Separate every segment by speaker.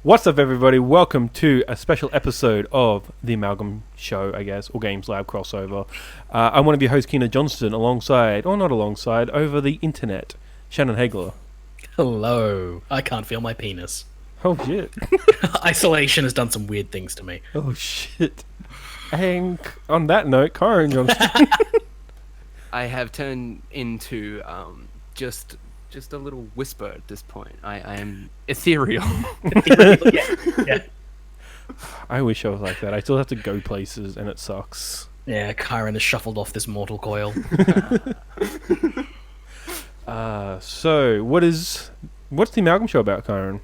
Speaker 1: What's up, everybody? Welcome to a special episode of the Amalgam Show, I guess, or Games Lab crossover. I'm one of your hosts, Keena Johnston, alongside, or not alongside, over the internet, Shannon Hagler.
Speaker 2: Hello. I can't feel my penis.
Speaker 1: Oh, shit.
Speaker 2: Isolation has done some weird things to me.
Speaker 1: Oh, shit. And on that note, Kyron Johnston.
Speaker 3: I have turned into just a little whisper at this point. I am ethereal.
Speaker 2: Yeah.
Speaker 1: I wish I was like that. I still have to go places, and it sucks.
Speaker 2: Yeah, Kyron has shuffled off this mortal coil.
Speaker 1: So, what's the Amalgam Show about, Kyron?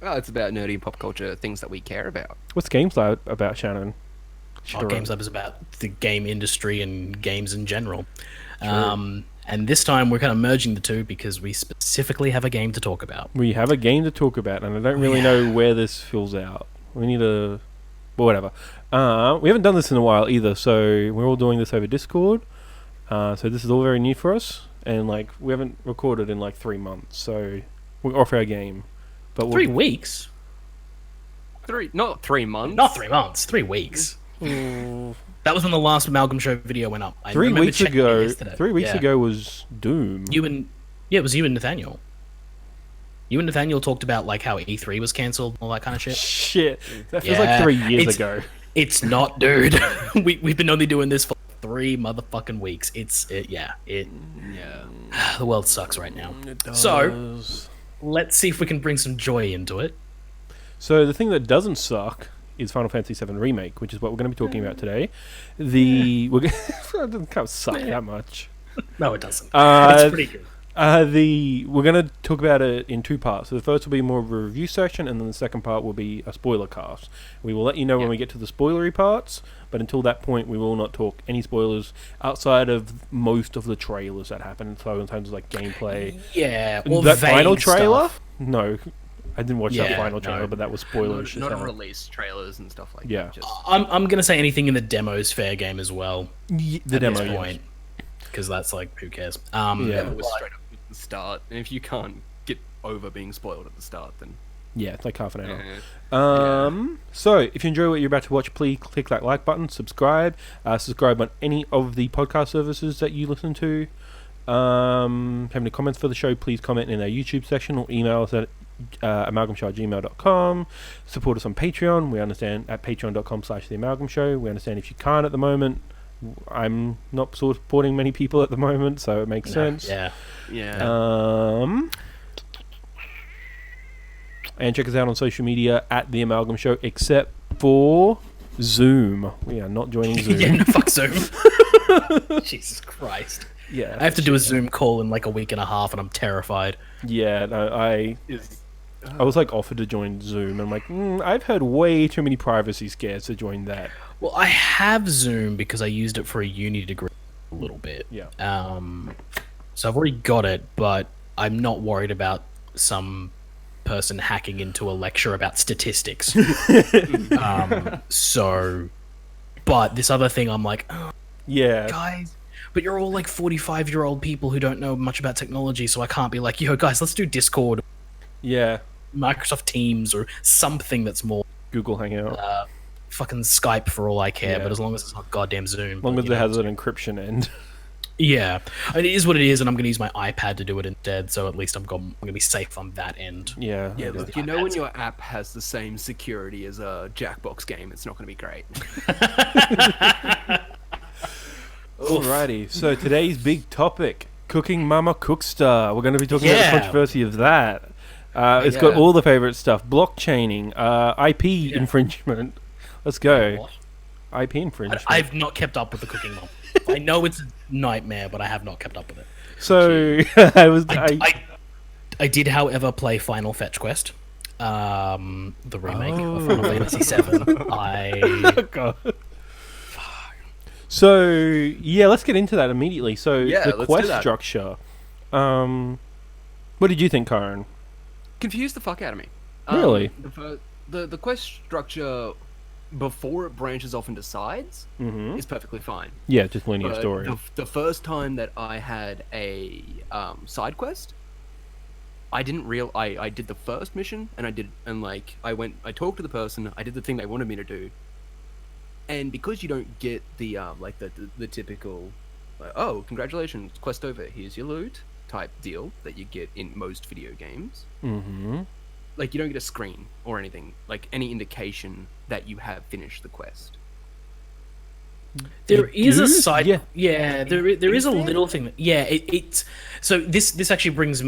Speaker 3: Well, it's about nerdy pop culture, things that we care about.
Speaker 1: What's Games Lab about, Shannon?
Speaker 2: Our Games Lab is about the game industry and games in general.
Speaker 1: True.
Speaker 2: And this time we're kind of merging the two because we specifically have a game to talk about.
Speaker 1: We have a game to talk about, and I don't really know where this fills out. We need a... Well, whatever. We haven't done this in a while either, so we're all doing this over Discord. So this is all very new for us, and we haven't recorded in 3 months, so we're off our game. But
Speaker 2: 3 weeks?
Speaker 3: Not 3 months.
Speaker 2: Not 3 months, 3 weeks. That was when the last Amalgam Show video went up.
Speaker 1: 3 weeks ago.
Speaker 2: Yesterday.
Speaker 1: 3 weeks ago was Doom.
Speaker 2: It was you and Nathaniel. You and Nathaniel talked about how E3 was cancelled, all that kind of shit.
Speaker 1: Shit, that feels like 3 years ago.
Speaker 2: It's not, dude. We've been only doing this for 3 motherfucking weeks. The world sucks right now.
Speaker 1: It does.
Speaker 2: So let's see if we can bring some joy into it.
Speaker 1: So the thing that doesn't suck is Final Fantasy VII Remake, which is what we're going to be talking about today. It doesn't kind of suck that much.
Speaker 2: No, it doesn't. It's pretty good.
Speaker 1: We're going to talk about it in 2 parts. So the first will be more of a review section, and then the second part will be a spoiler cast. We will let you know when we get to the spoilery parts, but until that point, we will not talk any spoilers outside of most of the trailers that happen. So in terms of gameplay,
Speaker 2: Or
Speaker 1: that
Speaker 2: vague
Speaker 1: final trailer.
Speaker 2: stuff.
Speaker 1: No, I didn't watch that final
Speaker 2: no.
Speaker 1: trailer, but that was spoilers.
Speaker 3: Not release trailers and stuff like
Speaker 1: Yeah.
Speaker 3: that.
Speaker 2: I'm gonna say anything in the demo's fair game as well.
Speaker 1: The
Speaker 2: At
Speaker 1: demo,
Speaker 2: this
Speaker 1: yes.
Speaker 2: point, because that's who cares?
Speaker 3: It was straight up at the start, and if you can't get over being spoiled at the start, then
Speaker 1: Yeah, it's like half an hour. So, if you enjoy what you're about to watch, please click that like button, subscribe. Subscribe on any of the podcast services that you listen to. Have any comments for the show, please comment in our YouTube section or email us at amalgamshow@gmail.com. Support us on Patreon. We understand at patreon.com/theamalgamshow. We understand if you can't at the moment. I'm not supporting many people at the moment, so it makes sense.
Speaker 3: yeah.
Speaker 1: And check us out on social media at The Amalgam Show, except for Zoom. We are not joining Zoom.
Speaker 2: Yeah, no, fuck Zoom. Jesus Christ.
Speaker 1: Yeah,
Speaker 2: I have to do a Zoom call in a week and a half, and I'm terrified.
Speaker 1: Yeah, no, I was offered to join Zoom. And I'm I've heard way too many privacy scares to join that.
Speaker 2: Well, I have Zoom because I used it for a uni degree a little bit.
Speaker 1: Yeah.
Speaker 2: So I've already got it, but I'm not worried about some person hacking into a lecture about statistics. But this other thing, I'm
Speaker 1: Yeah.
Speaker 2: guys, but you're all 45-year-old people who don't know much about technology, so I can't be yo, guys, let's do Discord,
Speaker 1: Yeah.
Speaker 2: Microsoft Teams, or something that's more
Speaker 1: Google Hangout.
Speaker 2: fucking Skype for all I care,
Speaker 1: Yeah.
Speaker 2: but as long as it's not goddamn Zoom.
Speaker 1: As long as it has an encryption end.
Speaker 2: Yeah. I mean, it is what it is, and I'm going to use my iPad to do it instead, so at least I'm going to be safe on that end.
Speaker 1: Yeah.
Speaker 3: Yeah, look, when your app has the same security as a Jackbox game, it's not going to be great.
Speaker 1: Alrighty, so today's big topic, Cooking Mama Cookstar. We're going to be talking about the controversy of that. It's got all the favourite stuff, blockchaining, IP infringement. Let's go.
Speaker 2: What?
Speaker 1: IP infringement.
Speaker 2: I've not kept up with the Cooking Mom. I know it's a nightmare, but I have not kept up with it.
Speaker 1: So,
Speaker 2: I did, however, play Final Fetch Quest, the remake of Final Fantasy VII.
Speaker 1: God. So, yeah, let's get into that immediately. So, the quest structure. What did you think, Kyron?
Speaker 3: Confused the fuck out of me.
Speaker 1: Really?
Speaker 3: The quest structure before it branches off into sides is perfectly fine.
Speaker 1: Yeah, just linear story.
Speaker 3: The first time that I had a side quest, I didn't real I did the first mission and I talked to the person, I did the thing they wanted me to do, and because you don't get the like the typical like, oh, congratulations, quest over, here's your loot type deal that you get in most video games.
Speaker 1: Mm-hmm.
Speaker 3: Like, you don't get a screen or anything, like any indication that you have finished the quest.
Speaker 2: There is a side,
Speaker 1: Yeah.
Speaker 2: there is a little thing. It's so this actually brings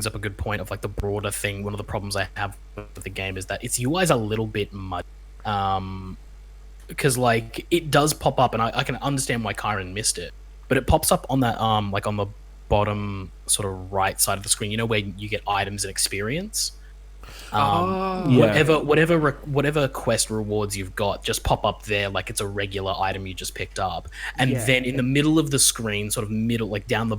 Speaker 2: up a good point of like the broader thing. One of the problems I have with the game is that its UI is a little bit muddy, because like it does pop up, and I can understand why Kyron missed it, but it pops up on that like on the bottom sort of right side of the screen. You know where you get items and experience. Whatever quest rewards you've got just pop up there like it's a regular item you just picked up, and then in the middle of the screen, sort of middle, like down the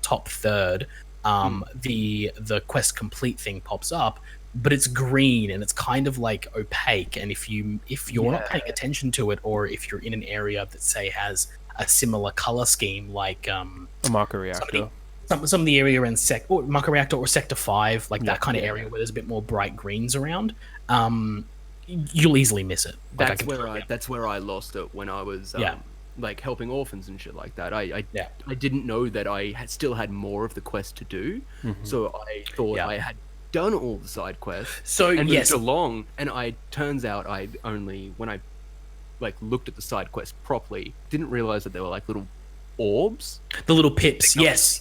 Speaker 2: top third, the quest complete thing pops up, but it's green and it's kind of like opaque, and if you're not paying attention to it, or if you're in an area that say has a similar color scheme like
Speaker 1: a marker reactor,
Speaker 2: some of the area around Marker Reactor or Sector 5, like that kind of area where there's a bit more bright greens around, you'll easily miss it.
Speaker 3: That's where I lost it when I was like helping orphans and shit like that. I didn't know that I still had more of the quest to do, so I thought I had done all the side quests and moved along, and turns out I only, when I like looked at the side quest properly, didn't realize that they were like little orbs,
Speaker 2: the little pips. Yes.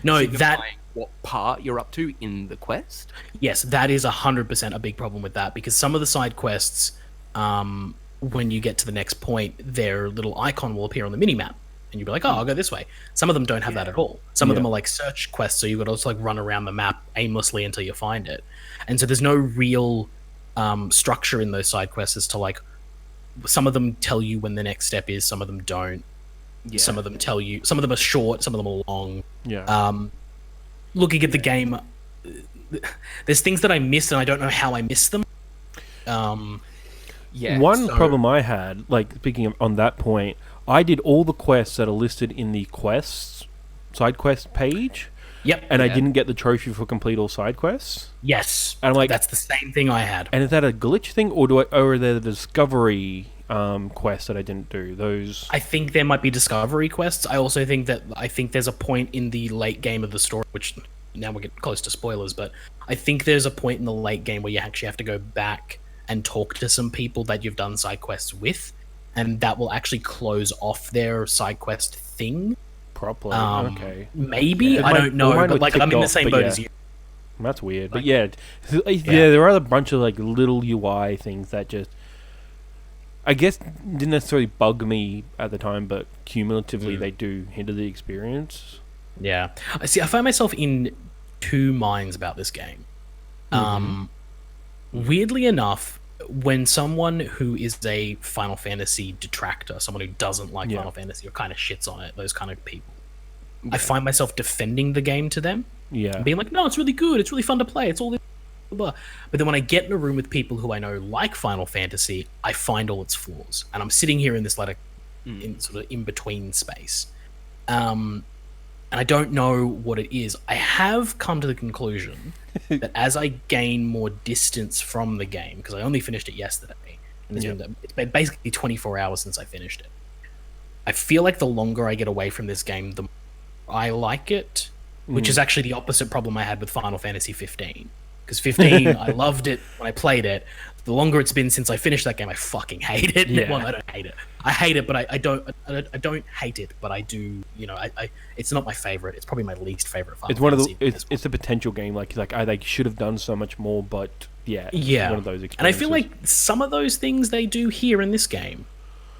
Speaker 2: No, that
Speaker 3: what part you're up to in the quest.
Speaker 2: Yes, that is 100% a big problem with that, because some of the side quests, when you get to the next point, their little icon will appear on the mini map, and you'll be like, oh, I'll go this way. Some of them don't have that at all. Some of them are like search quests, so you've got to just like run around the map aimlessly until you find it, and so there's no real structure in those side quests as to like, some of them tell you when the next step is, some of them don't. Some of them tell you, some of them are short, some of them are long. Looking at the game, there's things that I missed and I don't know how I missed them.
Speaker 1: One problem I had, like speaking of, on that point, I did all the quests that are listed in the quests side quest page. And I didn't get the trophy for complete all side quests.
Speaker 2: Yes,
Speaker 1: and I'm like,
Speaker 2: that's the same thing I had.
Speaker 1: And is that a glitch thing, or are there the discovery quests that I didn't do? Those,
Speaker 2: I think there might be discovery quests. I also think there's a point in the late game of the story, which now we're getting close to spoilers, but I think there's a point in the late game where you actually have to go back and talk to some people that you've done side quests with, and that will actually close off their side quest thing
Speaker 1: properly. Okay,
Speaker 2: maybe, I don't know, but like I'm in the same boat as you.
Speaker 1: That's weird, but there are a bunch of like little UI things that just, I guess, didn't necessarily bug me at the time, but cumulatively they do hinder the experience.
Speaker 2: I find myself in two minds about this game. Weirdly enough, when someone who is a Final Fantasy detractor, someone who doesn't like Final Fantasy or kind of shits on it, those kind of people, I find myself defending the game to them. And being like, no, it's really good, it's really fun to play, it's all this, blah, blah. But then when I get in a room with people who I know like Final Fantasy, I find all its flaws. And I'm sitting here in this like in sort of in-between space. And I don't know what it is. I have come to the conclusion that as I gain more distance from the game, because I only finished it yesterday, and it's been basically 24 hours since I finished it, I feel like the longer I get away from this game, the more I like it, which is actually the opposite problem I had with Final Fantasy 15. Because 15, I loved it when I played it. The longer it's been since I finished that game, I fucking hate it. Well, I don't hate it. I hate it, but I don't hate it, but I do. You know, I it's not my favorite. It's probably my least favorite Final Fantasy.
Speaker 1: It's a potential game. Like I should have done so much more, but it's one of those experiences.
Speaker 2: And I feel like some of those things they do here in this game,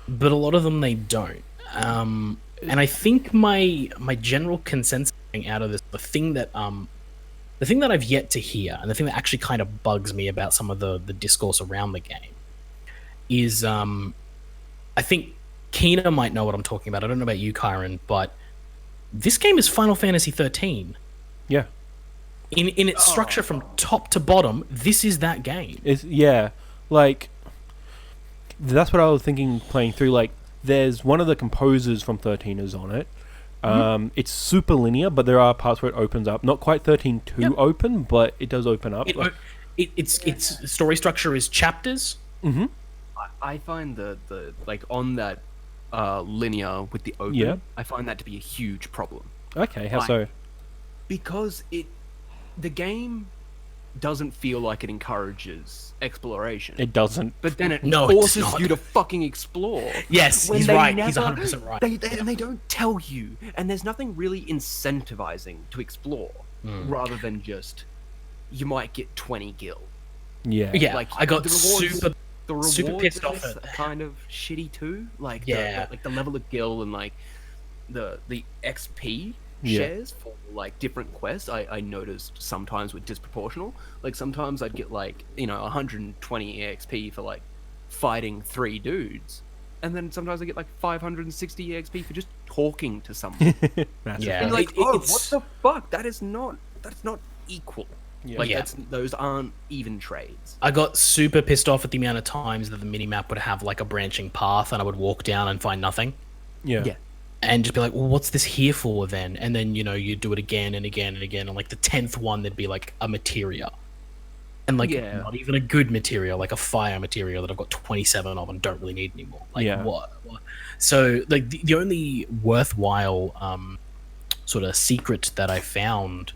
Speaker 2: but a lot of them they don't. And I think my general consensus out of this, the thing that I've yet to hear, and the thing that actually kind of bugs me about some of the discourse around the game, is I think Keena might know what I'm talking about. I don't know about you, Kyron, but this game is Final Fantasy 13.
Speaker 1: Yeah.
Speaker 2: In its structure from top to bottom, this is that game.
Speaker 1: Like, that's what I was thinking playing through. Like, there's one of the composers from 13 is on it. It's super linear, but there are parts where it opens up. Not quite 13-2 open, but it does open up.
Speaker 2: Its story structure is chapters.
Speaker 1: Mm-hmm.
Speaker 3: I find the like on that linear with the open, I find that to be a huge problem.
Speaker 1: Okay, how so?
Speaker 3: Because the game doesn't feel like it encourages exploration.
Speaker 1: It doesn't.
Speaker 3: But then it forces you to fucking explore.
Speaker 2: Yes, he's right. He's 100% right.
Speaker 3: They don't tell you, and there's nothing really incentivizing to explore, rather than just you might get 20 gil.
Speaker 1: Yeah.
Speaker 2: Like I got super pissed off at
Speaker 3: kind of shitty too. Like the level of gil and like the XP shares for like different quests I noticed sometimes were disproportional. Like sometimes I'd get like 120 EXP for like fighting 3 dudes, and then sometimes I get like 560 EXP for just talking to someone.
Speaker 2: Yeah,
Speaker 3: and like what the fuck, that's not equal. Those aren't even trades.
Speaker 2: I got super pissed off at the amount of times that the minimap would have like a branching path and I would walk down and find nothing.
Speaker 1: Yeah.
Speaker 2: And just be like, well, what's this here for then? And then, you do it again and again and again. And like the 10th one, there'd be like a materia. And like not even a good materia, like a fire materia that I've got 27 of and don't really need anymore. Like what? So like the only worthwhile sort of secret that I found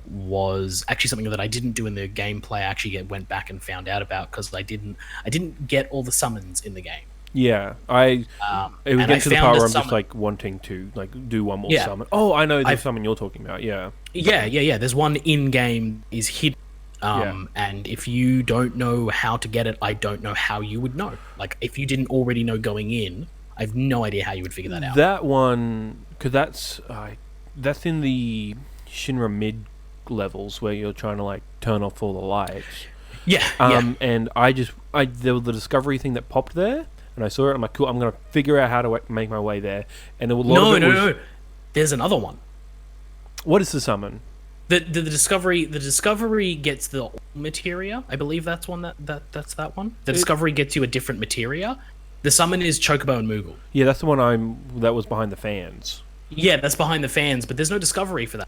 Speaker 2: was actually something that I didn't do in the gameplay. I actually went back and found out about because I didn't get all the summons in the game.
Speaker 1: Yeah, it would get to the part where I'm just like wanting to like do one more summon. Oh, I know the summon you're talking about. Yeah.
Speaker 2: There's one in game is hidden, and if you don't know how to get it, I don't know how you would know. Like if you didn't already know going in, I have no idea how you would figure that out.
Speaker 1: That one, because that's in the Shinra mid levels where you're trying to like turn off all the lights. And there was the discovery thing that popped there. And I saw it, I'm like, cool, I'm going to figure out how to make my way there. And a lot of it was... No.
Speaker 2: There's another one.
Speaker 1: What is the summon?
Speaker 2: The discovery gets the materia. I believe that's that's that one. The discovery gets you a different materia. The summon is Chocobo and Moogle.
Speaker 1: Yeah, that's the one that was behind the fans.
Speaker 2: Yeah, that's behind the fans, but there's no discovery for that.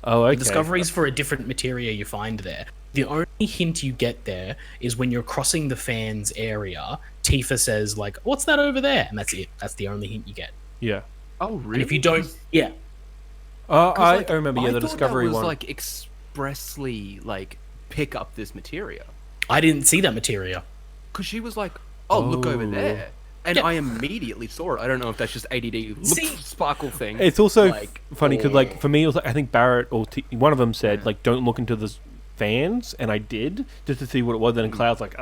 Speaker 1: Oh, okay.
Speaker 2: The discovery's for a different materia you find there. The only hint you get there is when you're crossing the fans area, Tifa says, like, what's that over there? And that's it. That's the only hint you get.
Speaker 1: Yeah.
Speaker 3: Oh, really?
Speaker 2: And if you don't... Yeah.
Speaker 1: I remember, the discovery
Speaker 3: that was,
Speaker 1: one.
Speaker 3: like, expressly, like, pick up this materia.
Speaker 2: I didn't see that materia.
Speaker 3: Because she was like, look over there. And I immediately saw it. I don't know if that's just ADD sparkle thing.
Speaker 1: It's also funny because, like, for me, it was like, I think Barrett or one of them said, like, don't look into the fans, and I did just to see what it was. Then in Cloud's like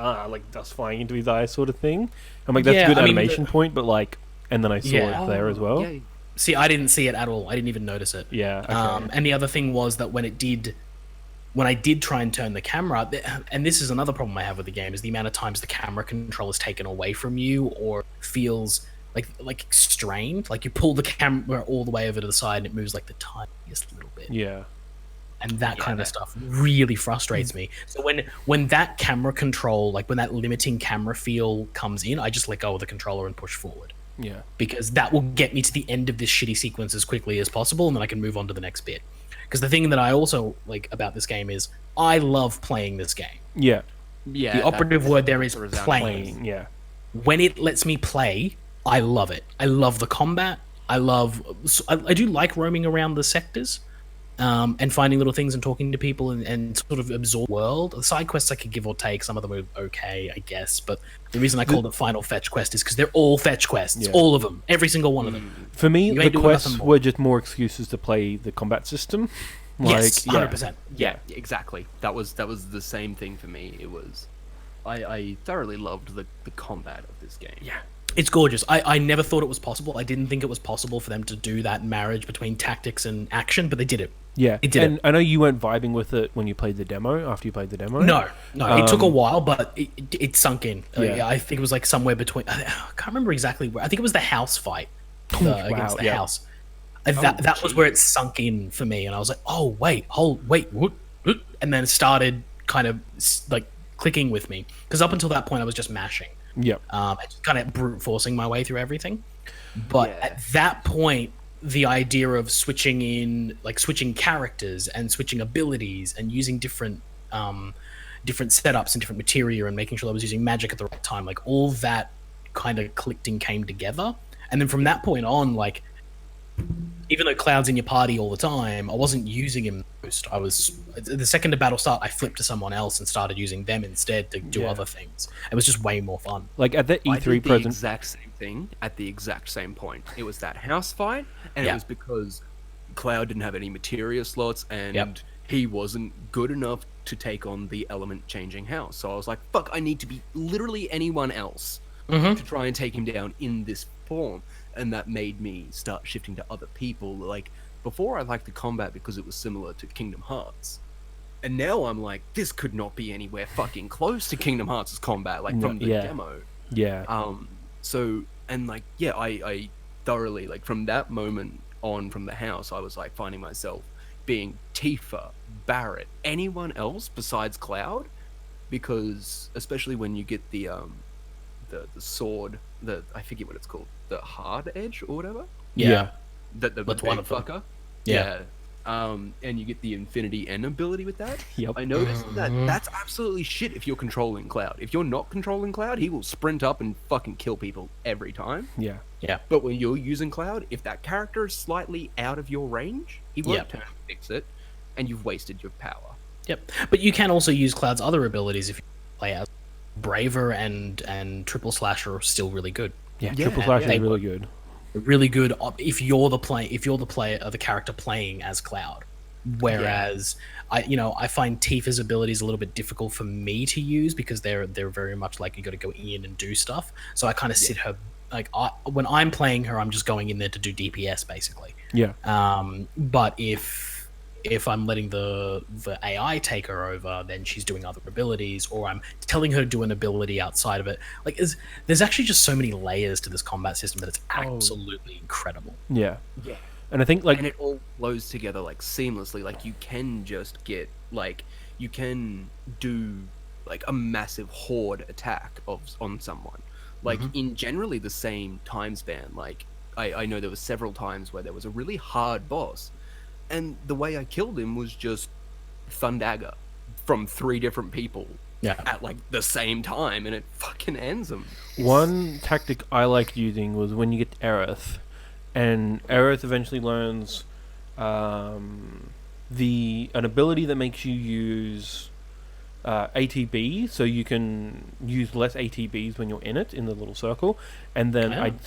Speaker 1: dust flying into his eyes, sort of thing. I'm like, that's a good animation point, but like, and then I saw it there as well. Yeah.
Speaker 2: See, I didn't see it at all. I didn't even notice it.
Speaker 1: Yeah. Okay.
Speaker 2: And the other thing was that when I did try and turn the camera, and this is another problem I have with the game, is the amount of times the camera control is taken away from you or feels like strained. Like you pull the camera all the way over to the side and it moves like the tiniest little bit.
Speaker 1: Yeah.
Speaker 2: And that kind of stuff really frustrates me. So when that camera control, like when that limiting camera feel comes in, I just let go of the controller and push forward.
Speaker 1: Yeah.
Speaker 2: Because that will get me to the end of this shitty sequence as quickly as possible, and then I can move on to the next bit. Because the thing that I also like about this game is I love playing this game.
Speaker 1: Yeah.
Speaker 2: Yeah. The operative word there is playing.
Speaker 1: Yeah.
Speaker 2: When it lets me play, I love it. I love the combat. I do like roaming around the sectors. And finding little things and talking to people and sort of absorb the world. The side quests I could give or take. Some of them are okay, I guess. But the reason I called it Final Fetch Quest is because they're all fetch quests. Yeah. All of them. Every single one of them.
Speaker 1: For me, the quests were just more excuses to play the combat system.
Speaker 2: Yes, 100%.
Speaker 3: Yeah, exactly. That was the same thing for me. It was... I thoroughly loved the combat of this game.
Speaker 2: Yeah. It's gorgeous. I never thought it was possible. I didn't think it was possible for them to do that marriage between tactics and action, but they did it.
Speaker 1: Yeah, I know you weren't vibing with it when you played the demo, after you played the demo.
Speaker 2: No, it took a while, but it sunk in. Yeah. I think it was like somewhere between... I can't remember exactly where. I think it was the house fight against the house. That was where it sunk in for me, and I was like, oh, wait, and then it started kind of like clicking with me. Because up until that point, I was just mashing.
Speaker 1: Yep.
Speaker 2: Just kind of brute forcing my way through everything. But at that point, the idea of switching characters and switching abilities and using different setups and different materia and making sure I was using magic at the right time, like all that kind of clicked and came together. And then from that point on, like, even though Cloud's in your party all the time, I wasn't using him most. The second the battle started, I flipped to someone else and started using them instead to do other things. It was just way more fun.
Speaker 1: Like at the E3
Speaker 3: the exact same thing at the exact same point. It was that house fight, and it was because Cloud didn't have any materia slots, and he wasn't good enough to take on the element changing house. So I was like, fuck, I need to be literally anyone else to try and take him down in this form. And that made me start shifting to other people. Like, before I liked the combat because it was similar to Kingdom Hearts. And now I'm like, this could not be anywhere fucking close to Kingdom Hearts' combat, like, from the demo.
Speaker 1: Yeah.
Speaker 3: So, and like, I thoroughly, like, from that moment on from the house, I was like finding myself being Tifa, Barret, anyone else besides Cloud, because especially when you get the sword, I forget what it's called, the hard edge or whatever.
Speaker 2: Yeah.
Speaker 3: The big fucker.
Speaker 2: Yeah.
Speaker 3: And you get the Infinity N ability with that.
Speaker 1: Yep.
Speaker 3: I noticed that that's absolutely shit if you're controlling Cloud. If you're not controlling Cloud, he will sprint up and fucking kill people every time.
Speaker 1: Yeah.
Speaker 2: Yeah.
Speaker 3: But when you're using Cloud, if that character is slightly out of your range, he won't turn and fix it, and you've wasted your power.
Speaker 2: Yep. But you can also use Cloud's other abilities if you play as Braver and Triple Slash are still really good.
Speaker 1: Yeah, Triple Slash is really good.
Speaker 2: Really good if you're the character playing as Cloud. Whereas I find Tifa's abilities a little bit difficult for me to use because they're very much like you got to go in and do stuff. So I kind of sit her like when I'm playing her, I'm just going in there to do DPS basically.
Speaker 1: Yeah.
Speaker 2: But if I'm letting the AI take her over, then she's doing other abilities, or I'm telling her to do an ability outside of it. Like, there's actually just so many layers to this combat system that it's absolutely incredible.
Speaker 1: Yeah. Yeah. And I think, like...
Speaker 3: And it all flows together, like, seamlessly. Like, you can just get, like... You can do, like, a massive horde attack on someone. Like, in generally the same time span. Like, I know there were several times where there was a really hard boss, and the way I killed him was just Thundagger from 3 different people at like the same time, and it fucking ends them.
Speaker 1: One tactic I liked using was when you get Aerith, and Aerith eventually learns an ability that makes you use ATB, so you can use less ATBs when you're in it, in the little circle, and then I'd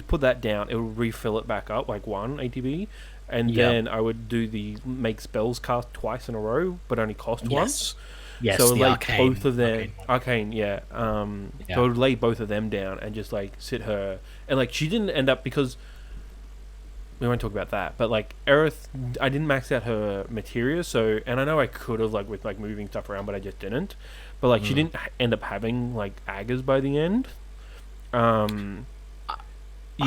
Speaker 1: put that down, it would refill it back up, like 1 ATB, and then I would do the make spells cast twice in a row, but only cost once.
Speaker 2: Yes,
Speaker 1: so
Speaker 2: the
Speaker 1: like
Speaker 2: arcane,
Speaker 1: both of them, arcane, So I would lay both of them down and just like sit her, and like she didn't end up, because we won't talk about that, but like Aerith, I didn't max out her materia, so, and I know I could have, like, with like moving stuff around, but I just didn't. But like she didn't end up having like Aggers by the end.
Speaker 2: I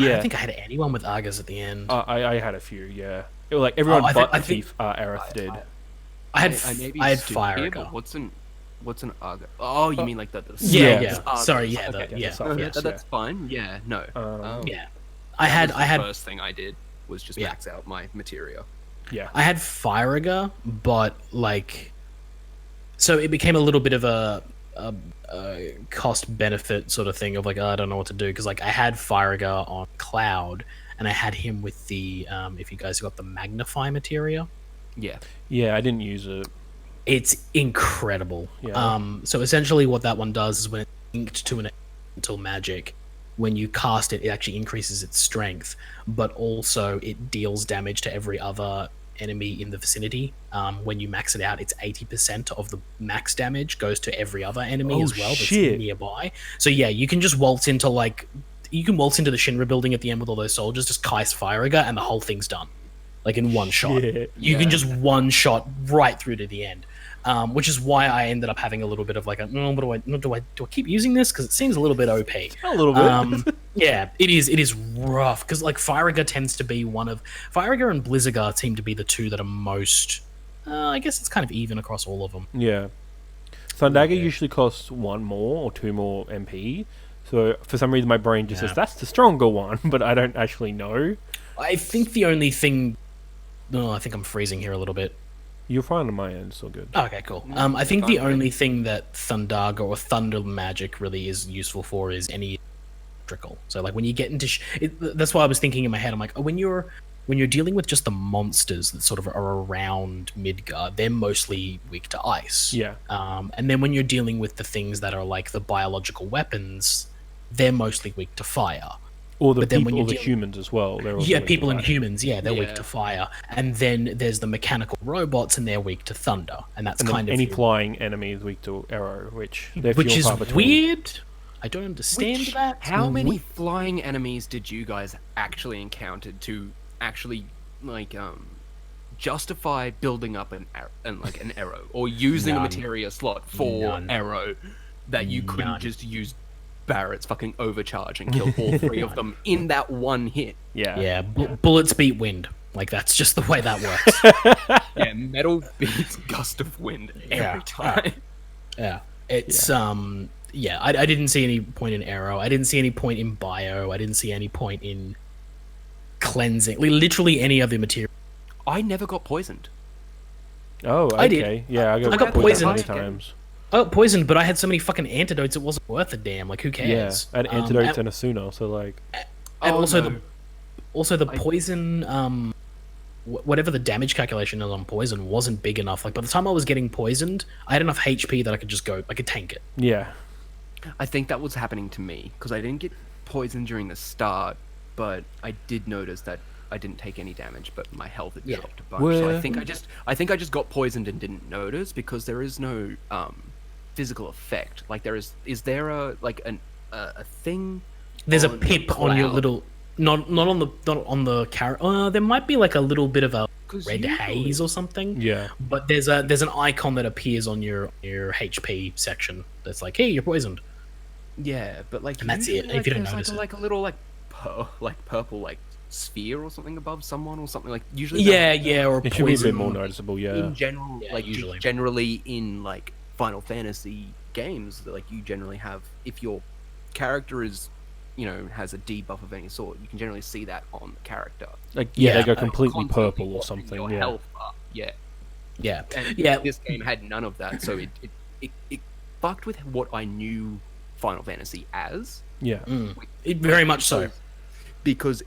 Speaker 2: don't think I had anyone with Argas at the end.
Speaker 1: I had a few, yeah. It was like everyone but Aerith did.
Speaker 2: I had Firegar.
Speaker 3: What's an Arga? Oh, you mean like the
Speaker 2: Sorry,
Speaker 3: that's fine. Yeah, no.
Speaker 2: I had
Speaker 3: the first thing I did was just max out my materia.
Speaker 1: Yeah.
Speaker 2: I had Firegar, but like, so it became a little bit of a cost benefit sort of thing of like, I don't know what to do, because like I had Firegar on Cloud, and I had him with the if you guys got the Magnify materia.
Speaker 1: Yeah, I didn't use it.
Speaker 2: It's incredible. So essentially what that one does is when it's linked to an elemental magic, when you cast it, it actually increases its strength, but also it deals damage to every other enemy in the vicinity. When you max it out, it's 80% of the max damage goes to every other enemy as well that's nearby. So yeah, you can just waltz into the Shinra building at the end with all those soldiers, just cast Firegar, and the whole thing's done. Like in one shot. You can just one shot right through to the end. Which is why I ended up having a little bit of like do I keep using this, because it seems a little bit OP.
Speaker 1: A little bit.
Speaker 2: Yeah, it is rough, because like Firegar tends to be Firegar and Blizzagar seem to be the two that are most I guess it's kind of even across all of them.
Speaker 1: Yeah. Thundagger usually costs 1 more or 2 more MP. So for some reason my brain just says that's the stronger one, but I don't actually know.
Speaker 2: I think the only thing... No, I think I'm freezing here a little bit.
Speaker 1: You're fine on my end, it's all good.
Speaker 2: Okay, cool. I think the only thing that Thundaga or Thunder Magic really is useful for is any electrical. So, like, when you get into... that's why I was thinking in my head. I'm like, oh, when you're dealing with just the monsters that sort of are around Midgar, they're mostly weak to ice.
Speaker 1: Yeah.
Speaker 2: And then when you're dealing with the things that are like the biological weapons, they're mostly weak to fire.
Speaker 1: Or the people, or the humans as well.
Speaker 2: Yeah, people and humans, they're weak to fire. And then there's the mechanical robots, and they're weak to thunder. And that's kind of...
Speaker 1: any flying enemy is weak to arrow, which
Speaker 2: is weird. I don't understand that.
Speaker 3: How many flying enemies did you guys actually encounter to actually, like, justify building up an arrow, or using a materia slot for arrow that you couldn't just use Barrett's fucking overcharge and kill all three of them in that one hit?
Speaker 2: Yeah. Bullets beat wind. Like, that's just the way that works.
Speaker 3: Yeah, metal beats gust of wind every time.
Speaker 2: Yeah, it's I didn't see any point in arrow. I didn't see any point in bio. I didn't see any point in cleansing. Literally any other material.
Speaker 3: I never got poisoned.
Speaker 1: Oh, okay.
Speaker 2: I did.
Speaker 1: Yeah, I got poisoned many times.
Speaker 2: Oh, poisoned, but I had so many fucking antidotes, it wasn't worth a damn. Like, who cares?
Speaker 1: Yeah, I had antidotes and a Suno, so like...
Speaker 2: And also the poison, whatever the damage calculation is on poison wasn't big enough. Like, by the time I was getting poisoned, I had enough HP that I could tank it.
Speaker 1: Yeah.
Speaker 3: I think that was happening to me, because I didn't get poisoned during the start, but I did notice that I didn't take any damage, but my health had dropped a bunch. So I think I just got poisoned and didn't notice, because there is no physical effect. Like, is there a thing?
Speaker 2: There's a pip on your little... Not on the carrot. There might be like a little bit of a red haze or something.
Speaker 1: Yeah.
Speaker 2: But there's an icon that appears on your HP section that's like, hey, you're poisoned.
Speaker 3: Yeah, but like,
Speaker 2: and that's it. If you don't notice
Speaker 3: like a little purple sphere or something above someone or something, like usually.
Speaker 1: Or it should be a bit more noticeable. Yeah.
Speaker 3: In general, generally in like Final Fantasy games, like you generally have, if your character is, has a debuff of any sort, you can generally see that on the character.
Speaker 1: Like, they go completely purple or something.
Speaker 3: Your health up. Yeah. And this game had none of that, so it fucked with what I knew Final Fantasy as.
Speaker 1: Yeah.
Speaker 2: It very much so.
Speaker 3: Because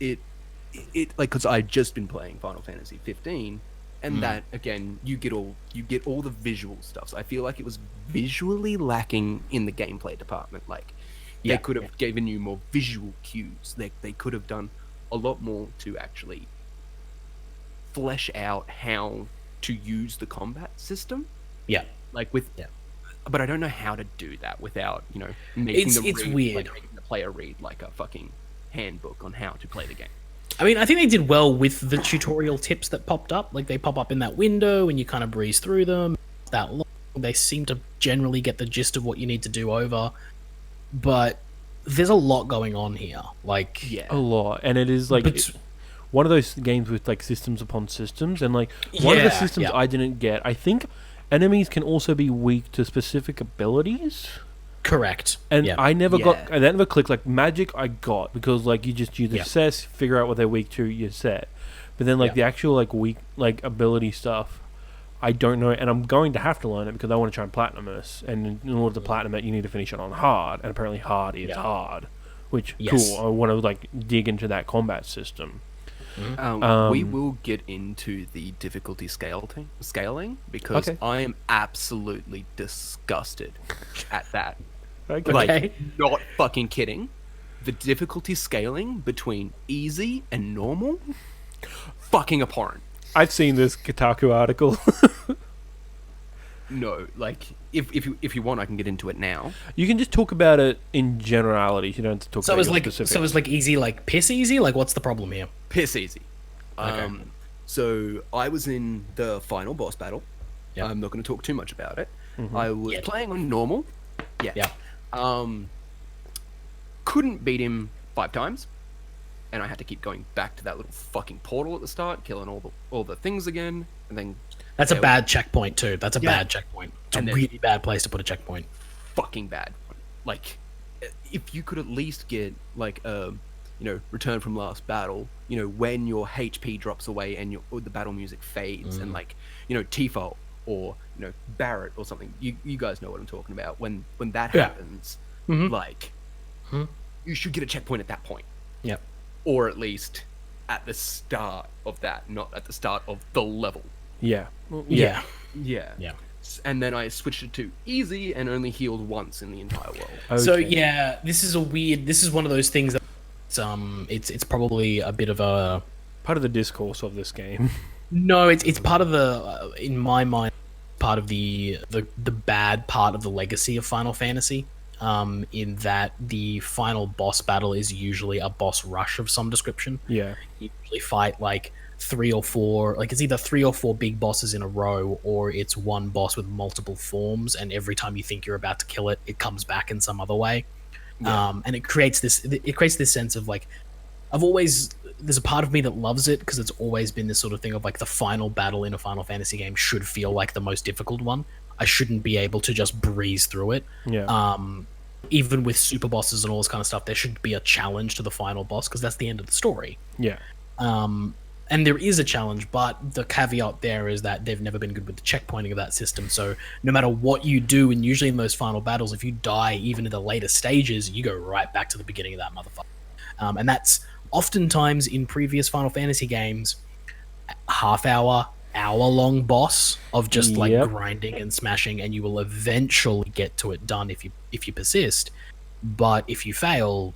Speaker 3: because I'd just been playing Final Fantasy 15, and that again, you get all the visual stuff. So I feel like it was visually lacking in the gameplay department. Like, they could have given you more visual cues. They could have done a lot more to actually flesh out how to use the combat system.
Speaker 2: Yeah.
Speaker 3: Like but I don't know how to do that without, making
Speaker 2: it's weird.
Speaker 3: Like, making the player read like a fucking handbook on how to play the game.
Speaker 2: I mean, I think they did well with the tutorial tips that popped up. Like, they pop up in that window and you kind of breeze through them. That long. They seem to generally get the gist of what you need to do over. But there's a lot going on here. Like,
Speaker 1: a lot. And it is like one of those games with like systems upon systems. And like one of the systems I didn't get, I think enemies can also be weak to specific abilities.
Speaker 2: Correct.
Speaker 1: And I never got, I never clicked. Like, magic I got, because like you just use assess, figure out what they're weak to, you're set. But then like the actual like weak like ability stuff, I don't know, and I'm going to have to learn it because I want to try and platinum this. And in order to platinum it, you need to finish it on hard, and apparently hard is hard. Which cool. I want to like dig into that combat system.
Speaker 3: We will get into the difficulty scaling because I am absolutely disgusted at that. Like, not fucking kidding. The difficulty scaling between easy and normal, fucking abhorrent.
Speaker 1: I've seen this Kotaku article.
Speaker 3: No, like, if you want, I can get into it now.
Speaker 1: You can just talk about it in generalities. You don't have to talk about specifics.
Speaker 2: So it's like easy, like piss easy? Like, what's the problem here?
Speaker 3: Piss easy. Okay. So I was in the final boss battle. Yep. I'm not going to talk too much about it. Mm-hmm. I was playing on normal. Yeah. Couldn't beat him 5 times. And I had to keep going back to that little fucking portal at the start, killing all the things again, and then...
Speaker 2: That's a bad checkpoint, too. That's a bad checkpoint. It's a really bad place to put a checkpoint.
Speaker 3: Fucking bad. Like, if you could at least get, like, return from last battle, when your HP drops away and the battle music fades, and like, Tifa or, Barrett or something, you guys know what I'm talking about. When that happens, like, you should get a checkpoint at that point.
Speaker 2: Yep.
Speaker 3: Or at least at the start of that, not at the start of the level.
Speaker 1: Yeah.
Speaker 2: Yeah.
Speaker 3: And then I switched it to easy and only healed once in the entire world.
Speaker 1: Okay.
Speaker 2: So yeah, this is one of those things that it's probably a bit of a
Speaker 1: part of the discourse of this game.
Speaker 2: No, it's part of the in my mind, part of the bad part of the legacy of Final Fantasy. In that the final boss battle is usually a boss rush of some description.
Speaker 1: Yeah.
Speaker 2: You usually fight like 3 or 4, like it's either 3 or 4 big bosses in a row, or it's one boss with multiple forms, and every time you think you're about to kill it, it comes back in some other way. Yeah. And it creates this sense of like, there's a part of me that loves it because it's always been this sort of thing of like the final battle in a Final Fantasy game should feel like the most difficult one. I shouldn't be able to just breeze through it.
Speaker 1: Yeah.
Speaker 2: Even with super bosses and all this kind of stuff, there should be a challenge to the final boss because that's the end of the story.
Speaker 1: Yeah.
Speaker 2: And there is a challenge, but the caveat there is that they've never been good with the checkpointing of that system. So no matter what you do, and usually in those final battles, if you die even in the later stages, you go right back to the beginning of that motherfucker. And that's oftentimes in previous Final Fantasy games, hour-long boss of just like grinding and smashing, and you will eventually get to it done if you persist. But if you fail,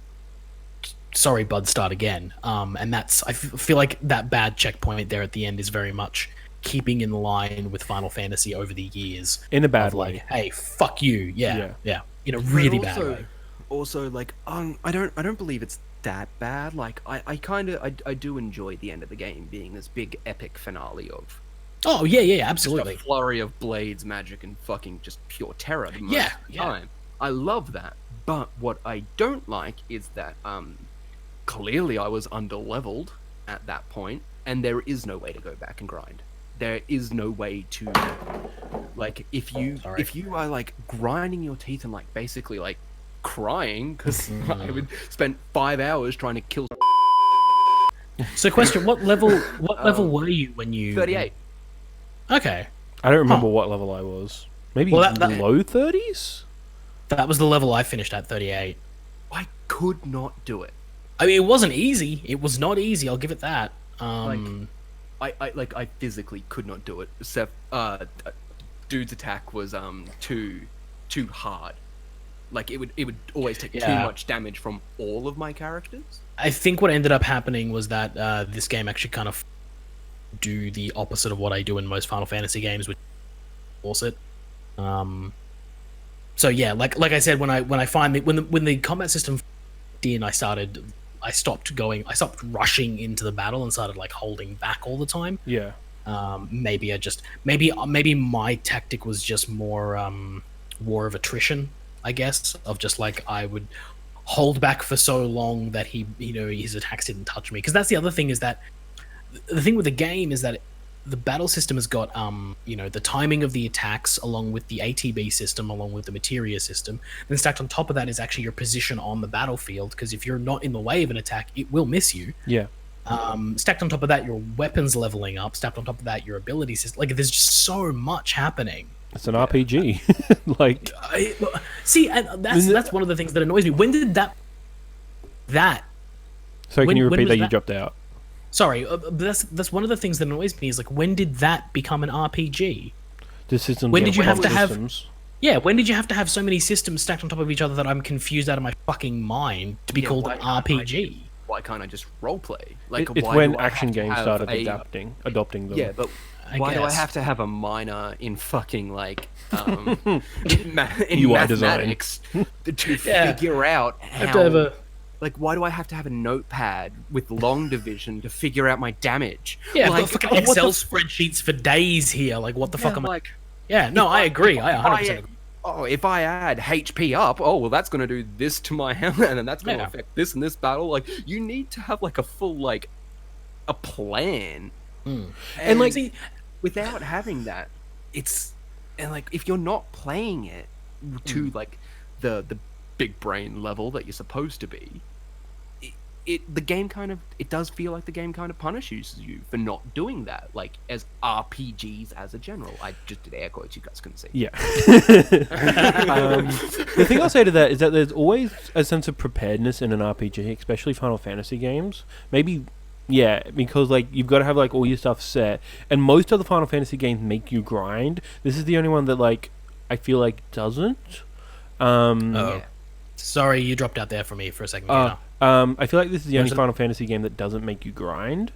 Speaker 2: sorry bud, start again. And I feel like that bad checkpoint there at the end is very much keeping in line with Final Fantasy over the years
Speaker 1: in a bad
Speaker 2: way.
Speaker 1: Like,
Speaker 2: hey, fuck you. Yeah in a really bad way.
Speaker 3: Also, like, I don't believe it's that bad. Like, I do enjoy the end of the game being this big epic finale of
Speaker 2: absolutely,
Speaker 3: just a flurry of blades, magic, and fucking just pure terror the most of the time. I love that. But what I don't like is that clearly I was underleveled at that point, and there is no way to go back and grind. There is no way to, like, if you are like grinding your teeth and like basically like crying because I would spend 5 hours trying to kill.
Speaker 2: So, question: What level were you when you?
Speaker 3: 38.
Speaker 2: Okay.
Speaker 1: I don't remember what level I was. Maybe low 30s?
Speaker 2: That was the level I finished at, 38.
Speaker 3: I could not do it.
Speaker 2: I mean, it wasn't easy. It was not easy, I'll give it that.
Speaker 3: I physically could not do it. Except, dude's attack was too hard. Like, it would always take too much damage from all of my characters.
Speaker 2: I think what ended up happening was that this game actually kind of do the opposite of what I do in most Final Fantasy games, which force it. So yeah, like I said, when the combat system in, I stopped rushing into the battle and started like holding back all the time.
Speaker 1: Yeah.
Speaker 2: Maybe my tactic was just more war of attrition, I guess, of just like I would hold back for so long that his attacks didn't touch me. Because that's the other thing, is that the thing with the game is that the battle system has got the timing of the attacks along with the ATB system, along with the materia system. Then stacked on top of that is actually your position on the battlefield, because if you're not in the way of an attack, it will miss you.
Speaker 1: Yeah.
Speaker 2: Stacked on top of that, your weapons leveling up. Stacked on top of that, your ability system. Like, there's just so much happening.
Speaker 1: It's an RPG. Like,
Speaker 2: that's one of the things that annoys me. When did that?
Speaker 1: So can you repeat that? You dropped out.
Speaker 2: Sorry, but that's one of the things that annoys me, is like, when did that become an RPG?
Speaker 1: The systems.
Speaker 2: When did you have to
Speaker 1: systems.
Speaker 2: when did you have to have so many systems stacked on top of each other that I'm confused out of my fucking mind to be called an RPG?
Speaker 3: Why can't I just roleplay? Like,
Speaker 1: it's when action games started adopting them.
Speaker 3: Yeah, but why do I have to have a minor in fucking like in mathematics to figure out how? Like, why do I have to have a notepad with long division to figure out my damage?
Speaker 2: Yeah,
Speaker 3: like,
Speaker 2: I've got fucking Excel spreadsheets for days here. Like, what the fuck am I? Yeah, no, I agree. I 100% agree.
Speaker 3: Oh, if I add HP up, that's going to do this to my helmet, and then that's going to affect this and this battle. Like, you need to have like a full like a plan.
Speaker 2: And like,
Speaker 3: without having that, like, if you're not playing it to like the big brain level that you're supposed to be, the game it does feel like the game kind of punishes you for not doing that, like as RPGs as a general. I just did air quotes, you guys couldn't see.
Speaker 1: Yeah. The thing I'll say to that is that there's always a sense of preparedness in an RPG, especially Final Fantasy games. Maybe, yeah, because like you've got to have like all your stuff set, and most of the Final Fantasy games make you grind. This is the only one that like I feel like doesn't.
Speaker 2: Yeah. Sorry, you dropped out there for me for a second.
Speaker 1: I feel like this is the only Final Fantasy game that doesn't make you grind.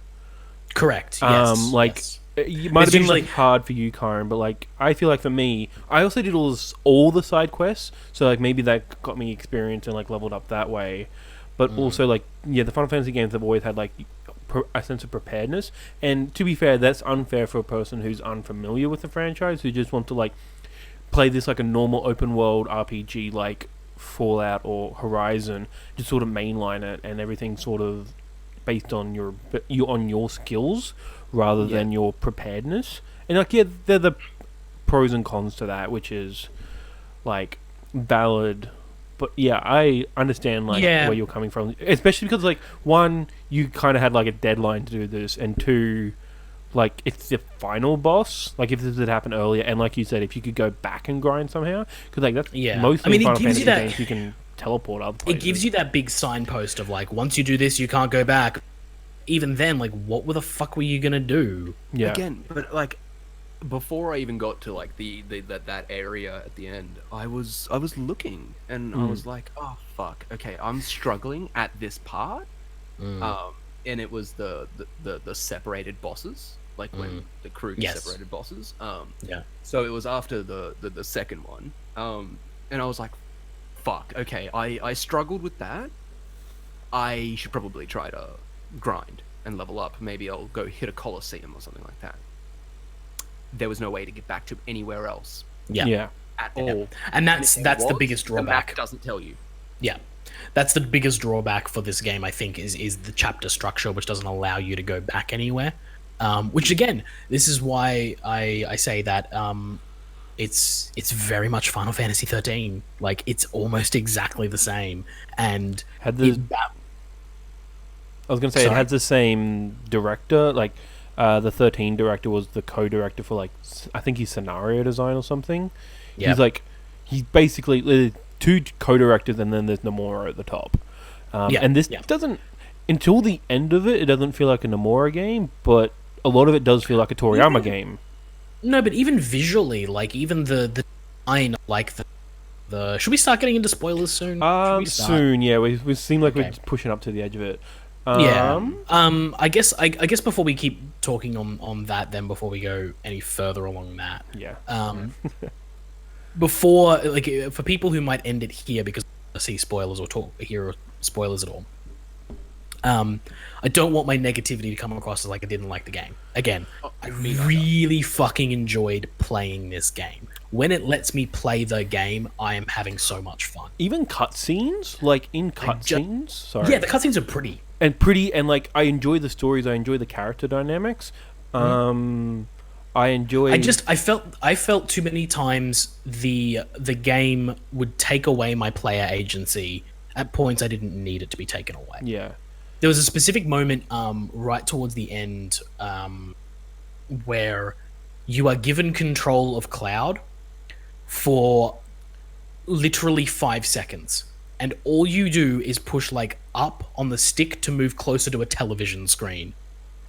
Speaker 2: Correct. Yes.
Speaker 1: Like it might have been like hard for you, Kyron, but like I feel like for me, I also did all the side quests, so like maybe that got me experience and like leveled up that way. But also like the Final Fantasy games have always had like a sense of preparedness, and to be fair, that's unfair for a person who's unfamiliar with the franchise who just want to like play this like a normal open world RPG like Fallout or Horizon, just sort of mainline it, and everything sort of based on your skills rather than your preparedness. And like they're the pros and cons to that, which is like valid. But yeah, I understand like where you're coming from, especially because like one, you kind of had like a deadline to do this, and two, like it's the final boss. Like if this had happened earlier, and like you said, if you could go back and grind somehow, because like that's mostly Final Fantasy games you can teleport other places.
Speaker 2: It gives you that big signpost of like once you do this, you can't go back. Even then, like what the fuck were you gonna do?
Speaker 1: Yeah.
Speaker 3: Again, but like before I even got to like that area at the end, I was looking and I was like, oh fuck, okay, I'm struggling at this part. And it was the separated bosses, like when the crew separated bosses. So it was after the second one. And I was like, fuck, okay, I struggled with that. I should probably try to grind and level up. Maybe I'll go hit a Coliseum or something like that. There was no way to get back to anywhere else.
Speaker 1: Yeah.
Speaker 3: At all.
Speaker 2: And that's the biggest drawback.
Speaker 3: The map doesn't tell you.
Speaker 2: Yeah. That's the biggest drawback for this game, I think, is the chapter structure, which doesn't allow you to go back anywhere. Which, again, this is why I say that it's very much Final Fantasy 13. Like, it's almost exactly the same. And
Speaker 1: I was going to say, it had the same director. Like, the 13 director was the co-director for, like, I think he's scenario design or something. Yeah. He's basically... two co-directors, and then there's Nomura at the top. And this doesn't, until the end of it doesn't feel like a Nomura game, but a lot of it does feel like a Toriyama game.
Speaker 2: No, but even visually, like even the design, like the should we start getting into spoilers soon?
Speaker 1: Soon, yeah. We seem like we're pushing up to the edge of it.
Speaker 2: I guess before we keep talking on that, then before we go any further along that, before, like, for people who might end it here because they see spoilers or hear spoilers at all, I don't want my negativity to come across as like I didn't like the game. Again, I really fucking enjoyed playing this game. When it lets me play the game, I am having so much fun.
Speaker 1: Even cutscenes, like in cutscenes, sorry.
Speaker 2: Yeah, the cutscenes are pretty,
Speaker 1: and like I enjoy the stories. I enjoy the character dynamics. I felt too many times the game would take away my player agency at points I didn't need it to be taken away. Yeah.
Speaker 2: There was a specific moment right towards the end where you are given control of Cloud for literally 5 seconds. And all you do is push like up on the stick to move closer to a television screen.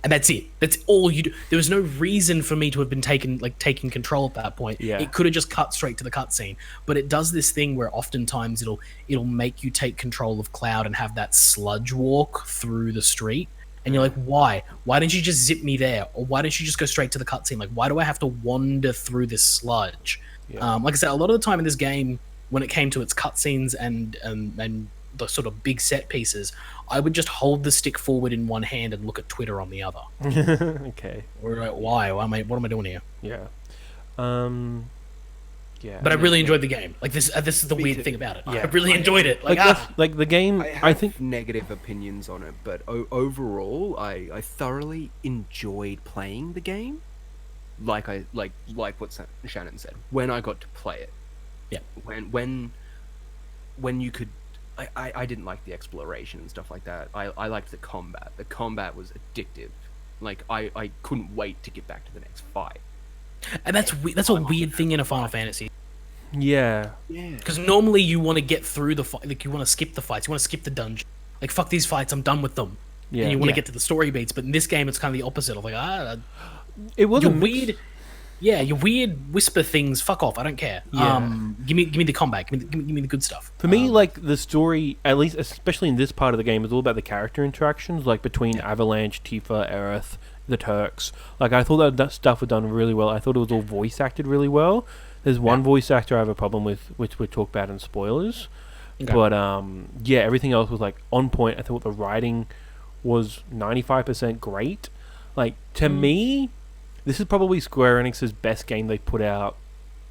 Speaker 2: And that's it. That's all you do. There was no reason for me to have been taking control at that point.
Speaker 1: Yeah.
Speaker 2: It could have just cut straight to the cutscene. But it does this thing where oftentimes it'll make you take control of Cloud and have that sludge walk through the street. And you're like, why? Why didn't you just zip me there? Or why didn't you just go straight to the cutscene? Like, why do I have to wander through this sludge?
Speaker 1: Yeah.
Speaker 2: Like I said, a lot of the time in this game, when it came to its cutscenes and the sort of big set pieces, I would just hold the stick forward in one hand and look at Twitter on the other.
Speaker 1: Okay.
Speaker 2: Or like, why? What am I doing here?
Speaker 1: Yeah. Yeah.
Speaker 2: But I really enjoyed the game. Like this is the weird thing about it. Yeah. I really enjoyed it.
Speaker 1: Like the game.
Speaker 3: I think negative opinions on it, but overall, I thoroughly enjoyed playing the game. Like what Shannon said. When I got to play it.
Speaker 2: Yeah.
Speaker 3: When you could I didn't like the exploration and stuff like that. I liked the combat. The combat was addictive. Like I couldn't wait to get back to the next fight.
Speaker 2: And that's a weird thing in a Final Fantasy.
Speaker 1: Yeah.
Speaker 2: Because normally you want to get through the fight, like you want to skip the fights, you want to skip the dungeon. Like fuck these fights, I'm done with them.
Speaker 1: Yeah.
Speaker 2: And you want to get to the story beats, but in this game it's kind of the opposite of like
Speaker 1: it was
Speaker 2: weird. Yeah, your weird whisper things. Fuck off! I don't care.
Speaker 1: Yeah.
Speaker 2: Give me the combat. Give me the good stuff.
Speaker 1: For me, like the story, at least especially in this part of the game, is all about the character interactions, like between Avalanche, Tifa, Aerith, the Turks. Like I thought that stuff was done really well. I thought it was all voice acted really well. There's one voice actor I have a problem with, which we'll talk about in spoilers. Okay. But yeah, everything else was like on point. I thought the writing was 95% great. Like to me, this is probably Square Enix's best game they put out,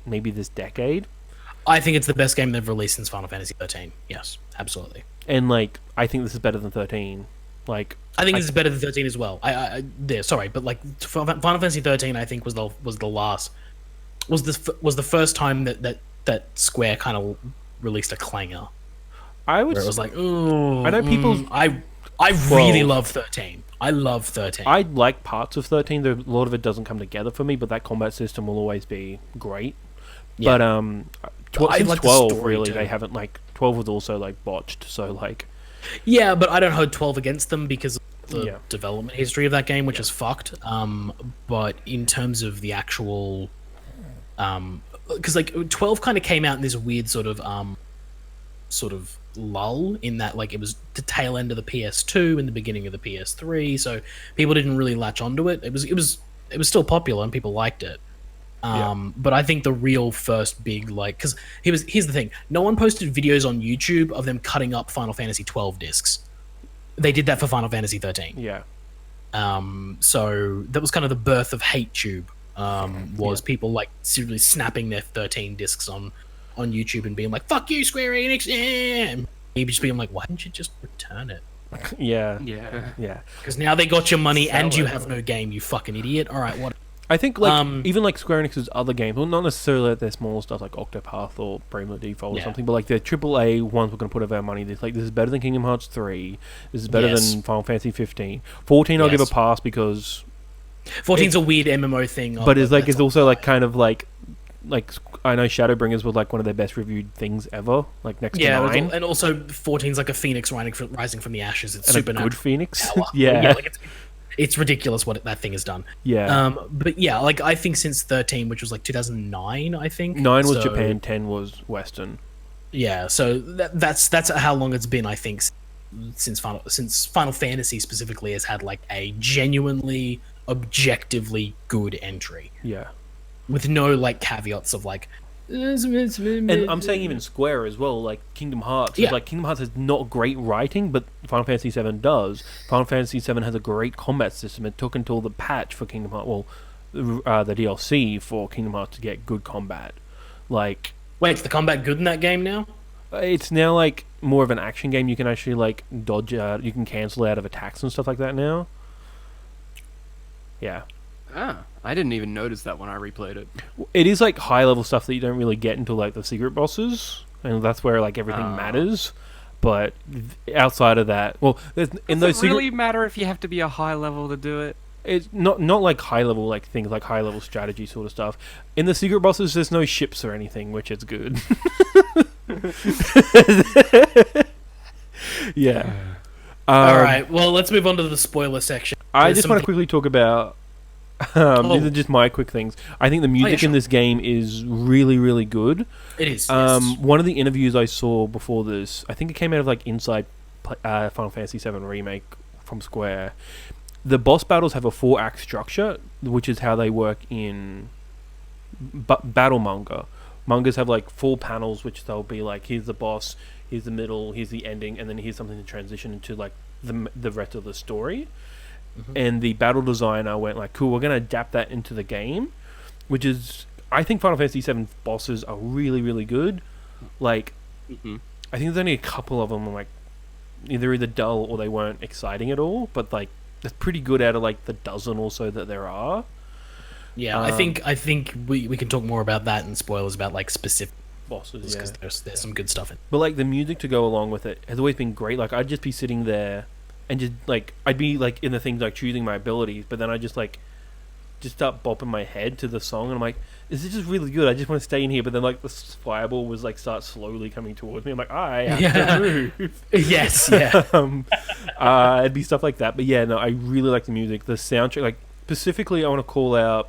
Speaker 1: maybe this decade.
Speaker 2: I think it's the best game they've released since Final Fantasy 13. Yes, absolutely.
Speaker 1: And like, I think this is better than 13. Like,
Speaker 2: I think this is better than 13 as well. Sorry, but like Final Fantasy 13, I think was the first time that Square kind of released a clanger.
Speaker 1: I would.
Speaker 2: Where it was like, oh,
Speaker 1: I know people.
Speaker 2: I really love 13. I love 13.
Speaker 1: I like parts of 13, though a lot of it doesn't come together for me, but that combat system will always be great. Yeah. But since like 12, really, they haven't, like, 12 was also, like, botched, so, like...
Speaker 2: Yeah, but I don't hold 12 against them because of the development history of that game, which is fucked. But in terms of the actual... Because, like, 12 kind of came out in this weird sort of lull in that like it was the tail end of the PS2 and the beginning of the PS3, so people didn't really latch onto it. It was still popular and people liked it. But I think the real first big like because here's the thing: no one posted videos on YouTube of them cutting up Final Fantasy 12 discs. They did that for Final Fantasy 13.
Speaker 1: Yeah.
Speaker 2: So that was kind of the birth of HateTube. Was people like seriously snapping their 13 discs on YouTube and being like, fuck you, Square Enix, and maybe just being like, why didn't you just return it?
Speaker 1: Yeah.
Speaker 2: Because now they got your money and you have no game, you fucking idiot. All right, what?
Speaker 1: I think like even like Square Enix's other games, well, not necessarily their smaller stuff like Octopath or Bravely Default or something, but like their AAA ones we're going to put of our money. This is better than Kingdom Hearts 3. This is better than Final Fantasy 15. 14 I'll give a pass because
Speaker 2: 14's a weird MMO thing.
Speaker 1: But it's also like kind of like I know Shadowbringers was like one of their best reviewed things ever, like next to 9.
Speaker 2: And also 14's like a phoenix rising from the ashes. It's
Speaker 1: and
Speaker 2: supernatural.
Speaker 1: A good phoenix.
Speaker 2: Yeah, like it's ridiculous what that thing has done.
Speaker 1: Yeah.
Speaker 2: But yeah, like I think since 13, which was like 2009, I think
Speaker 1: 9 was Japan, 10 was Western.
Speaker 2: Yeah, so that's how long it's been. I think since Final Fantasy specifically has had like a genuinely objectively good entry.
Speaker 1: Yeah.
Speaker 2: With no like caveats of like,
Speaker 1: and I'm saying even Square as well, like Kingdom Hearts. Like Kingdom Hearts has not great writing, but Final Fantasy VII does. Final Fantasy VII has a great combat system. It took until the patch for Kingdom Hearts, the DLC for Kingdom Hearts to get good combat. Like,
Speaker 2: wait, is the combat good in that game now?
Speaker 1: It's now like more of an action game. You can actually like dodge out, you can cancel out of attacks and stuff like that now. Yeah.
Speaker 3: I didn't even notice that when I replayed it.
Speaker 1: It is like high level stuff that you don't really get until like the secret bosses, and that's where like everything matters. But outside of that, well,
Speaker 4: does it really matter if you have to be a high level to do it?
Speaker 1: It's not like high level like things like high level strategy sort of stuff. In the secret bosses, there's no ships or anything, which is good. Yeah.
Speaker 2: All right. Well, let's move on to the spoiler section.
Speaker 1: I just want to quickly talk about. These are just my quick things. I think the music in this game is really, really good.
Speaker 2: It is.
Speaker 1: One of the interviews I saw before this, I think it came out of like Inside Final Fantasy VII Remake from Square. The boss battles have a 4-act structure, which is how they work in battle manga. Mangas have like 4 panels, which they'll be like, here's the boss, here's the middle, here's the ending, and then here's something to transition into like the rest of the story. And the battle designer went like, cool, we're going to adapt that into the game, which is, I think Final Fantasy VII bosses are really, really good. Like, I think there's only a couple of them like they're either dull or they weren't exciting at all, but like it's pretty good out of like the dozen or so that there are.
Speaker 2: Yeah, I think we can talk more about that in spoilers about like specific
Speaker 1: bosses. Yeah,
Speaker 2: because there's some good stuff in.
Speaker 1: But like the music to go along with it has always been great. Like I'd just be sitting there, and just like I'd be like in the things like choosing my abilities, but then I just start bopping my head to the song, and I'm like, this is just really good. I just want to stay in here. But then like the fireball was like start slowly coming towards me. I'm like, I have to move.
Speaker 2: Yes, yeah.
Speaker 1: It'd be stuff like that. But yeah, no, I really like the music. The soundtrack, like specifically, I want to call out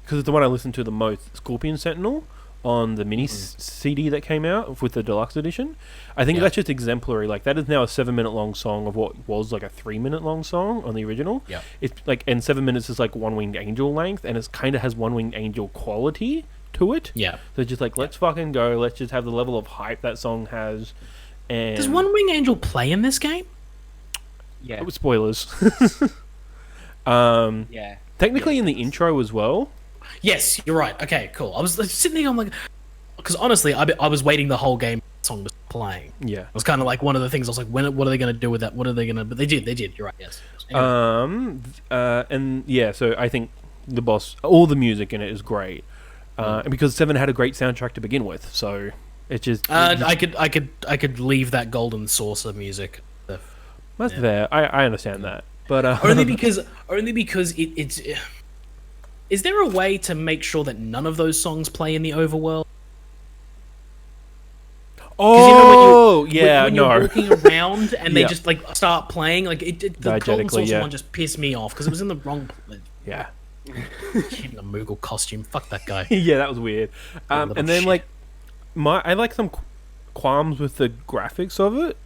Speaker 1: because it's the one I listen to the most. Scorpion Sentinel on the mini CD that came out with the deluxe edition. I think that's just exemplary. Like that is now a 7-minute long song of what was like a 3-minute long song on the original.
Speaker 2: Yeah,
Speaker 1: it's like, and 7 minutes is like One Winged Angel length, and it kind of has One Winged Angel quality to it.
Speaker 2: Yeah,
Speaker 1: so just like let's fucking go. Let's just have the level of hype that song has. And
Speaker 2: does One Winged Angel play in this game?
Speaker 3: Yeah,
Speaker 1: spoilers.
Speaker 3: Yeah,
Speaker 1: technically in the intro as well.
Speaker 2: Yes, you're right. Okay, cool. I was like, sitting there, I'm like, because honestly, I was waiting the whole game the song was playing.
Speaker 1: Yeah,
Speaker 2: it was kind of like one of the things. I was like, what are they going to do with that? What are they going to? But they did. You're right. Yes.
Speaker 1: Anyway. And yeah, so I think the boss, all the music in it is great, because 7 had a great soundtrack to begin with. So it just,
Speaker 2: I could leave that golden saucer music.
Speaker 1: That's fair. I understand that, but
Speaker 2: only because it's. Is there a way to make sure that none of those songs play in the overworld?
Speaker 1: Oh,
Speaker 2: when you're walking around and they just like start playing, like the golden saucer one just pissed me off because it was in the wrong place.
Speaker 1: Yeah,
Speaker 2: in a Moogle costume. Fuck that guy.
Speaker 1: Yeah, that was weird. And then like I like some qualms with the graphics of it.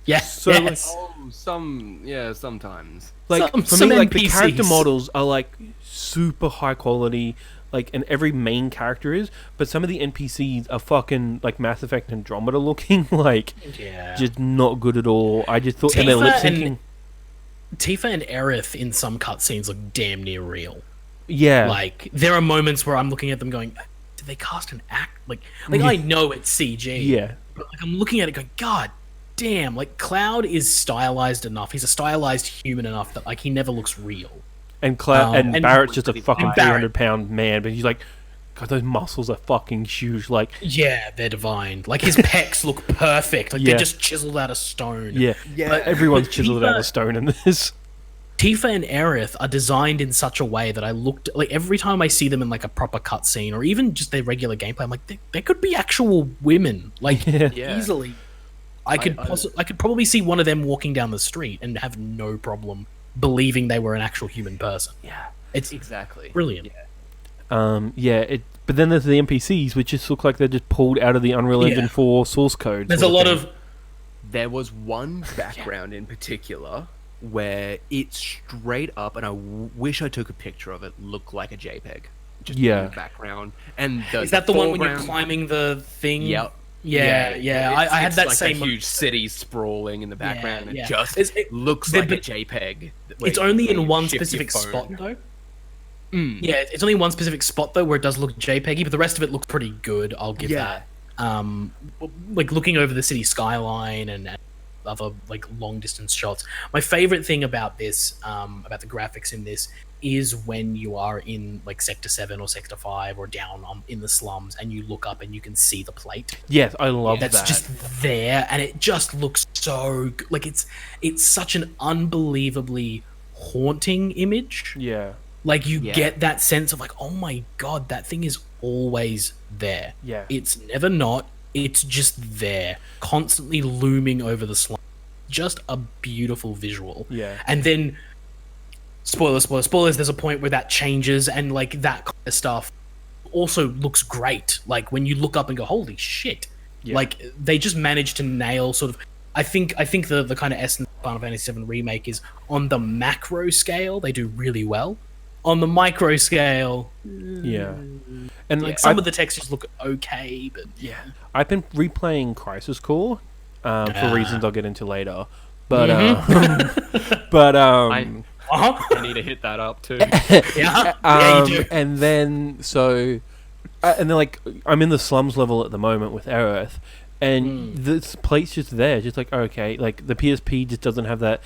Speaker 2: Yes.
Speaker 1: So
Speaker 2: yes.
Speaker 3: Sometimes.
Speaker 1: Like for me, like the character models are like super high quality, like, and every main character is, but some of the NPCs are fucking like Mass Effect Andromeda looking, like just not good at all. I just thought, and they're lip syncing.
Speaker 2: Tifa and Aerith in some cutscenes look damn near real.
Speaker 1: Yeah,
Speaker 2: like there are moments where I'm looking at them going, did they cast an act? Like I know it's CG.
Speaker 1: Yeah,
Speaker 2: but like I'm looking at it going, God damn! Like Cloud is stylized enough. He's a stylized human enough that like he never looks real.
Speaker 1: And and Barrett's just a fucking 300-pound man, but he's like, God, those muscles are fucking huge. Like,
Speaker 2: yeah, they're divine. Like his pecs look perfect. Like they're just chiseled out of stone.
Speaker 1: Yeah. But everyone's chiseled out of stone in this.
Speaker 2: Tifa and Aerith are designed in such a way that I looked like every time I see them in like a proper cutscene or even just their regular gameplay, I'm like, they could be actual women, like easily. I could probably see one of them walking down the street and have no problem believing they were an actual human person.
Speaker 3: Yeah,
Speaker 2: it's
Speaker 3: exactly
Speaker 2: brilliant.
Speaker 1: But then there's the NPCs, which just look like they're just pulled out of the Unreal Engine 4 source code.
Speaker 2: There's a lot of.
Speaker 3: There was one background in particular where it straight up, and I wish I took a picture of it, looked like a JPEG. Just in the background. And
Speaker 2: is that the one when you're climbing the thing?
Speaker 3: Yep.
Speaker 2: Yeah. I had that
Speaker 3: like
Speaker 2: same
Speaker 3: a huge city sprawling in the background. It looks like a JPEG.
Speaker 2: It's only in one specific spot though. Yeah, it's only one specific spot though where it does look JPEGy, but the rest of it looks pretty good. I'll give that. Like looking over the city skyline and other like long distance shots. My favorite thing about this, about the graphics in this, is when you are in like Sector 7 or Sector 5 or down in the slums and you look up and you can see the plate.
Speaker 1: Yes, I love that.
Speaker 2: That's just there and it just looks so good. Like it's such an unbelievably haunting image.
Speaker 1: Yeah.
Speaker 2: Like you get that sense of like, oh my God, that thing is always there.
Speaker 1: Yeah.
Speaker 2: It's never not. It's just there, constantly looming over the slum. Just a beautiful visual.
Speaker 1: Yeah.
Speaker 2: And then spoilers, there's a point where that changes and like that kind of stuff also looks great. Like when you look up and go, holy shit. Yeah. Like they just managed to nail sort of I think the kind of essence of Final Fantasy VII Remake is on the macro scale, they do really well. On the micro scale,
Speaker 1: and
Speaker 2: like some of the textures look okay, but
Speaker 1: I've been replaying Crisis Core for reasons I'll get into later, but
Speaker 3: I need to hit that up too.
Speaker 2: You do.
Speaker 1: And then like I'm in the slums level at the moment with Aerith, and this plate's just there, just like okay, like the PSP just doesn't have that.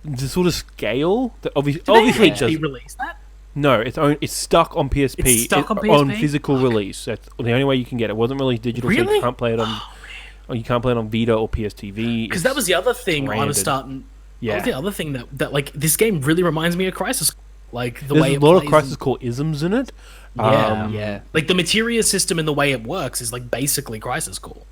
Speaker 1: The sort of scale that obviously
Speaker 2: it does. Release that?
Speaker 1: No, it's stuck on PSP.
Speaker 2: It's stuck on
Speaker 1: on
Speaker 2: PSP?
Speaker 1: physical release. That's the only way you can get it. It wasn't released digital, so
Speaker 2: Really?
Speaker 1: you can't play it on. Or you can't play it on Vita or PSTV.
Speaker 2: Because that was the other thing I was
Speaker 1: branded.
Speaker 2: starting.
Speaker 1: Yeah.
Speaker 2: That was the other thing that like this game really reminds me of Crisis. Like the
Speaker 1: There's
Speaker 2: way
Speaker 1: a
Speaker 2: it
Speaker 1: lot of
Speaker 2: plays
Speaker 1: Crisis Core isms in it.
Speaker 2: Yeah.
Speaker 3: Yeah.
Speaker 2: Like the materia system and the way it works is like basically Crisis Core.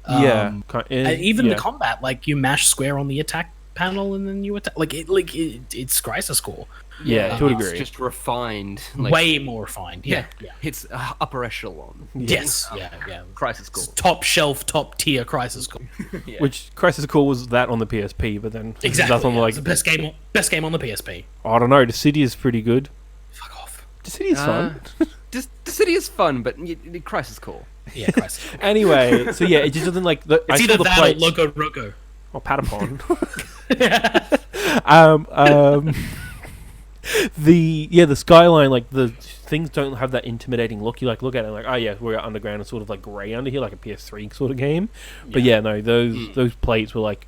Speaker 1: Yeah,
Speaker 2: And even
Speaker 1: yeah.
Speaker 2: the combat, like you mash square on the attack panel and then you attack. It's Crisis Core.
Speaker 1: Yeah, to a
Speaker 3: It's
Speaker 1: degree.
Speaker 3: just refined. Like,
Speaker 2: Way more refined. Yeah.
Speaker 3: It's upper echelon.
Speaker 2: Yes. Yeah.
Speaker 3: Crisis Core.
Speaker 2: Top shelf, top tier Crisis Core.
Speaker 3: Yeah.
Speaker 1: Which Crisis Core was that on the PSP, but then
Speaker 2: Exactly.
Speaker 1: that's on
Speaker 2: Yeah.
Speaker 1: like
Speaker 2: It's the best game on the PSP.
Speaker 1: I don't know. The City is pretty good.
Speaker 2: Fuck off.
Speaker 1: The City is fun.
Speaker 3: Just the city is fun, but Crisis Core.
Speaker 2: Yeah, Crisis Core.
Speaker 1: Anyway, so yeah, it just doesn't like the.
Speaker 2: It's
Speaker 1: I
Speaker 2: either
Speaker 1: saw the
Speaker 2: that or
Speaker 1: plates.
Speaker 2: Loco Roco.
Speaker 1: Or Patapon. The skyline, like the things don't have that intimidating look. You like look at it and like, oh yeah, we're underground and sort of like grey under here, like a PS3 sort of game. But yeah, no, those plates were like,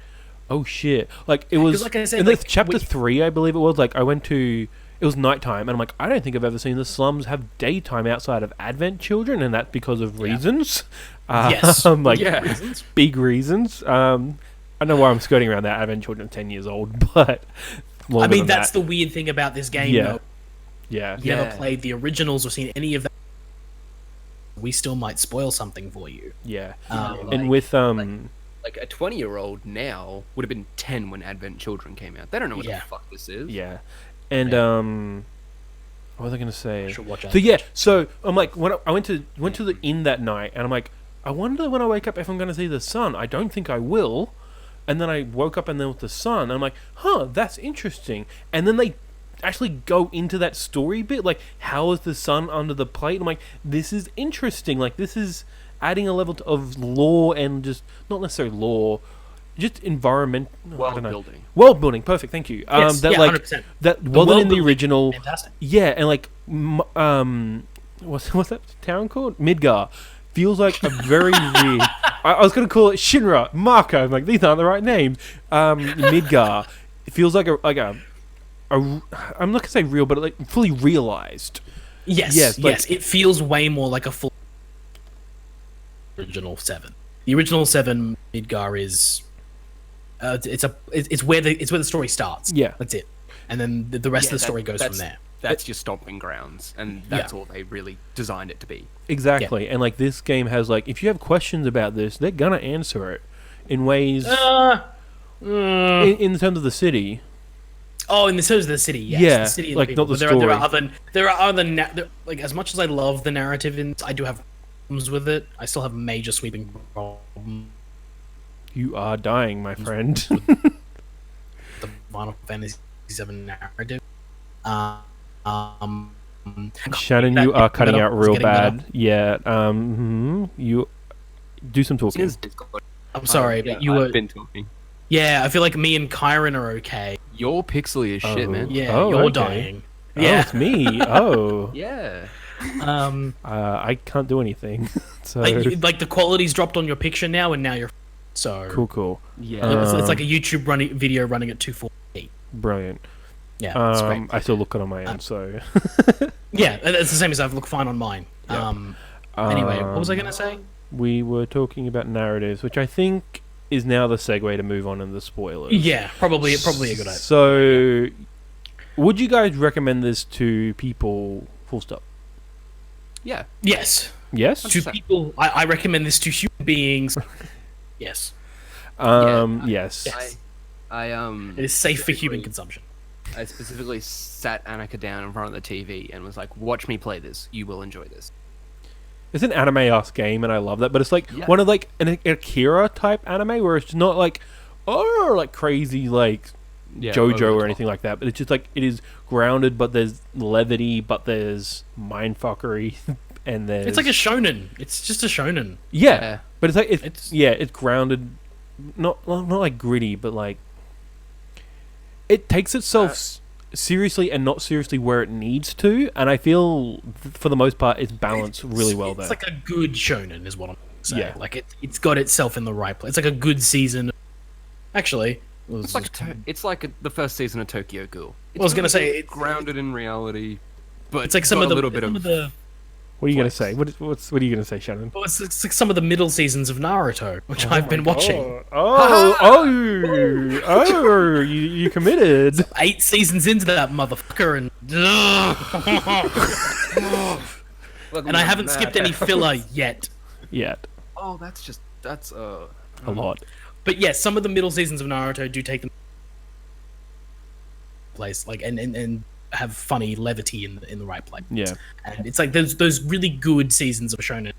Speaker 1: oh shit, like it was.
Speaker 2: like I said,
Speaker 1: in
Speaker 2: like,
Speaker 1: chapter 3, I believe it was. Like I went to. It was nighttime, and I'm like, I don't think I've ever seen the slums have daytime outside of Advent Children, and that's because of reasons.
Speaker 2: Yes.
Speaker 1: Like
Speaker 3: Yeah.
Speaker 1: big reasons. I don't know why I'm skirting around that. Advent Children 10 years old, but
Speaker 2: I mean, that's the weird thing about this game,
Speaker 1: Yeah.
Speaker 2: though.
Speaker 1: yeah.
Speaker 2: You never played the originals or seen any of that. We still might spoil something for you.
Speaker 1: Yeah.
Speaker 2: Um,
Speaker 1: And with
Speaker 3: Like a 20-year-old now would have been 10 when Advent Children came out. They don't know what
Speaker 2: Yeah.
Speaker 3: the fuck this is.
Speaker 1: yeah, and what was I gonna say?
Speaker 2: Should watch out.
Speaker 1: So yeah, so I'm like, when I went to the inn that night, and I'm like, I wonder when I wake up if I'm gonna see the sun. I don't think I will. And then I woke up and there was the sun. And I'm like, huh, that's interesting. And then they actually go into that story bit, like how is the sun under the plate? I'm like, this is interesting. Like this is adding a level of lore and just not necessarily lore, just environment.
Speaker 3: World building.
Speaker 1: World building, perfect. Thank you.
Speaker 2: Yes,
Speaker 1: That
Speaker 2: yeah,
Speaker 1: like
Speaker 2: 100%.
Speaker 1: that
Speaker 2: The
Speaker 1: wasn't
Speaker 2: world
Speaker 1: in the
Speaker 2: building,
Speaker 1: original.
Speaker 2: fantastic.
Speaker 1: Yeah, and like what's that town called? Midgar. Feels like a very weird. I was going to call it Shinra, Marco. I'm like, these aren't the right names. Midgar. It feels like a I'm not gonna say real, but like fully realized.
Speaker 2: Yes,
Speaker 1: Yes, like-
Speaker 2: yes. It feels way more like a full original 7. The original 7 Midgar is it's where the story starts.
Speaker 1: Yeah.
Speaker 2: That's it. And then the rest of the story goes from there.
Speaker 3: That's your stomping grounds, and that's all they really designed it to be.
Speaker 1: Exactly, and like this game has like, if you have questions about this, they're gonna answer it in ways. In terms of the city.
Speaker 2: Oh, in the terms of the city, yes.
Speaker 1: Yeah,
Speaker 2: The city and
Speaker 1: like,
Speaker 2: people.
Speaker 1: not the
Speaker 2: But there are
Speaker 1: story.
Speaker 2: other like, as much as I love the narrative, I do have problems with it. I still have major sweeping problems
Speaker 1: You are dying, my friend.
Speaker 2: with the Final Fantasy VII narrative.
Speaker 1: Shannon,
Speaker 2: That-
Speaker 1: you are cutting
Speaker 2: better.
Speaker 1: out
Speaker 2: It's
Speaker 1: real
Speaker 2: getting better.
Speaker 1: bad. Yeah. You do some talking.
Speaker 2: I'm sorry, but you were.
Speaker 3: I've been talking.
Speaker 2: Yeah, I feel like me and Kyron are okay.
Speaker 3: You're pixely as shit, man.
Speaker 2: Yeah,
Speaker 1: Oh,
Speaker 2: you're
Speaker 1: okay.
Speaker 2: dying.
Speaker 1: Oh,
Speaker 2: Yeah.
Speaker 1: it's me. Oh.
Speaker 3: Yeah.
Speaker 1: I can't do anything. So
Speaker 2: Like the quality's dropped on your picture now, and now you're so
Speaker 1: cool.
Speaker 3: Yeah.
Speaker 2: It's like a YouTube video running at 240p.
Speaker 1: Brilliant.
Speaker 2: Yeah, it's great.
Speaker 1: I still look it on my end, so.
Speaker 2: Yeah, it's the same as I've looked fine on mine. Anyway, what was I gonna say?
Speaker 1: We were talking about narratives, which I think is now the segue to move on in the spoilers.
Speaker 2: Yeah, probably a good idea.
Speaker 1: So, would you guys recommend this to people? Full stop.
Speaker 3: Yeah.
Speaker 2: Yes,
Speaker 1: Yes.
Speaker 2: to people. I recommend this to human beings. Yes,
Speaker 1: Yes.
Speaker 3: I
Speaker 2: it is safe for human consumption.
Speaker 3: I specifically sat Annika down in front of the TV and was like, "Watch me play this. You will enjoy this."
Speaker 1: It's an anime-ass game, and I love that. But it's like one of like an Akira type anime, where it's not like like crazy like JoJo or anything like that. But it's just like it is grounded, but there's levity, but there's mindfuckery, and there's
Speaker 2: It's like a shonen. It's just a shonen.
Speaker 1: yeah. But it's like
Speaker 2: It's-
Speaker 1: it's grounded, not like gritty, but like it takes itself seriously and not seriously where it needs to, and I feel for the most part it's balanced really well there.
Speaker 2: It's like a good shonen, is what I'm saying.
Speaker 1: Yeah.
Speaker 2: Like it's got itself in the right place. It's like a good season. Actually,
Speaker 3: It's like the first season of Tokyo Ghoul.
Speaker 2: I was gonna say
Speaker 3: It's grounded in reality. but
Speaker 2: it's like some of the
Speaker 3: little bit of
Speaker 2: the.
Speaker 1: What are you going to say? What are you going to say, Shannon?
Speaker 2: Well, it's like some of the middle seasons of Naruto, which I've been watching.
Speaker 1: You committed.
Speaker 2: 8 seasons into that motherfucker, and I haven't skipped any filler yet.
Speaker 3: Oh, that's
Speaker 1: a lot.
Speaker 2: But yes, some of the middle seasons of Naruto do take them place, like and have funny levity in the right place.
Speaker 1: Yeah,
Speaker 2: and it's like those really good seasons of shonen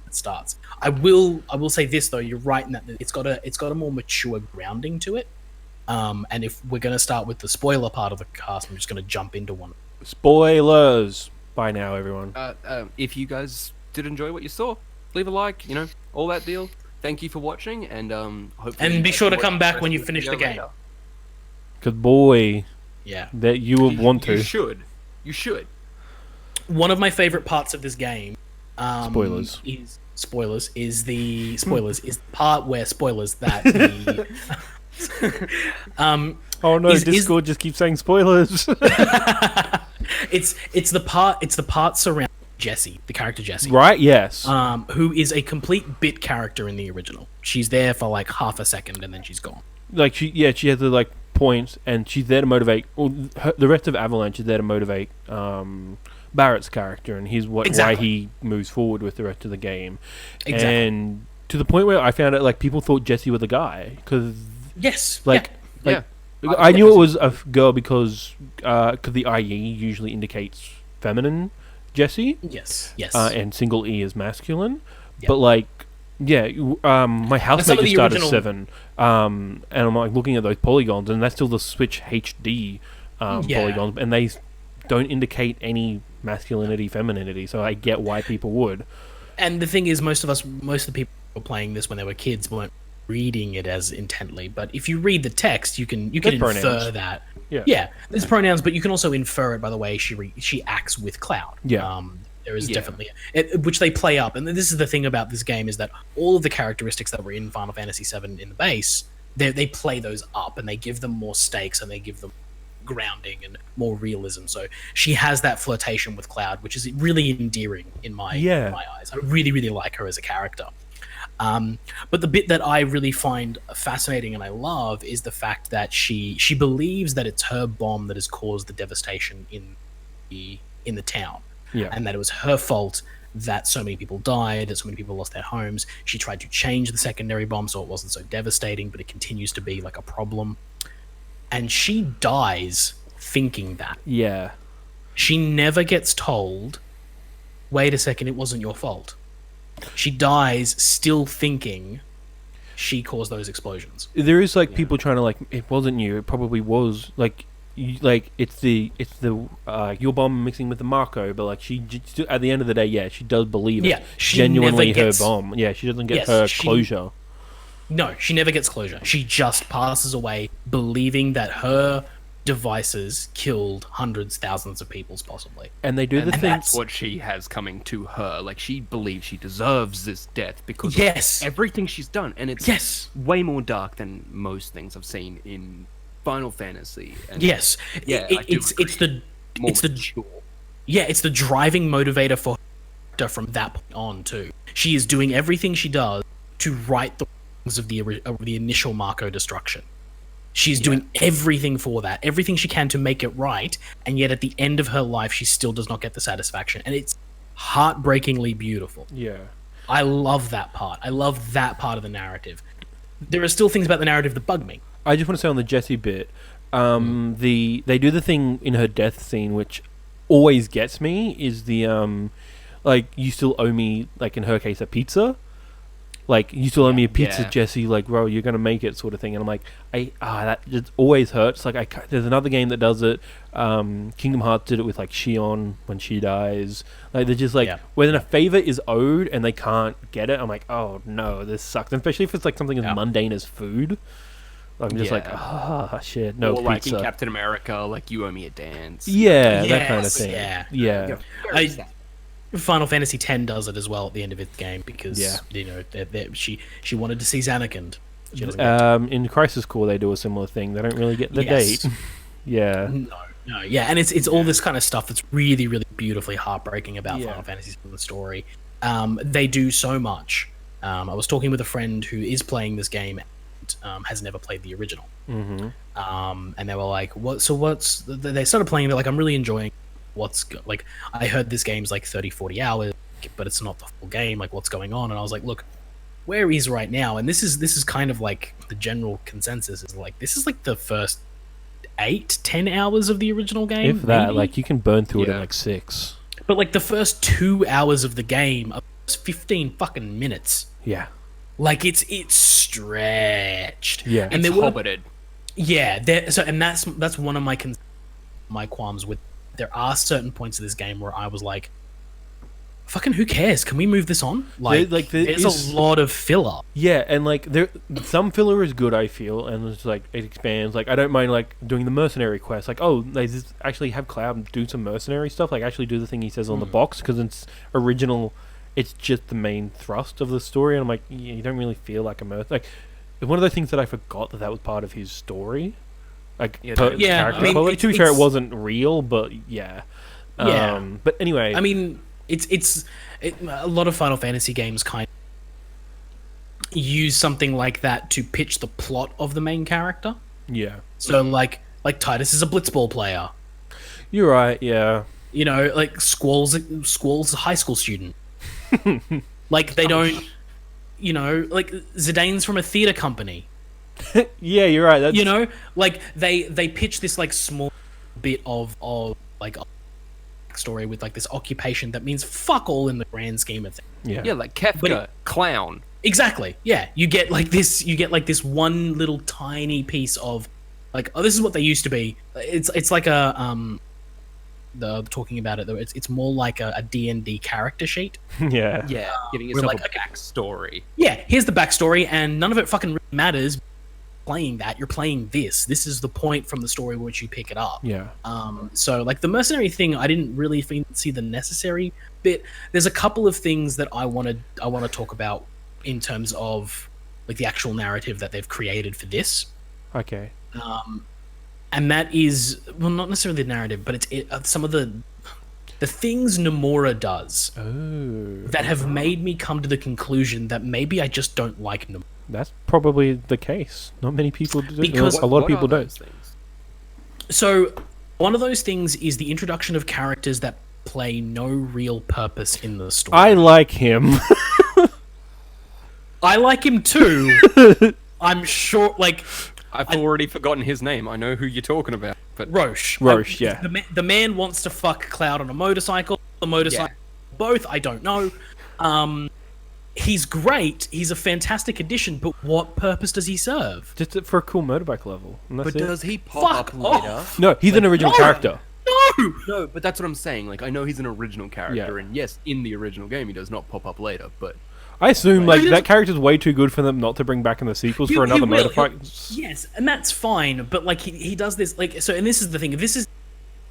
Speaker 2: that starts. I will say this though, you're right in that it's got a more mature grounding to it. And if we're gonna start with the spoiler part of the cast, I'm just gonna jump into one.
Speaker 1: Spoilers. Bye now, everyone.
Speaker 3: If you guys did enjoy what you saw, leave a like. All that deal. Thank you for watching, and hopefully.
Speaker 2: And be sure to come back when you finish the game.
Speaker 1: Cause boy.
Speaker 2: Yeah.
Speaker 1: That you will want to.
Speaker 3: You should.
Speaker 2: One of my favorite parts of this game,
Speaker 1: spoilers.
Speaker 2: Is the part where spoilers that the
Speaker 1: oh no, Discord just keeps saying spoilers.
Speaker 2: it's the part surrounding Jessie, the character Jessie.
Speaker 1: Right, yes.
Speaker 2: Who is a complete bit character in the original. She's there for like half a second and then she's gone.
Speaker 1: Like she has the like points, and she's there to motivate. The rest of Avalanche is there to motivate Barrett's character, and why he moves forward with the rest of the game.
Speaker 2: Exactly. And
Speaker 1: to the point where I found out like people thought Jessie was the guy because I knew it was a girl because the IE usually indicates feminine Jessie.
Speaker 2: Yes.
Speaker 1: And single E is masculine, but like. Yeah, my housemate just started 7, and I'm like looking at those polygons, and that's still the Switch HD polygons, and they don't indicate any masculinity, femininity. So I get why people would.
Speaker 2: And the thing is, most of the people who were playing this when they were kids weren't reading it as intently. But if you read the text, you can infer that. Yeah, there's pronouns, but you can also infer it by the way she acts with Cloud.
Speaker 1: Yeah.
Speaker 2: There is definitely which they play up, and this is the thing about this game is that all of the characteristics that were in Final Fantasy VII in the base, they play those up and they give them more stakes and they give them grounding and more realism. So she has that flirtation with Cloud, which is really endearing in my eyes. I really, really like her as a character. But the bit that I really find fascinating and I love is the fact that she believes that it's her bomb that has caused the devastation in the town.
Speaker 1: Yeah.
Speaker 2: And that it was her fault that so many people died, that so many people lost their homes. She tried to change the secondary bomb so it wasn't so devastating, but it continues to be like a problem. And she dies thinking that.
Speaker 1: Yeah.
Speaker 2: She never gets told, wait a second, it wasn't your fault. She dies still thinking she caused those explosions. There
Speaker 1: is like people trying to like, it wasn't you, it probably was like... it's the your bomb mixing with the Marco, but like she at the end of the day, she does believe it.
Speaker 2: She
Speaker 1: genuinely
Speaker 2: never gets,
Speaker 1: her bomb. Yeah, she doesn't get her closure.
Speaker 2: No, she never gets closure. She just passes away believing that her devices killed hundreds, thousands of people, possibly.
Speaker 1: And they do the thing.
Speaker 3: That's what she has coming to her. Like she believes she deserves this death because of everything she's done, and it's way more dark than most things I've seen in Final Fantasy. And
Speaker 2: it's the driving motivator for her from that point on too. She is doing everything she does to right the wrongs of the initial Marco destruction. She's doing everything for that, everything she can to make it right, and yet at the end of her life she still does not get the satisfaction, and it's heartbreakingly beautiful. I love that part. I love that part of the narrative. There are still things about the narrative that bug me.
Speaker 1: I just want to say on the Jessie bit, they do the thing in her death scene which always gets me is the like you still owe me, like in her case, a pizza. Like you still owe me a pizza, Jessie. Like, bro, you're gonna make it, sort of thing. And I'm like, that just always hurts. Like, there's another game that does it. Kingdom Hearts did it with like Shion when she dies. Like, they're just like when a favor is owed and they can't get it. I'm like, oh no, this sucks. And especially if it's like something as mundane as food. I'm just like, shit, no
Speaker 3: or
Speaker 1: pizza.
Speaker 3: Like in Captain America, like you owe me a dance.
Speaker 1: That kind of thing.
Speaker 2: Yeah. Final Fantasy X does it as well at the end of its game because she wanted to see Zanarkand.
Speaker 1: In Crisis Core, they do a similar thing. They don't really get the date.
Speaker 2: No. No, yeah, and it's all this kind of stuff that's really, really beautifully heartbreaking about Final Fantasy VII story. They do so much. I was talking with a friend who is playing this game and has never played the original.
Speaker 1: Mm-hmm.
Speaker 2: And they were like, "What? So what's?" They started playing. They're like, "I'm really enjoying. Like, I heard this game's like 30, 40 hours, but it's not the full game. Like, what's going on?" And I was like, "Look, where he's right now, and this is kind of like the general consensus is like this is like the first 8-10 hours of the original game.
Speaker 1: If that,
Speaker 2: maybe?
Speaker 1: like you can burn through it in like 6.
Speaker 2: But like the first 2 hours of the game are 15 fucking minutes.
Speaker 1: Yeah.
Speaker 2: Like it's stretched.
Speaker 1: Yeah.
Speaker 2: And
Speaker 3: it's hobbited.
Speaker 2: Yeah, and that's one of my qualms with. There are certain points of this game where I was like, fucking who cares? Can we move this on? There's a lot of filler.
Speaker 1: Yeah, and like some filler is good, I feel, and it's like it expands. Like I don't mind like doing the mercenary quest. Like they just actually have Cloud do some mercenary stuff. Like actually do the thing he says on the box because it's original. It's just the main thrust of the story, and I'm like, you don't really feel like a like. It's one of those things that I forgot that was part of his story. Like character quality. To be fair, it wasn't real, but yeah. But anyway,
Speaker 2: I mean, it's a lot of Final Fantasy games kind of use something like that to pitch the plot of the main character.
Speaker 1: Yeah.
Speaker 2: So like Titus is a blitzball player.
Speaker 1: You're right. Yeah.
Speaker 2: You know, like Squall's a high school student. Like they don't, you know, like Zidane's from a theater company.
Speaker 1: Yeah, you're right. That's...
Speaker 2: You know, like they pitch this like small bit of like story with like this occupation that means fuck all in the grand scheme of things.
Speaker 3: Yeah, like Kefka, clown.
Speaker 2: Exactly. Yeah, you get like this one little tiny piece of like, oh, this is what they used to be. It's like a talking about it though. It's more like a D&D character sheet.
Speaker 1: Yeah.
Speaker 3: Yeah, giving yourself like, a backstory. Yeah,
Speaker 2: here's the backstory, and none of it fucking really matters. Playing that, you're playing this. This is the point from the story which you pick it up.
Speaker 1: Yeah.
Speaker 2: So like the mercenary thing, I didn't really see the necessary bit. There's a couple of things that I want to talk about in terms of like the actual narrative that they've created for this.
Speaker 1: Okay.
Speaker 2: And that is, well, not necessarily the narrative, but it's some of the things Nomura does that have made me come to the conclusion that maybe I just don't like Nomura.
Speaker 1: That's probably the case. Not many people do.
Speaker 2: Because
Speaker 1: a lot of people don't.
Speaker 2: So, one of those things is the introduction of characters that play no real purpose in the story.
Speaker 1: I like him.
Speaker 2: I like him too. I'm sure, like...
Speaker 3: I've already forgotten his name. I know who you're talking about. But
Speaker 2: Roche.
Speaker 1: Yeah.
Speaker 2: The man wants to fuck Cloud on a motorcycle. The motorcycle... Yeah. Both, I don't know. He's great. He's a fantastic addition, but what purpose does he serve?
Speaker 1: Just for a cool motorbike level.
Speaker 3: But does he pop up later?
Speaker 1: No, he's an original character.
Speaker 3: No, but that's what I'm saying. Like, I know he's an original character, and yes, in the original game, he does not pop up later, but...
Speaker 1: I assume, like, that character's way too good for them not to bring back in the sequels for another motorbike.
Speaker 2: Yes, and that's fine, but, like, he does this, like... So, and this is the thing. This is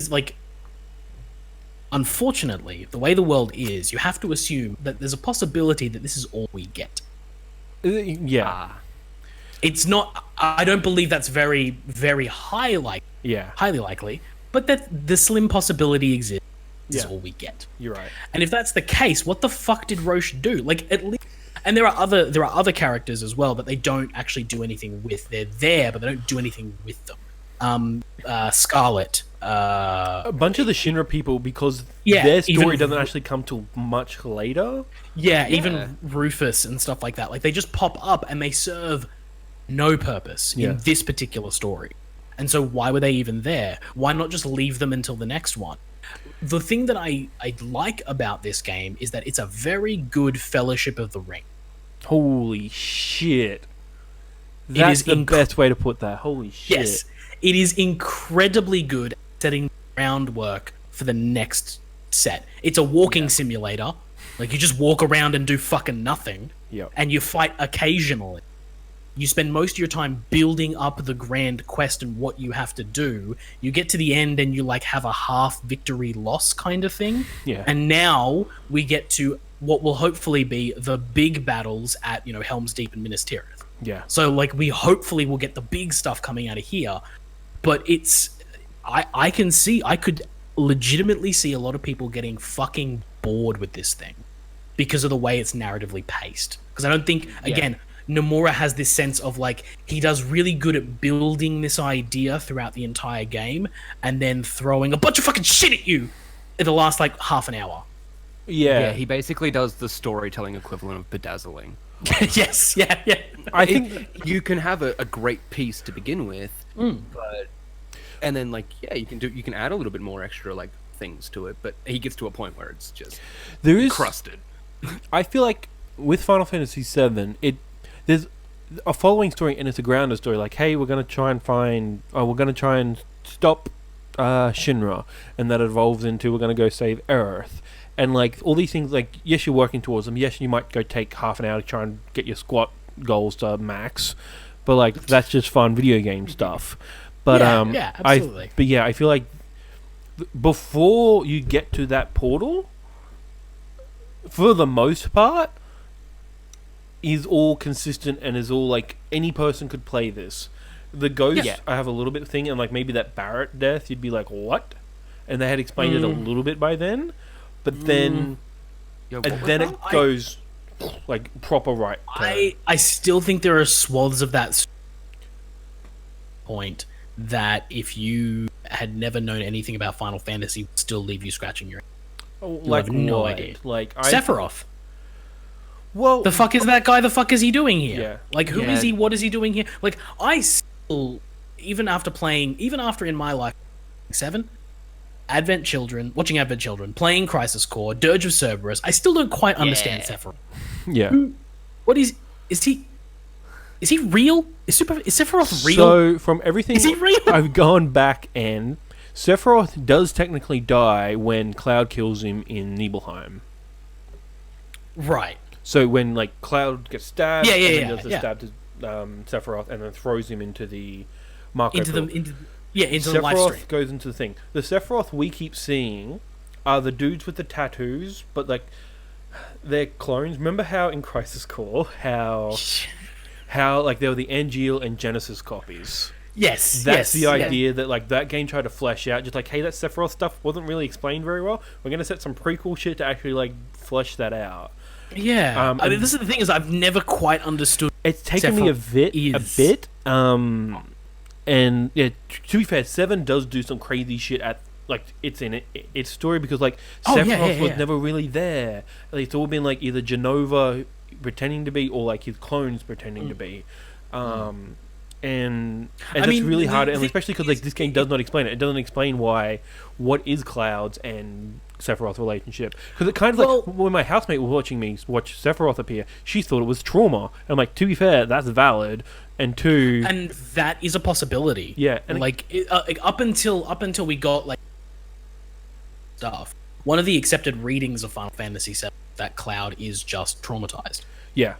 Speaker 2: like... Unfortunately, the way the world is, you have to assume that there's a possibility that this is all we get.
Speaker 1: Yeah.
Speaker 2: It's not... I don't believe that's very, very highly likely, but that the slim possibility exists. This is all we get.
Speaker 1: You're right.
Speaker 2: And if that's the case, what the fuck did Roche do? Like, at least... And there are other characters as well that they don't actually do anything with. They're there, but they don't do anything with them. Scarlet...
Speaker 1: a bunch of the Shinra people, because their story doesn't actually come till much later.
Speaker 2: Yeah, even Rufus and stuff like that. Like, they just pop up and they serve no purpose in this particular story. And so why were they even there? Why not just leave them until the next one? The thing that I like about this game is that it's a very good Fellowship of the Ring.
Speaker 1: Holy shit. That's the best way to put that. Holy shit.
Speaker 2: Yes. It is incredibly good at setting groundwork for the next set. It's a walking simulator. Like, you just walk around and do fucking nothing.
Speaker 1: Yep.
Speaker 2: And you fight occasionally. You spend most of your time building up the grand quest and what you have to do. You get to the end and you, like, have a half victory loss kind of thing.
Speaker 1: Yeah.
Speaker 2: And now we get to what will hopefully be the big battles at, you know, Helm's Deep and Minas Tirith.
Speaker 1: Yeah.
Speaker 2: So, like, we hopefully will get the big stuff coming out of here. But it's I could legitimately see a lot of people getting fucking bored with this thing because of the way it's narratively paced. Because I don't think, again, Nomura has this sense of like, he does really good at building this idea throughout the entire game and then throwing a bunch of fucking shit at you in the last like half an hour.
Speaker 3: Yeah, he basically does the storytelling equivalent of bedazzling.
Speaker 2: Yes, yeah.
Speaker 3: I think you can have a great piece to begin with, but and then like you can add a little bit more extra like things to it, but he gets to a point where it's just crusted.
Speaker 1: I feel like with Final Fantasy VII, there's a following story and it's a grounded story. Like, hey, we're gonna try and stop Shinra, and that evolves into we're gonna go save Earth. And like all these things, like yes, you're working towards them. Yes, you might go take half an hour to try and get your squat goals to max, but like that's just fun video game stuff. But
Speaker 2: absolutely.
Speaker 1: I feel like before you get to that portal, for the most part, is all consistent and is all like any person could play this. The ghost, I have a little bit of thing, and like maybe that Barrett death, you'd be like, what? And they had explained it a little bit by then. But then, it goes like proper right.
Speaker 2: I still think there are swaths of that point that if you had never known anything about Final Fantasy, would still leave you scratching your head.
Speaker 1: Oh, like
Speaker 2: have no idea.
Speaker 1: Like
Speaker 2: Sephiroth.
Speaker 1: Well,
Speaker 2: the fuck is that guy? The fuck is he doing here?
Speaker 1: Yeah.
Speaker 2: Like, who is he? What is he doing here? Like, I still, even after in my life, 7. Watching Advent Children, playing Crisis Core, Dirge of Cerberus, I still don't quite understand Sephiroth.
Speaker 1: Yeah.
Speaker 2: What is he real? Is Sephiroth real?
Speaker 1: So, from everything
Speaker 2: is he real?
Speaker 1: I've gone back and Sephiroth does technically die when Cloud kills him in Nibelheim.
Speaker 2: Right.
Speaker 1: So when like Cloud gets stabbed, does the stab to Sephiroth and then throws him into the Marco
Speaker 2: into the live
Speaker 1: Sephiroth
Speaker 2: stream.
Speaker 1: Goes into the thing. The Sephiroth we keep seeing are the dudes with the tattoos, but like they're clones. Remember how in Crisis Core, how like they were the Angeal and Genesis copies.
Speaker 2: Yes,
Speaker 1: that's the idea that like that game tried to flesh out. Just like, hey, that Sephiroth stuff wasn't really explained very well. We're gonna set some prequel shit to actually like flesh that out.
Speaker 2: Yeah, I mean, this is the thing is I've never quite understood.
Speaker 1: It's taken me a bit. And yeah, to be fair, 7 does do some crazy shit at like its story because like Sephiroth was never really there. Like, it's all been like either Genova pretending to be or like his clones pretending to be. And it's really hard, and especially because like this game does not explain it. It doesn't explain what is Cloud's and Sephiroth's relationship. Because it kind of like when my housemate was watching me watch Sephiroth appear, she thought it was trauma. And I'm like, to be fair, that's valid. And
Speaker 2: that is a possibility.
Speaker 1: Yeah,
Speaker 2: and like up until we got like stuff. One of the accepted readings of Final Fantasy VII that Cloud is just traumatized.
Speaker 1: Yeah.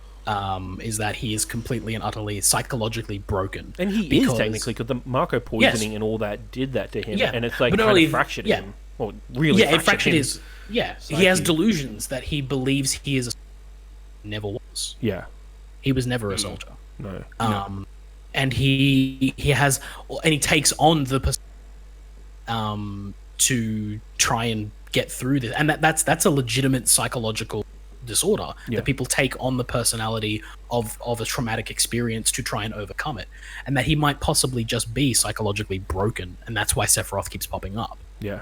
Speaker 2: Is that he is completely and utterly psychologically broken.
Speaker 1: And he is technically, because the Marco poisoning and all that did that to him. Yeah. And it's like kind of fractured him. Well, really fractured him.
Speaker 2: He has delusions that he believes he is never was.
Speaker 1: Yeah.
Speaker 2: He was never a soldier.
Speaker 1: No.
Speaker 2: And he takes on the to try and get through this. And that's a legitimate psychological disorder that people take on the personality of a traumatic experience to try and overcome it, and that he might possibly just be psychologically broken, and that's why Sephiroth keeps popping up.
Speaker 1: Yeah,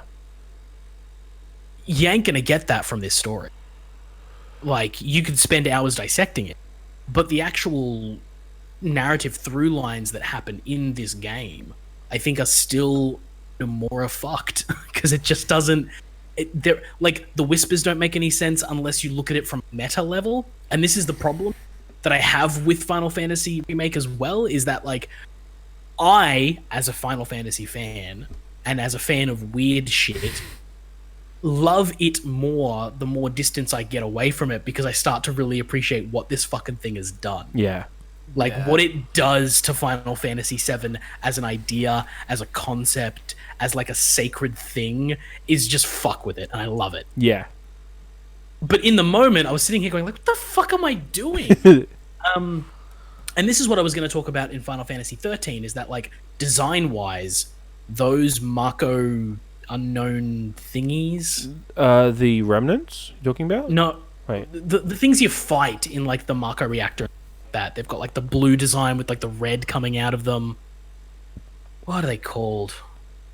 Speaker 2: you ain't gonna get that from this story. Like, you could spend hours dissecting it, but the actual narrative through lines that happen in this game, I think, are still more fucked because it just doesn't. Like, the whispers don't make any sense unless you look at it from meta level, and this is the problem that I have with Final Fantasy Remake as well, is that like I, as a Final Fantasy fan and as a fan of weird shit, love it more the more distance I get away from it, because I start to really appreciate what this fucking thing has done.
Speaker 1: Yeah.
Speaker 2: Like, what it does to Final Fantasy VII as an idea, as a concept, as like a sacred thing, is just fuck with it, and I love it.
Speaker 1: Yeah.
Speaker 2: But in the moment, I was sitting here going like, what the fuck am I doing? And this is what I was going to talk about in Final Fantasy 13, is that like design-wise, those Mako unknown thingies.
Speaker 1: The remnants you're talking about?
Speaker 2: No,
Speaker 1: right.
Speaker 2: The things you fight in like the Mako reactor, that they've got like the blue design with like the red coming out of them. What are they called?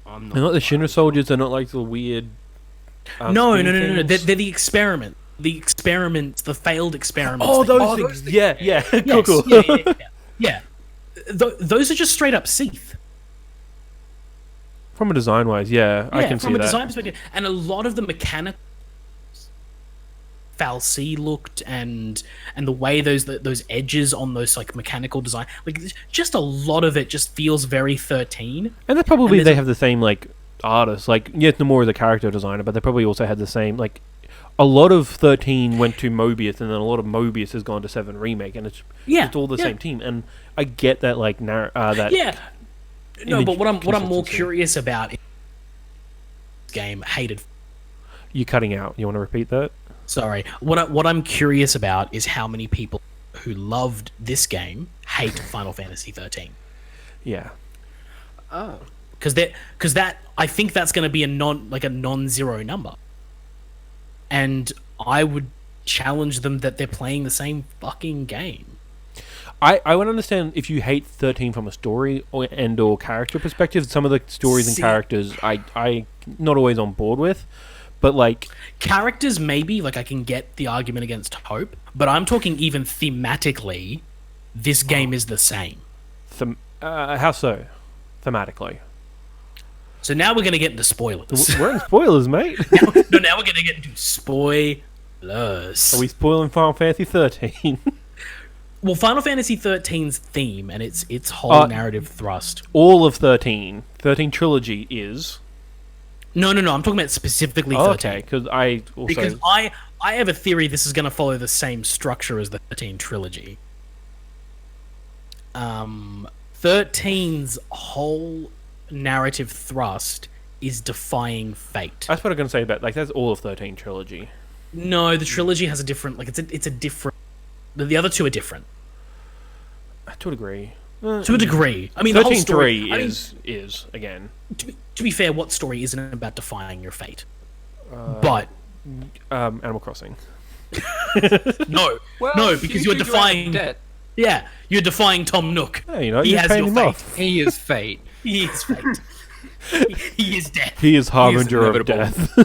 Speaker 1: They're not the Shinra soldiers. They're not like the weird.
Speaker 2: No. They're the experiment. The experiments, the failed experiments.
Speaker 1: Oh, those things. Yeah.
Speaker 2: Yes,
Speaker 1: cool.
Speaker 2: Yeah. Those are just straight up Seath.
Speaker 1: From a design wise, yeah, I can see that.
Speaker 2: From a design perspective, and a lot of the mechanical Fal'Cie looked, and the way those edges on those like mechanical design, like just a lot of it just feels very 13.
Speaker 1: And they have the same like artists, like Nomura is the character designer, but they probably also had the same like. A lot of 13 went to Mobius, and then a lot of Mobius has gone to 7 Remake, and it's all the same team. And I get that like that.
Speaker 2: No, but what I'm more curious about is this game hated.
Speaker 1: You're cutting out. You want to repeat that?
Speaker 2: Sorry. What I'm curious about is how many people who loved this game hate Final Fantasy 13.
Speaker 1: Yeah.
Speaker 3: Oh.
Speaker 2: Because that I think that's going to be a non-zero number. And I would challenge them that they're playing the same fucking game.
Speaker 1: I would understand if you hate 13 from a story or character perspective. Some of the stories and characters I not always on board with, but like
Speaker 2: characters maybe like I can get the argument against Hope, but I'm talking even thematically. This game is the same.
Speaker 1: How so? Thematically.
Speaker 2: So now we're going to get into spoilers.
Speaker 1: We're in spoilers, mate.
Speaker 2: Now we're going to get into spoilers.
Speaker 1: Are we spoiling Final Fantasy 13?
Speaker 2: Well, Final Fantasy 13's theme and its whole narrative thrust.
Speaker 1: All of 13. 13 trilogy is...
Speaker 2: No. I'm talking about specifically 13.
Speaker 1: Okay, because
Speaker 2: I have a theory this is going to follow the same structure as the 13 trilogy. 13's whole narrative thrust is defying fate.
Speaker 1: That's what I'm going to say about that's all of 13 trilogy.
Speaker 2: No, the trilogy has a different it's a different. The other two are different.
Speaker 1: To a degree.
Speaker 2: To a degree. I mean,
Speaker 1: 13
Speaker 2: the whole story
Speaker 1: is again.
Speaker 2: To be fair, what story isn't about defying your fate? But
Speaker 1: Animal Crossing.
Speaker 2: No, because you're defying. Yeah, you're defying Tom Nook.
Speaker 1: Yeah,
Speaker 2: he has your fate.
Speaker 4: Off. He is fate.
Speaker 2: He is fate. He is death.
Speaker 1: He is harbinger of death.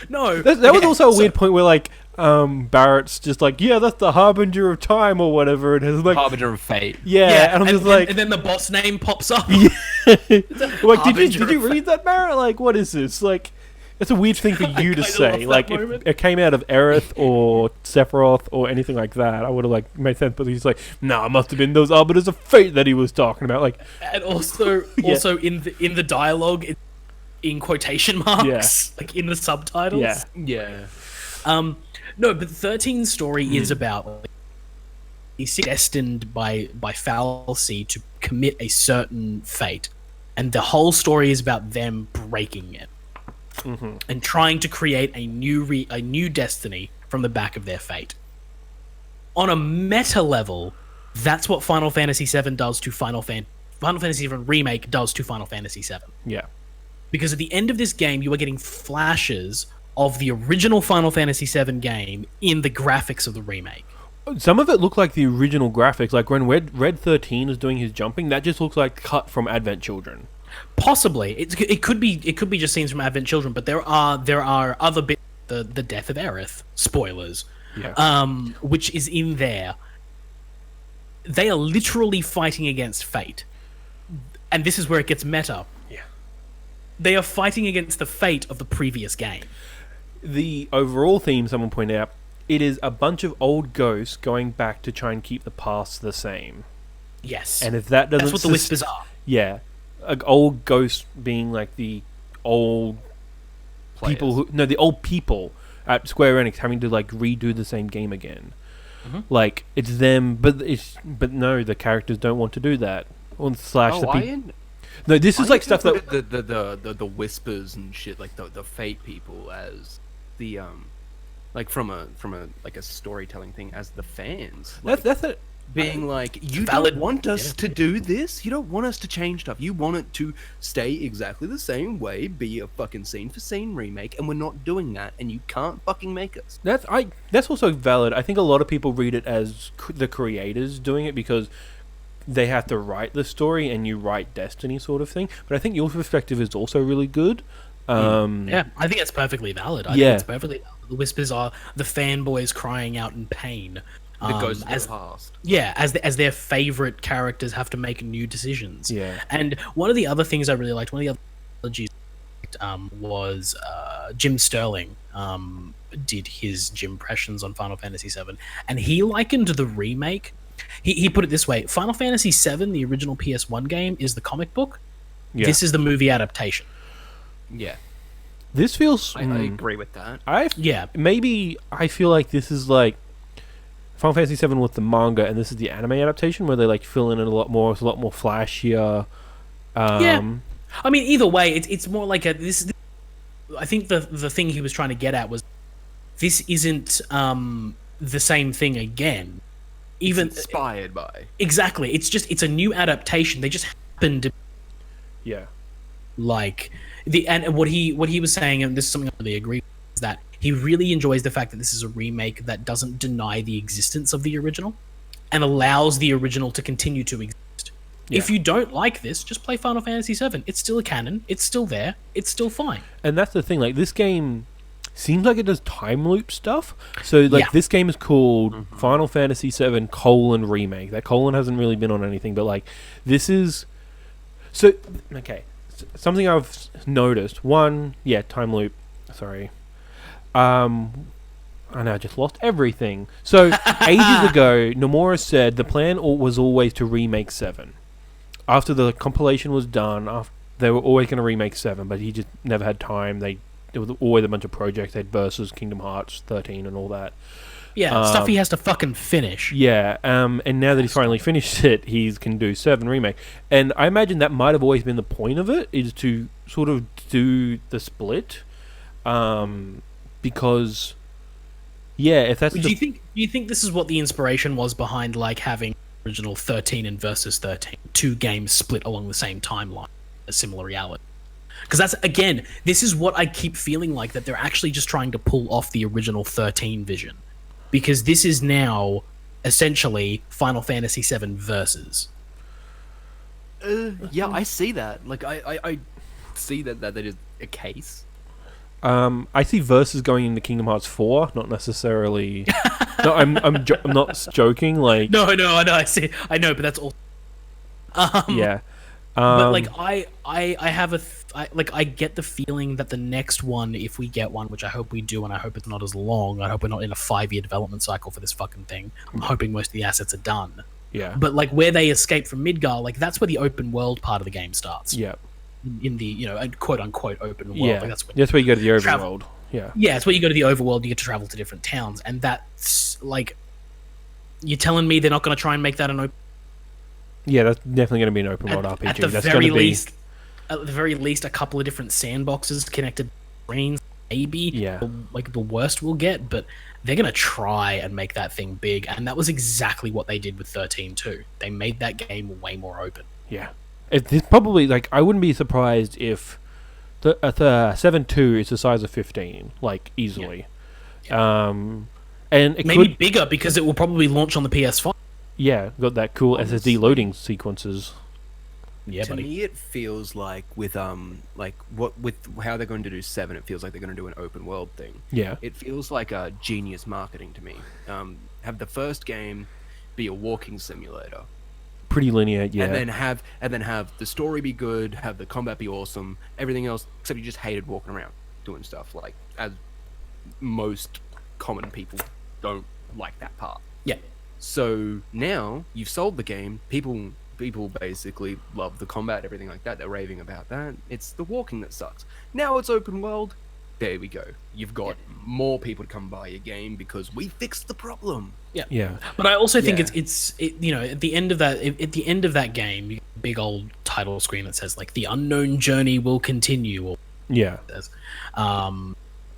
Speaker 2: No,
Speaker 1: that was also a weird point where like Barrett's just like, yeah, that's the harbinger of time or whatever, and it's like
Speaker 4: harbinger of fate.
Speaker 1: Yeah, and I'm just like,
Speaker 2: and then the boss name pops up.
Speaker 1: Yeah. Like, did you read that, Barrett? Like, what is this? Like, it's a weird thing for you to say. Like, if it came out of Aerith or Sephiroth or anything like that, I would have like made sense. But he's like, no, it must have been those arbiters of fate that he was talking about. Like,
Speaker 2: and also in the dialogue, it's in quotation marks, like in the subtitles.
Speaker 1: Yeah.
Speaker 2: No, but 13's story is about he's destined by Fal'Cie to commit a certain fate, and the whole story is about them breaking it. Mm-hmm. And trying to create a new destiny from the back of their fate. On a meta level, that's what Final Fantasy VII does to Final Fantasy VII Remake does to Final Fantasy VII.
Speaker 1: Yeah.
Speaker 2: Because at the end of this game, you are getting flashes of the original Final Fantasy VII game in the graphics of the remake.
Speaker 1: Some of it looked like the original graphics. Like when Red 13 is doing his jumping, that just looks like cut from Advent Children.
Speaker 2: Possibly, it could be just scenes from Advent Children, but there are other bits. The death of Aerith, spoilers, which is in there. They are literally fighting against fate, and this is where it gets meta.
Speaker 1: Yeah,
Speaker 2: they are fighting against the fate of the previous game.
Speaker 1: The overall theme, someone pointed out, it is a bunch of old ghosts going back to try and keep the past the same.
Speaker 2: Yes,
Speaker 1: and if that doesn't,
Speaker 2: that's what the whispers are.
Speaker 1: Yeah. Old ghosts being like the old people the old people at Square Enix having to like redo the same game again. Mm-hmm. Like it's them, but no, the characters don't want to do that. No, this is like stuff that
Speaker 3: the whispers and shit, like the fate people as the like from a like a storytelling thing as the fans. Like, being like, you
Speaker 2: Valid.
Speaker 3: don't want us to do this? You don't want us to change stuff. You want it to stay exactly the same way, be a fucking scene for scene remake, and we're not doing that, and you can't fucking make us.
Speaker 1: That's also valid. I think a lot of people read it as the creators doing it because they have to write the story and you write Destiny sort of thing. But I think your perspective is also really good.
Speaker 2: Yeah, I think it's perfectly valid. I think it's perfectly valid. The whispers are the fanboys crying out in pain.
Speaker 3: The ghosts of the past.
Speaker 2: Yeah, as their favorite characters have to make new decisions.
Speaker 1: Yeah.
Speaker 2: And one of the other things I really liked, one of the other analogies was Jim Sterling did his Jim impressions on Final Fantasy VII, and he likened the remake. He put it this way: Final Fantasy VII, the original PS1 game, is the comic book. Yeah. This is the movie adaptation.
Speaker 3: Yeah.
Speaker 1: This feels...
Speaker 3: I agree with that.
Speaker 1: Maybe I feel like this is like Final Fantasy VII with the manga, and this is the anime adaptation where they like fill in a lot more. It's a lot more flashier.
Speaker 2: Yeah. I mean, either way, it's more like this. I think the thing he was trying to get at was this isn't the same thing again. Even
Speaker 3: it's inspired by.
Speaker 2: Exactly. It's a new adaptation. They just happened to.
Speaker 1: Yeah.
Speaker 2: Like and what he was saying, and this is something I really agree with, is that he really enjoys the fact that this is a remake that doesn't deny the existence of the original and allows the original to continue to exist. Yeah. If you don't like this, just play Final Fantasy VII. It's still a canon. It's still there. It's still fine.
Speaker 1: And that's the thing. Like, this game seems like it does time loop stuff. So, like, this game is called Final Fantasy VII : Remake. That colon hasn't really been on anything, but, like, this is... So, okay. Something I've noticed. One, time loop. Sorry. I know, I just lost everything. So, ages ago, Nomura said the plan was always to remake 7. After the compilation was done, they were always going to remake 7, but he just never had time. There was always a bunch of projects. They had Versus, Kingdom Hearts 13 and all that.
Speaker 2: Yeah, stuff he has to fucking finish.
Speaker 1: Yeah, and now that he's finally finished it, he can do 7 Remake. And I imagine that might have always been the point of it, is to sort of do the split. Because, if that's...
Speaker 2: Do you think this is what the inspiration was behind, like, having original 13 and Versus 13, 2 games split along the same timeline, a similar reality? Because that's, again, this is what I keep feeling like, that they're actually just trying to pull off the original 13 vision. Because this is now, essentially, Final Fantasy VII Versus.
Speaker 3: Yeah, I see that. Like, I see that is a case.
Speaker 1: I see Versus going into Kingdom Hearts 4, not necessarily... No, I'm not joking, like...
Speaker 2: No, I know, I know, but that's all...
Speaker 1: yeah.
Speaker 2: But, like, I have I get the feeling that the next one, if we get one, which I hope we do, and I hope it's not as long, I hope we're not in a 5-year development cycle for this fucking thing. I'm hoping most of the assets are done.
Speaker 1: Yeah.
Speaker 2: But, like, where they escape from Midgar, like, that's where the open world part of the game starts.
Speaker 1: Yeah.
Speaker 2: In the, quote-unquote open world.
Speaker 1: Yeah.
Speaker 2: Like,
Speaker 1: that's where you go to the overworld. Yeah.
Speaker 2: Yeah, it's where you go to the overworld, you get to travel to different towns, and that's, like... You're telling me they're not going to try and make that an open...
Speaker 1: Yeah, that's definitely going to be an open world RPG.
Speaker 2: At the very least, a couple of different sandboxes connected screens, maybe.
Speaker 1: Yeah.
Speaker 2: Like, the worst we'll get, but they're going to try and make that thing big, and that was exactly what they did with 13 too. They made that game way more open.
Speaker 1: Yeah. It's probably, like, I wouldn't be surprised if the 7.2 is the size of 15, like, easily.
Speaker 2: Yeah.
Speaker 1: And it
Speaker 2: maybe bigger, because it will probably launch on the PS5.
Speaker 1: Yeah, got that cool SSD loading sequences.
Speaker 2: Yeah,
Speaker 3: to me, it feels like with how they're going to do 7, it feels like they're going to do an open world thing.
Speaker 1: Yeah,
Speaker 3: it feels like a genius marketing to me. Have the first game be a walking simulator,
Speaker 1: pretty linear, yeah,
Speaker 3: and then have the story be good, have the combat be awesome, everything else except you just hated walking around doing stuff, like, as most common people don't like that part.
Speaker 2: Yeah.
Speaker 3: So now you've sold the game. People basically love the combat, everything like that. They're raving about that. It's the walking that sucks. Now it's open world. There we go. You've got more people to come buy your game because we fixed the problem.
Speaker 2: Yeah.
Speaker 1: Yeah.
Speaker 2: But I also think it's at the end of that game, you get a big old title screen that says, like, the unknown journey will continue. Or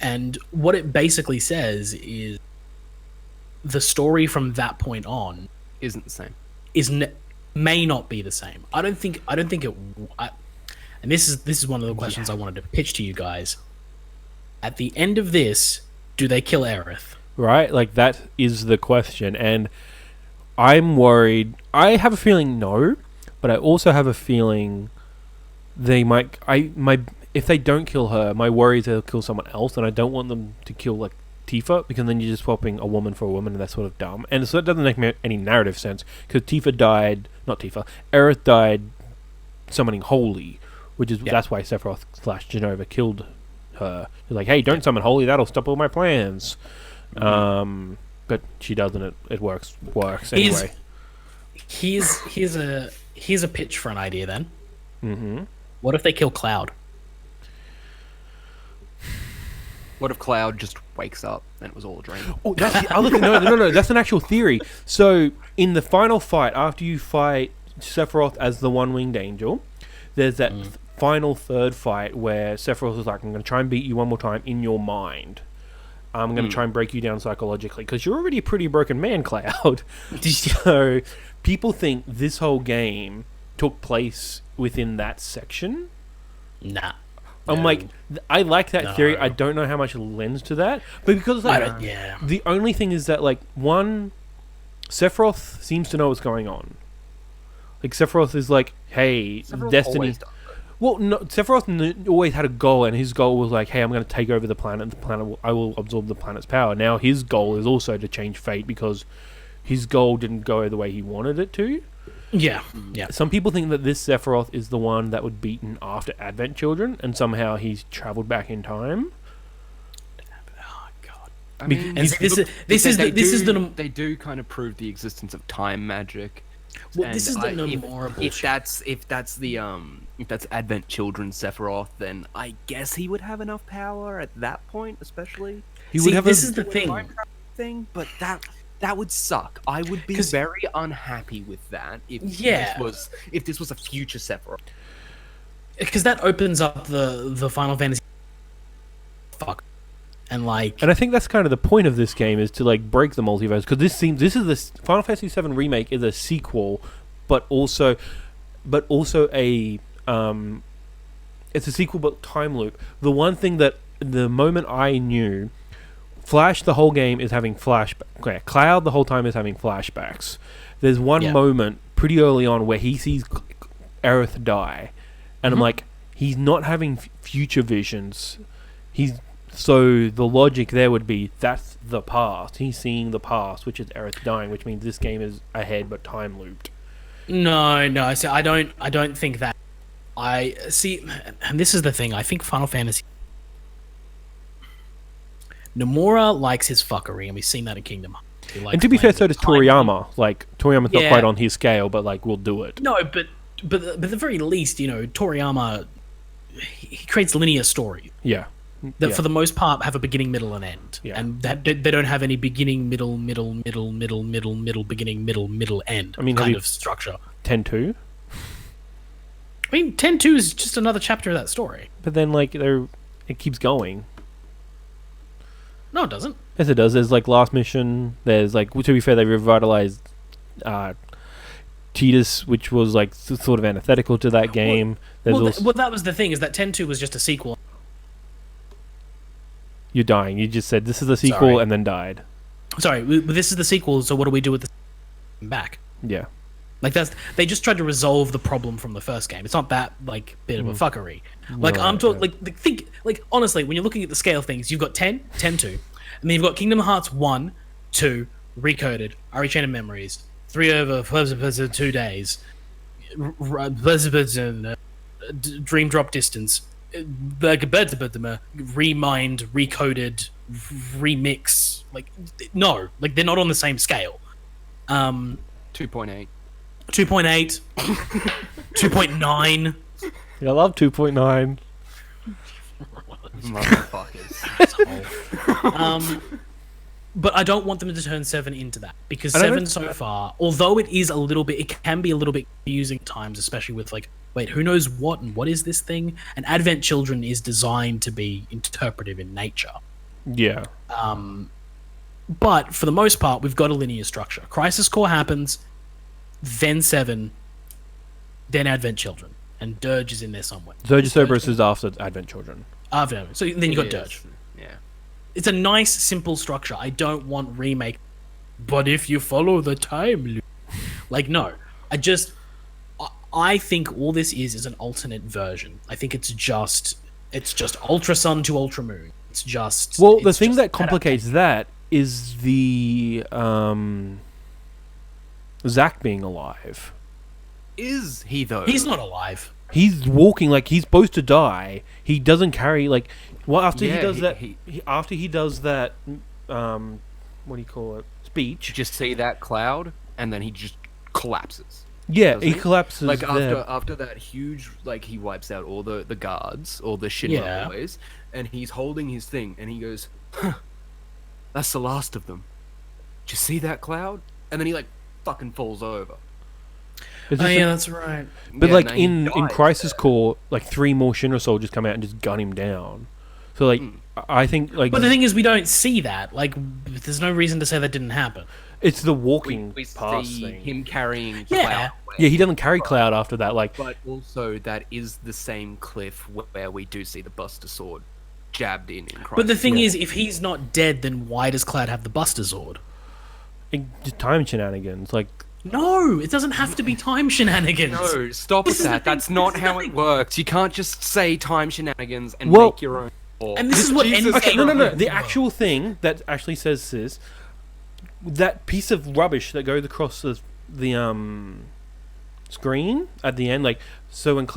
Speaker 2: and what it basically says is the story from that point on
Speaker 3: isn't the same.
Speaker 2: May not be the same. I don't think it. And this is one of the questions I wanted to pitch to you guys. At the end of this, do they kill Aerith?
Speaker 1: Right, like that is the question, and I'm worried. I have a feeling no, but I also have a feeling they might. If they don't kill her, my worry is they'll kill someone else, and I don't want them to kill like Tifa, because then you're just swapping a woman for a woman, and that's sort of dumb. And so it doesn't make any narrative sense, because Aerith died summoning Holy, which is that's why Sephiroth / Genova killed her. He's like, hey, don't summon Holy, that'll stop all my plans. But she doesn't. It works anyway.
Speaker 2: Here's a pitch for an idea then.
Speaker 1: Mm-hmm.
Speaker 2: What if they kill Cloud?
Speaker 3: What if Cloud just wakes up and it was all a dream?
Speaker 1: Oh, that's the other thing. No. That's an actual theory. So, in the final fight, after you fight Sephiroth as the one-winged angel, there's that final third fight where Sephiroth is like, I'm going to try and beat you one more time in your mind. I'm going to try and break you down psychologically, because you're already a pretty broken man, Cloud. So, people think this whole game took place within that section.
Speaker 2: Nah.
Speaker 1: I'm like, I like that theory. I don't know how much lends to that, but because like, the only thing is that like Sephiroth seems to know what's going on. Like Sephiroth is like, hey,
Speaker 3: Sephiroth
Speaker 1: Destiny. Well, no, Sephiroth always had a goal, and his goal was like, hey, I'm going to take over the planet. I will absorb the planet's power. Now his goal is also to change fate, because his goal didn't go the way he wanted it to.
Speaker 2: Yeah.
Speaker 1: Some people think that this Sephiroth is the one that was beaten after Advent Children, and somehow he's travelled back in time.
Speaker 2: Oh God!
Speaker 3: I mean,
Speaker 2: they
Speaker 3: do kind of prove the existence of time magic.
Speaker 2: Well, this is the Nomura bullshit.
Speaker 3: If that's Advent Children Sephiroth, then I guess he would have enough power at that point, especially.
Speaker 2: This is the thing.
Speaker 3: But that would suck. I would be very unhappy with that if this was a future Sephiroth.
Speaker 2: Because that opens up the Final Fantasy and I
Speaker 1: think that's kind of the point of this game, is to like break the multiverse, because this is the Final Fantasy VII Remake is a sequel, but also a it's a sequel but time loop. The one thing that the moment I knew, Flash the whole game is having flashbacks. Cloud the whole time is having flashbacks. There's one moment pretty early on where he sees Aerith die, and I'm like, he's not having future visions. So the logic there would be that's the past. He's seeing the past, which is Aerith dying, which means this game is ahead but time looped.
Speaker 2: No. See, I don't think that. I see, and this is the thing. I think Final Fantasy. Nomura likes his fuckery, and we've seen that in Kingdom Hearts.
Speaker 1: And to be fair, so does Toriyama. Like, Toriyama's not quite on his scale, but like, we'll do it.
Speaker 2: No, but at the very least, Toriyama, he creates linear stories.
Speaker 1: Yeah.
Speaker 2: That for the most part have a beginning, middle, and end. Yeah. And that they don't have any beginning, middle, beginning, middle, end kind of structure.
Speaker 1: 10-2?
Speaker 2: I mean, 10-2 is just another chapter of that story.
Speaker 1: But then, like, it keeps going.
Speaker 2: No, it doesn't.
Speaker 1: Yes, it does. There's, like, last mission. There's, like, to be fair, they revitalized Tidus, which was, like, sort of antithetical to that game.
Speaker 2: Well, that was the thing, is that 10-2 was just a sequel.
Speaker 1: You're dying. You just said, this is the sequel, and then died.
Speaker 2: Sorry, this is the sequel, so what do we do with the back?
Speaker 1: Yeah.
Speaker 2: Like, they just tried to resolve the problem from the first game. It's not that, like, bit of a fuckery. Like, no, I'm talking, like, honestly, when you're looking at the scale of things, you've got 10-2, and then you've got Kingdom Hearts 1, 2, Recoded, RE Chain of Memories, 3 over 2 days, Dream Drop Distance, Remind, Recoded, Remix. Like, no, like, they're not on the same scale.
Speaker 3: 2.8.
Speaker 2: 2.8. 2.9.
Speaker 1: Yeah, I love 2.9.
Speaker 3: Motherfuckers.
Speaker 2: But I don't want them to turn 7 into that, because 7 so far, although it is a little bit, it can be a little bit confusing at times, especially with like, wait, who knows what and what is this thing? And Advent Children is designed to be interpretive in nature.
Speaker 1: Yeah.
Speaker 2: But for the most part, we've got a linear structure. Crisis Core happens, then 7, then Advent Children, and Dirge is in there somewhere.
Speaker 1: Dirge of Cerberus is after Advent Children.
Speaker 2: After, so then you got Dirge.
Speaker 3: Yeah.
Speaker 2: It's a nice, simple structure. I don't want remake, but if you follow the time loop, like no, I think all this is an alternate version. I think it's just Ultra Sun to Ultra Moon. It's just
Speaker 1: the thing that complicates that is the Zack being alive.
Speaker 3: Is he though?
Speaker 2: He's not alive.
Speaker 1: He's walking like he's supposed to die. He doesn't carry like after he does that. After he does that, what do you call it? Speech.
Speaker 3: You just see that cloud, and then he just collapses.
Speaker 1: Yeah, he collapses.
Speaker 3: Like after that huge, like he wipes out all the guards, all the Shinra boys, and he's holding his thing, and he goes, "Huh, that's the last of them. Did you see that cloud?" And then he like fucking falls over.
Speaker 2: That's right.
Speaker 1: But like in Crisis Core, like 3 more Shinra soldiers come out and just gun him down. So like I think like.
Speaker 2: But the thing is, we don't see that. Like, there's no reason to say that didn't happen.
Speaker 1: It's the walking
Speaker 3: we
Speaker 1: past
Speaker 3: see
Speaker 1: thing.
Speaker 3: Him carrying Cloud.
Speaker 1: Yeah, he doesn't carry Cloud after that. Like,
Speaker 3: but also that is the same cliff where we do see the Buster Sword jabbed in Crisis.
Speaker 2: But the thing is, if he's not dead, then why does Cloud have the Buster Sword?
Speaker 1: Just time shenanigans, like.
Speaker 2: No, it doesn't have to be time shenanigans.
Speaker 3: No, stop with that. That's not how it works. You can't just say time shenanigans and make your own.
Speaker 2: And this is what
Speaker 1: No. The actual thing that actually says this, that piece of rubbish that goes across the screen at the end, like so when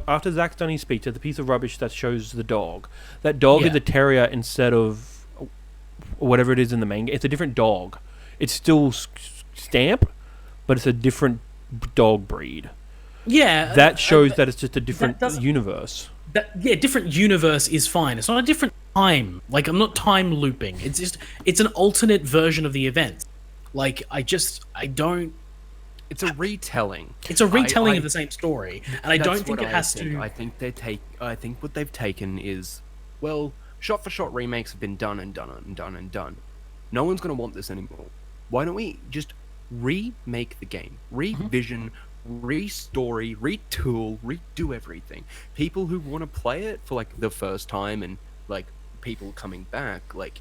Speaker 1: after Zack's done his speech, there's the piece of rubbish that shows the dog. That dog is a terrier instead of whatever it is in the main game. It's a different dog. It's still Stamp, but it's a different dog breed.
Speaker 2: Yeah,
Speaker 1: that shows that it's just a different universe.
Speaker 2: Different universe is fine. It's not a different time. Like, I'm not time looping. It's an alternate version of the event. Like, I don't.
Speaker 3: It's a retelling.
Speaker 2: It's a retelling of the same story, and I don't think it has to.
Speaker 3: I think what they've taken is, well, shot-for-shot remakes have been done and done and done and done. No one's gonna want this anymore. Why don't we just remake the game, revision, re-story, retool, redo everything? People who want to play it for like the first time and like people coming back, like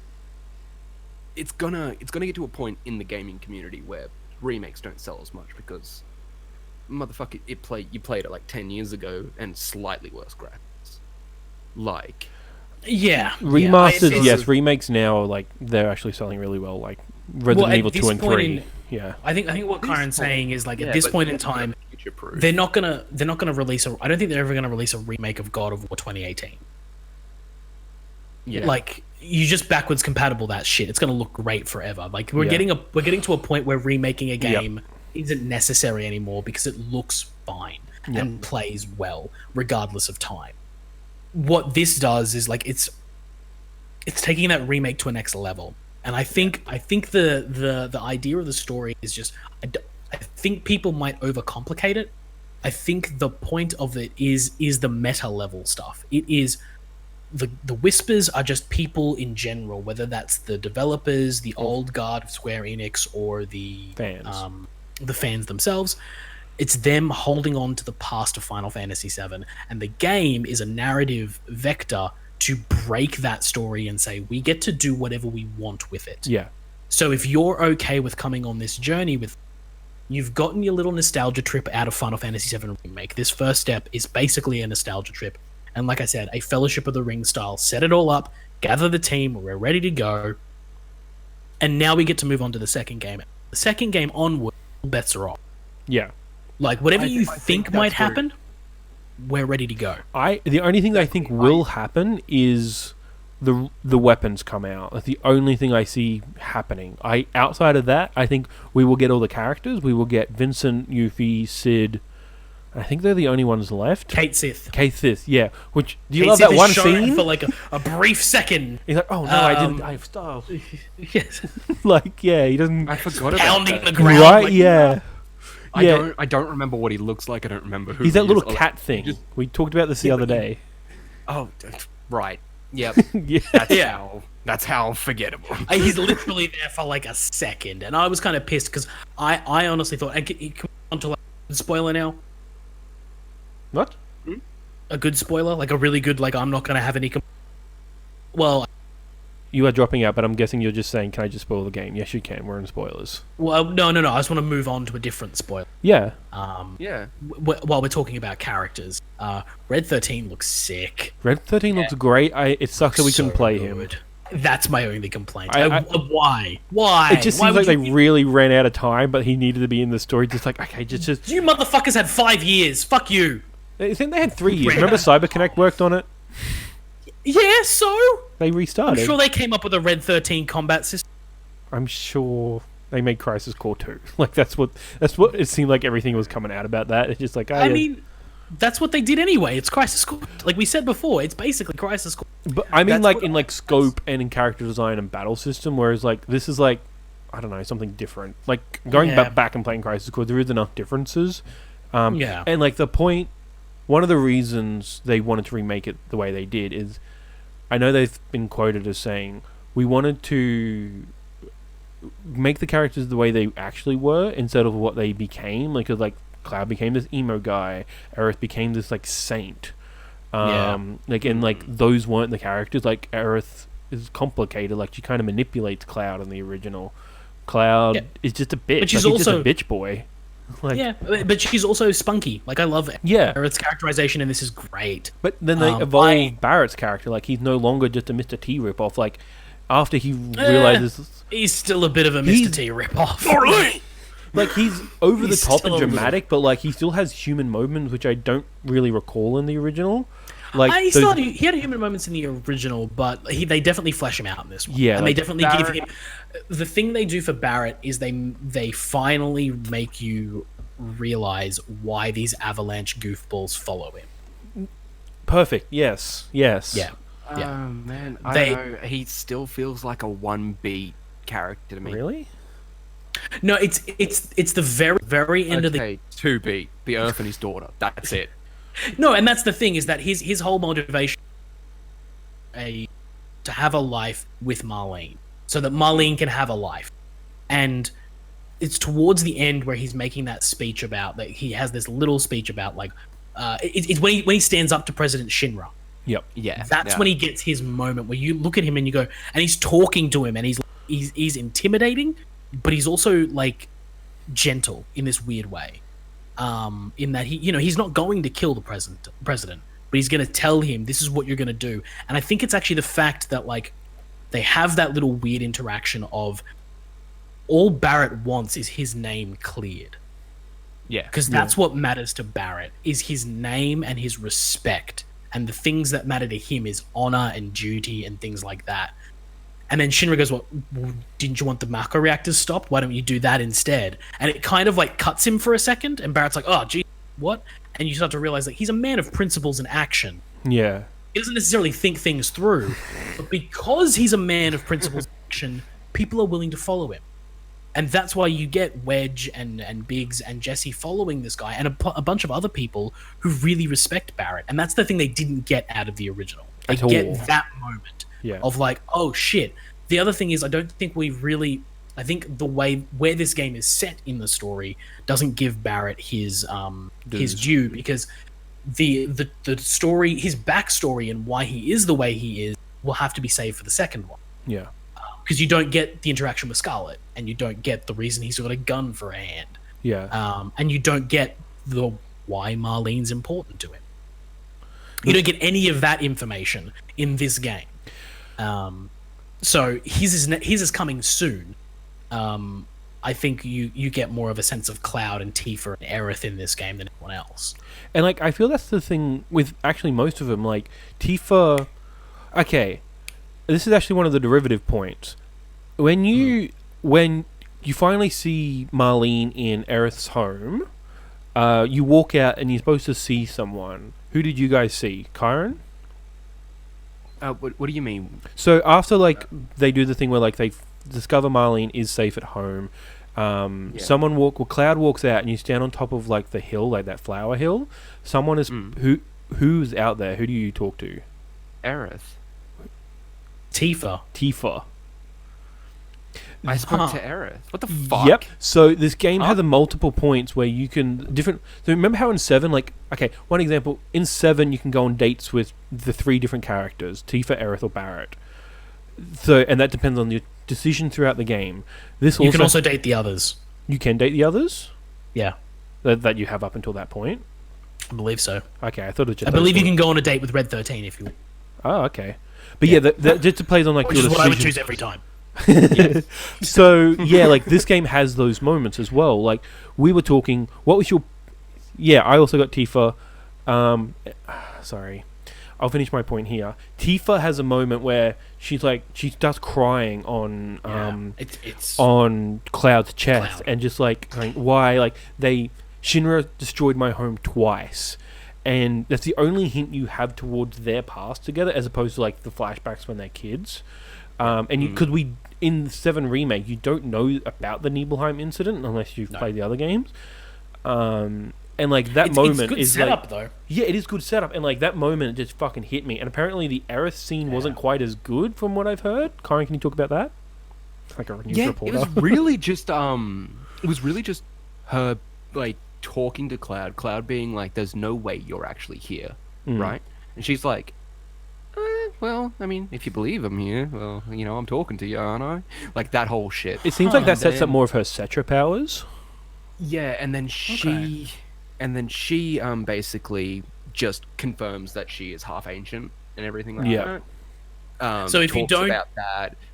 Speaker 3: it's gonna get to a point in the gaming community where remakes don't sell as much because motherfucker, you played it like 10 years ago and slightly worse graphics. Like
Speaker 1: remasters, yes. Remakes now, like they're actually selling really well. Like Resident Evil 2 and 3.
Speaker 2: I think what Kyron's saying is like at this point in time, they're not gonna release I don't think they're ever gonna release a remake of God of War 2018. Yeah, like you just backwards compatible that shit. It's gonna look great forever. Like we're getting to a point where remaking a game isn't necessary anymore because it looks fine and plays well regardless of time. What this does is like it's taking that remake to a next level. And I think the idea of the story is just I think people might overcomplicate it. I think the point of it is the meta level stuff. It is the Whispers are just people in general, whether that's the developers, the old guard of Square Enix, or the fans themselves. It's them holding on to the past of Final Fantasy VII, and the game is a narrative vector to break that story and say, we get to do whatever we want with it.
Speaker 1: Yeah.
Speaker 2: So if you're okay with coming on this journey with, you've gotten your little nostalgia trip out of Final Fantasy VII Remake. This first step is basically a nostalgia trip. And like I said, a Fellowship of the Ring style. Set it all up, gather the team, we're ready to go. And now we get to move on to the second game. The second game onward, all bets are off.
Speaker 1: Yeah.
Speaker 2: Like, whatever you think might happen, we're ready to go.
Speaker 1: The only thing that I think will happen is the weapons come out. That's the only thing I see happening. Outside of that, I think we will get all the characters. We will get Vincent, Yuffie, Sid. I think they're the only ones left.
Speaker 2: Kate Sith,
Speaker 1: yeah. Which do you love that one scene
Speaker 2: for like a brief second?
Speaker 1: He's like, "Oh no, I didn't. I have style."
Speaker 2: Yes.
Speaker 1: Like, yeah, he doesn't.
Speaker 3: I forgot about
Speaker 2: pounding the ground.
Speaker 1: Right?
Speaker 2: Like,
Speaker 1: yeah.
Speaker 3: I don't remember what he looks like. I don't remember who.
Speaker 1: He's that little
Speaker 3: is.
Speaker 1: cat thing. We talked about this the other day.
Speaker 3: Oh, right. Yep.
Speaker 1: Yeah.
Speaker 3: That's how forgettable.
Speaker 2: He's literally there for like a second, and I was kind of pissed because I honestly thought onto like a spoiler now.
Speaker 1: What?
Speaker 2: A good spoiler, like a really good, like I'm not going to have any. Well,
Speaker 1: you are dropping out, but I'm guessing you're just saying, "Can I just spoil the game?" Yes, you can. We're in spoilers.
Speaker 2: Well, no. I just want to move on to a different spoiler.
Speaker 1: Yeah.
Speaker 3: Yeah.
Speaker 2: While we're talking about characters, Red 13 looks sick.
Speaker 1: Red 13 looks great. It sucks that we couldn't play him.
Speaker 2: That's my only complaint. Why? It
Speaker 1: just seems like they really ran out of time, but he needed to be in the story. Just like, okay, just...
Speaker 2: You motherfuckers had 5 years. Fuck you.
Speaker 1: I think they had 3 years. Remember CyberConnect worked on it?
Speaker 2: Yeah, so?
Speaker 1: They restarted.
Speaker 2: I'm sure they came up with a Red 13 combat system.
Speaker 1: I'm sure they made Crisis Core 2. Like, that's what it seemed like everything was coming out about that. It's just like,
Speaker 2: I mean... That's what they did anyway. It's Crisis Core. Like we said before, it's basically Crisis Core.
Speaker 1: But I mean, like in like scope and in character design and battle system, whereas like this is like, I don't know, something different. Like going back and playing Crisis Core, there is enough differences. And like the point, one of the reasons they wanted to remake it the way they did is, I know they've been quoted as saying, we wanted to make the characters the way they actually were instead of what they became. Like Cloud became this emo guy, Aerith became this like saint. Like and like those weren't the characters. Like Aerith is complicated. Like she kind of manipulates Cloud in the original. Cloud is just a bitch. But she's also just a bitch boy. Like,
Speaker 2: but she's also spunky. Like I love it.
Speaker 1: Yeah,
Speaker 2: Aerith's characterization in this is great.
Speaker 1: But then they evolve Barrett's character. Like he's no longer just a Mr. T ripoff. Like after he realizes
Speaker 2: he's still a bit of a Mr. T ripoff.
Speaker 1: Like, he's over the top and dramatic, but, like, he still has human moments, which I don't really recall in the original. Like,
Speaker 2: he had human moments in the original, but they definitely flesh him out in this one.
Speaker 1: Yeah.
Speaker 2: And they definitely give him... The thing they do for Barrett is they finally make you realize why these Avalanche goofballs follow him.
Speaker 1: Perfect. Yes.
Speaker 2: Yeah.
Speaker 3: Man, I don't know. He still feels like a 1B character to me.
Speaker 1: Really?
Speaker 2: No, it's the very end of the
Speaker 3: 2B, the Earth and his daughter. That's it.
Speaker 2: No, and that's the thing is that his whole motivation to have a life with Marlene, so that Marlene can have a life, and it's towards the end where he's making that speech about that. He has this little speech about like it's when he stands up to President Shinra.
Speaker 1: Yep.
Speaker 3: Yeah.
Speaker 2: That's when he gets his moment where you look at him and you go, and he's talking to him and he's intimidating. But he's also like gentle in this weird way, in that he's not going to kill the president, but he's going to tell him this is what you're going to do. And I think it's actually the fact that like they have that little weird interaction of all Barrett wants is his name cleared.
Speaker 3: Yeah,
Speaker 2: because that's what matters to Barrett is his name and his respect, and the things that matter to him is honor and duty and things like that. And then Shinra goes, well, didn't you want the Mako reactors stopped? Why don't you do that instead? And it kind of like cuts him for a second. And Barrett's like, oh, gee, what? And you start to realize that he's a man of principles and action.
Speaker 1: Yeah.
Speaker 2: He doesn't necessarily think things through. But because he's a man of principles and action, people are willing to follow him. And that's why you get Wedge and Biggs and Jesse following this guy and a bunch of other people who really respect Barrett. And that's the thing they didn't get out of the original. They get that moment. Of like, oh shit. The other thing is, I don't think I think the way where this game is set in the story doesn't give Barrett his due, because the story, his backstory and why he is the way he is will have to be saved for the second one.
Speaker 1: Yeah.
Speaker 2: Because you don't get the interaction with Scarlet, and you don't get the reason he's got a gun for a hand.
Speaker 1: Yeah.
Speaker 2: And you don't get the why Marlene's important to him. You don't get any of that information in this game. So his is coming soon. I think you get more of a sense of Cloud and Tifa and Aerith in this game than anyone else.
Speaker 1: And like I feel that's the thing with actually most of them. Like Tifa, okay, this is actually one of the derivative points. When you finally see Marlene in Aerith's home, you walk out and you're supposed to see someone. Who did you guys see? Kyron?
Speaker 3: What do you mean?
Speaker 1: So after like they do the thing where like they discover Marlene is safe at home, Cloud walks out and you stand on top of like the hill, like that flower hill. Someone is who's out there? Who do you talk to?
Speaker 3: Aerith.
Speaker 2: Tifa.
Speaker 3: I spoke to Aerith. What the fuck?
Speaker 1: Yep. So this game has multiple points where you can different. So remember how in 7, like, okay, one example in 7 you can go on dates with the 3 different characters: Tifa, Aerith, or Barrett. So, and that depends on your decision throughout the game.
Speaker 2: You can also date the others.
Speaker 1: You can date the others.
Speaker 2: Yeah.
Speaker 1: That you have up until that point.
Speaker 2: I believe so.
Speaker 1: Okay, I thought it was just.
Speaker 2: I believe you can go on a date with Red 13 if you.
Speaker 1: Oh, okay. But yeah, that just plays on like
Speaker 2: which
Speaker 1: your
Speaker 2: is
Speaker 1: decision.
Speaker 2: what I would choose every time.
Speaker 1: So yeah, like this game has those moments as well. Like we were talking, what was your? Yeah, I also got Tifa. Sorry, I'll finish my point here. Tifa has a moment where she starts crying on
Speaker 2: it's
Speaker 1: on Cloud's chest and just like going, why, like Shinra destroyed my home twice. And that's the only hint you have towards their past together, as opposed to like the flashbacks when they're kids. And because in the 7 remake, you don't know about the Nibelheim incident unless you've played the other games. And like that moment
Speaker 2: good
Speaker 1: is
Speaker 2: setup,
Speaker 1: like,
Speaker 2: though.
Speaker 1: Yeah, it is good setup, and like that moment just fucking hit me. And apparently the Aerith scene wasn't quite as good from what I've heard. Kyron, can you talk about that? Like a news reporter.
Speaker 3: It was really just her like talking to Cloud being like, "There's no way you're actually here," right? And she's like, well, I mean, if you believe I'm here, well, you know, I'm talking to you, aren't I? Like that whole shit.
Speaker 1: It seems like that sets up more of her Cetra powers.
Speaker 3: Yeah, and then she basically just confirms that she is half ancient and everything like that.
Speaker 2: So if you don't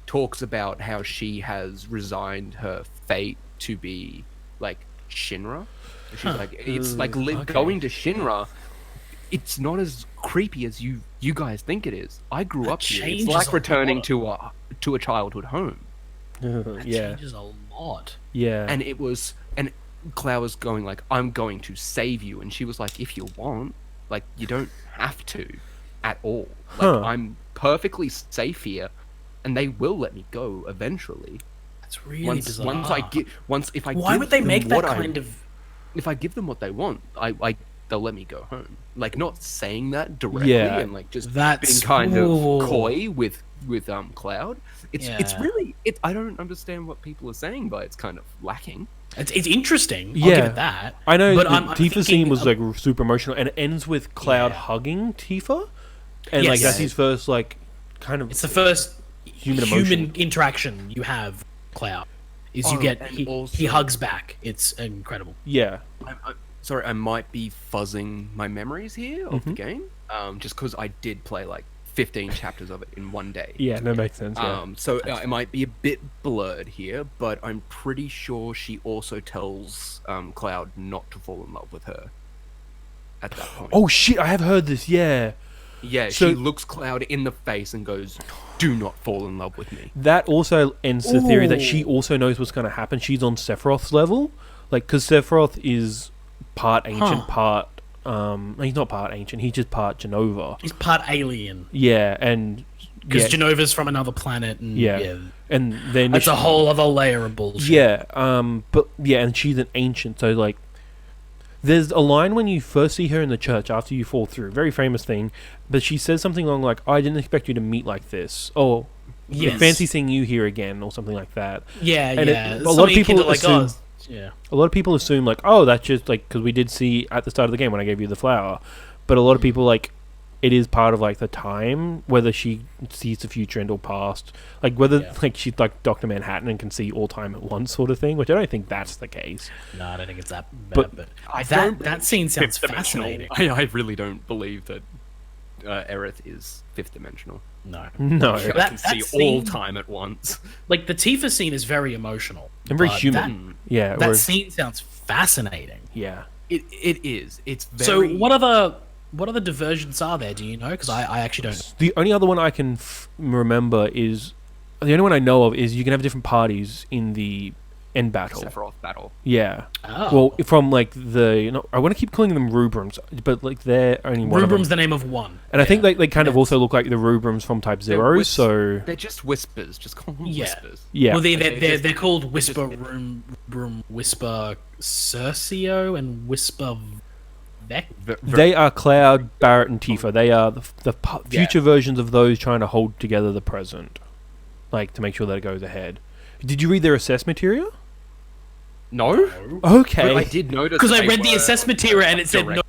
Speaker 3: talks about how she has resigned her fate to be like Shinra. She's like, it's like going to Shinra. It's not as creepy as you guys think it is. I grew up here. It's like returning to a childhood home.
Speaker 2: That changes a lot.
Speaker 1: Yeah.
Speaker 3: And Cloud was going like, I'm going to save you, and she was like, if you want, like, you don't have to at all. Like, I'm perfectly safe here, and they will let me go eventually.
Speaker 2: That's really bizarre.
Speaker 3: Why
Speaker 2: would they make that kind of?
Speaker 3: If I give them what they want, they'll let me go home. Like, not saying that directly, and like just being kind of coy with Cloud. It's really I don't understand what people are saying, but it's kind of lacking.
Speaker 2: It's interesting. I'll give it that.
Speaker 1: I know,
Speaker 2: but
Speaker 1: the Tifa scene was like super emotional, and it ends with Cloud hugging Tifa, and like that's his first like kind of.
Speaker 2: It's the first human interaction you have. Cloud is he hugs back. It's incredible.
Speaker 1: Yeah.
Speaker 3: Sorry, I might be fuzzing my memories here of the game, just because I did play like 15 chapters of it in one day.
Speaker 1: Yeah, that makes sense. Yeah.
Speaker 3: So it might be a bit blurred here, but I'm pretty sure she also tells Cloud not to fall in love with her at that point.
Speaker 1: Oh shit, I have heard this, yeah.
Speaker 3: Yeah, she looks Cloud in the face and goes, "Do not fall in love with me." That
Speaker 1: also ends the theory that she also knows what's going to happen. She's on Sephiroth's level. Like, because Sephiroth is part ancient, part... he's not part ancient, he's just part Genova.
Speaker 2: He's part alien.
Speaker 1: Yeah, and...
Speaker 2: Because Genova's from another planet, and
Speaker 1: and then
Speaker 2: that's a whole other layer of bullshit.
Speaker 1: Yeah, but yeah, and she's an ancient, so like... There's a line when you first see her in the church after you fall through, very famous thing, but she says something along like, I didn't expect you to meet like this, or fancy seeing you here again, or something like that.
Speaker 2: Yeah,
Speaker 1: and a lot of people assume... A lot of people assume like, oh, that's just like because we did see at the start of the game when I gave you the flower, but a lot of people like it is part of like the time, whether she sees the future and or past, like whether like she's like Dr. Manhattan and can see all time at once sort of thing, which I don't think that's the case.
Speaker 2: No, I don't think it's that bad, but that scene sounds fascinating.
Speaker 3: I really don't believe that Aerith is fifth dimensional.
Speaker 2: No.
Speaker 3: I can see all time at once.
Speaker 2: Like the Tifa scene is very emotional
Speaker 1: and very human.
Speaker 2: That scene sounds fascinating.
Speaker 1: Yeah,
Speaker 3: it is. It's very.
Speaker 2: So what other diversions are there? Do you know? Because I actually don't.
Speaker 1: The only other one I can remember is the only one I know of is you can have different parties in the end battle.
Speaker 3: Sephiroth battle.
Speaker 1: Yeah.
Speaker 2: Oh.
Speaker 1: Well, from like I want to keep calling them Rubrums, but like they're only one.
Speaker 2: Rubrum's the name of one.
Speaker 1: And I think they kind of also look like the Rubrums from Type 0, so
Speaker 3: they're just whispers. Just call them whispers.
Speaker 1: Yeah.
Speaker 2: Well, they're called Whisper Room, Whisper Cercio, and Whisper Vec.
Speaker 1: They are Cloud, Barrett, and Tifa. They are the future versions of those trying to hold together the present, like to make sure that it goes ahead. Did you read their assess material?
Speaker 3: No.
Speaker 1: Okay.
Speaker 3: But I did notice
Speaker 2: because I read the assess material and it said no.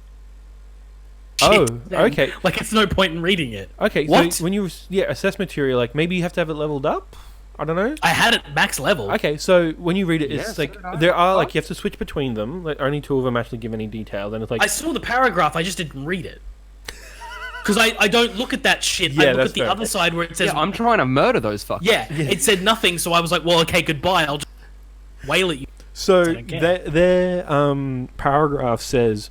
Speaker 1: Oh,
Speaker 2: Then,
Speaker 1: okay.
Speaker 2: Like it's no point in reading it.
Speaker 1: Okay,
Speaker 2: What?
Speaker 1: so when you assess material, like maybe you have to have it leveled up. I don't know.
Speaker 2: I had it max level.
Speaker 1: Okay, so when you read it,
Speaker 3: Yeah,
Speaker 1: it's
Speaker 3: so
Speaker 1: like
Speaker 3: did I.
Speaker 1: there are like you have to switch between them. Like only 2 of them actually give any detail. Then it's like
Speaker 2: I saw the paragraph. I just didn't read it. Because I don't look at that shit.
Speaker 1: Yeah,
Speaker 2: I look
Speaker 1: that's
Speaker 2: at the
Speaker 1: fair.
Speaker 2: other side where it says
Speaker 3: Yeah, I'm trying to murder those fuckers.
Speaker 2: yeah, it said nothing. So I was like, well, okay, goodbye. I'll just wail at you.
Speaker 1: so.
Speaker 2: don't care.
Speaker 1: Their paragraph says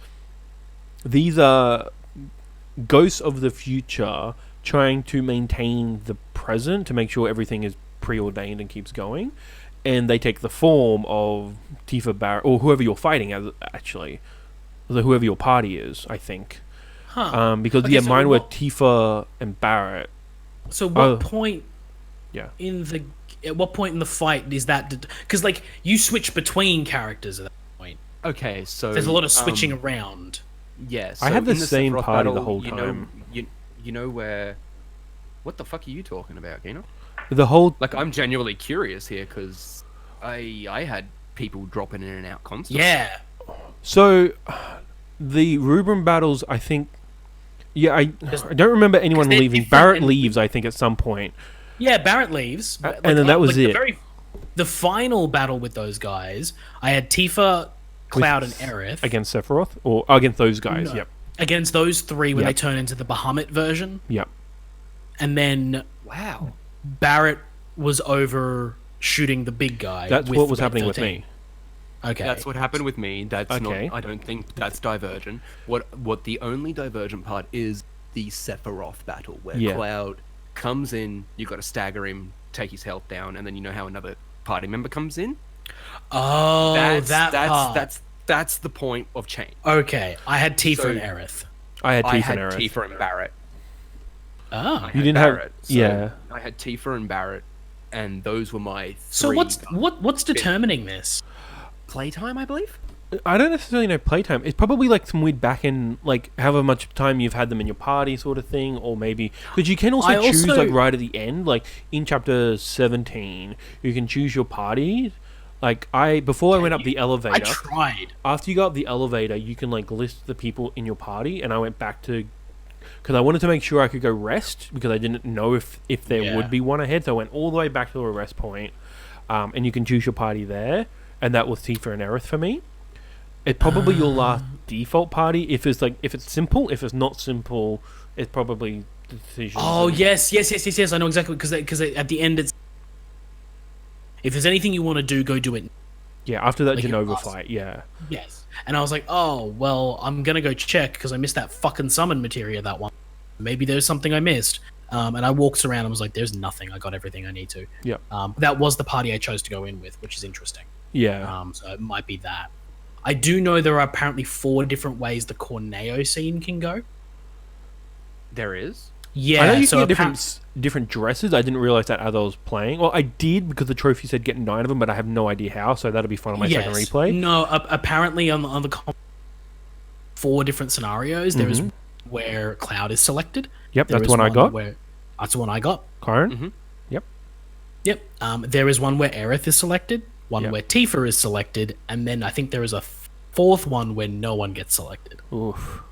Speaker 1: these are ghosts of the future trying to maintain the present to make sure everything is preordained and keeps going, and they take the form of Tifa, Barrett, or whoever you're fighting as. Actually, whoever your party is, I think.
Speaker 2: Huh.
Speaker 1: Because
Speaker 2: Okay, so
Speaker 1: mine were
Speaker 2: what-
Speaker 1: Tifa and Barrett.
Speaker 2: So what
Speaker 1: Oh.
Speaker 2: point
Speaker 1: Yeah.
Speaker 2: at what point in the fight is that? Because like you switch between characters at that point.
Speaker 3: Okay, so
Speaker 2: There's a lot of switching around.
Speaker 3: Yeah,
Speaker 1: I had
Speaker 3: so
Speaker 1: the
Speaker 3: in
Speaker 1: same
Speaker 3: Sephiroth
Speaker 1: party the
Speaker 3: battle,
Speaker 1: whole
Speaker 3: you
Speaker 1: time.
Speaker 3: you know where? What the fuck are you talking about, Keena?
Speaker 1: The whole
Speaker 3: Like, I'm genuinely curious here because I had people dropping in and out constantly.
Speaker 2: Yeah.
Speaker 1: so the Rubin battles, I think. Yeah, I don't remember anyone
Speaker 2: they're
Speaker 1: leaving.
Speaker 2: different
Speaker 1: Barrett
Speaker 2: and-
Speaker 1: leaves, I think, at some point.
Speaker 2: Yeah, Barrett leaves. but,
Speaker 1: and then that was
Speaker 2: like,
Speaker 1: it.
Speaker 2: The final battle with those guys, I had Tifa, Cloud, and Aerith
Speaker 1: Against Sephiroth? Or against those guys,
Speaker 2: No.
Speaker 1: yep.
Speaker 2: against those 3 when
Speaker 1: Yep.
Speaker 2: they turn into the Bahamut version,
Speaker 1: Yep.
Speaker 2: and then
Speaker 3: Wow.
Speaker 2: Barrett was over shooting the big guy.
Speaker 1: That's
Speaker 2: with
Speaker 1: what was
Speaker 2: Red
Speaker 1: happening with
Speaker 2: 13.
Speaker 1: me.
Speaker 2: Okay.
Speaker 3: That's what happened with me. That's
Speaker 1: Okay.
Speaker 3: not. I don't think that's divergent. What the only divergent part is the Sephiroth battle, where
Speaker 1: Yeah.
Speaker 3: Cloud comes in. You got to stagger him, take his health down, and then you know how another party member comes in.
Speaker 2: Oh, that part.
Speaker 3: That's the point of change.
Speaker 2: Okay, I had Tifa
Speaker 3: So-
Speaker 2: and Aerith.
Speaker 1: I had
Speaker 3: I
Speaker 1: Tifa
Speaker 3: had
Speaker 1: and Aerith.
Speaker 3: Tifa and Barrett.
Speaker 2: Oh.
Speaker 3: I had
Speaker 1: You didn't have-
Speaker 3: Barrett, so
Speaker 1: yeah.
Speaker 3: I had Tifa and Barrett, and those were my three.
Speaker 2: So what's determining this?
Speaker 3: playtime, I believe?
Speaker 1: I don't necessarily know playtime. It's probably like some weird back end, like however much time you've had them in your party sort of thing, or maybe because you can also choose like right at the end, like in chapter 17, you can choose your party. Like before I went up the elevator,
Speaker 2: I tried.
Speaker 1: after you go up the elevator, you can like list the people in your party, and I went back to because I wanted to make sure I could go rest because I didn't know if there
Speaker 2: Yeah.
Speaker 1: would be one ahead. So I went all the way back to a rest point, and you can choose your party there, and that was Tifa and Aerith for me. It's probably your last default party if it's simple. If it's not simple, it's probably decisions.
Speaker 2: Oh
Speaker 1: and-
Speaker 2: yes. I know exactly because at the end it's if there's anything you want to do, go do it.
Speaker 1: yeah. After that
Speaker 2: like your
Speaker 1: Genova
Speaker 2: last-
Speaker 1: fight, yeah.
Speaker 2: Yes. And I was like, oh well, I'm gonna go check because I missed that fucking summon materia that one. Maybe there's something I missed. And I walked around and was like, there's nothing. I got everything I need to.
Speaker 1: Yep.
Speaker 2: That was the party I chose to go in with, which is interesting.
Speaker 1: Yeah.
Speaker 2: So it might be that. I do know there are apparently 4 different ways the Corneo scene can go.
Speaker 3: There is.
Speaker 2: Yeah,
Speaker 1: I know you
Speaker 2: so
Speaker 1: can get different dresses. I didn't realize that as I was playing. Well, I did because the trophy said get 9 of them, but I have no idea how. So that'll be fun on my second replay.
Speaker 2: No, apparently on the 4 different scenarios, there is where Cloud is selected.
Speaker 1: Yep,
Speaker 2: There
Speaker 1: that's
Speaker 2: is
Speaker 1: one I got.
Speaker 2: That's the one I got.
Speaker 1: Kyron?
Speaker 3: Mhm.
Speaker 1: Yep.
Speaker 2: Yep. There is one where Aerith is selected, one
Speaker 1: Yep.
Speaker 2: where Tifa is selected, and then I think there is a 4th one where no one gets selected.
Speaker 1: Oof.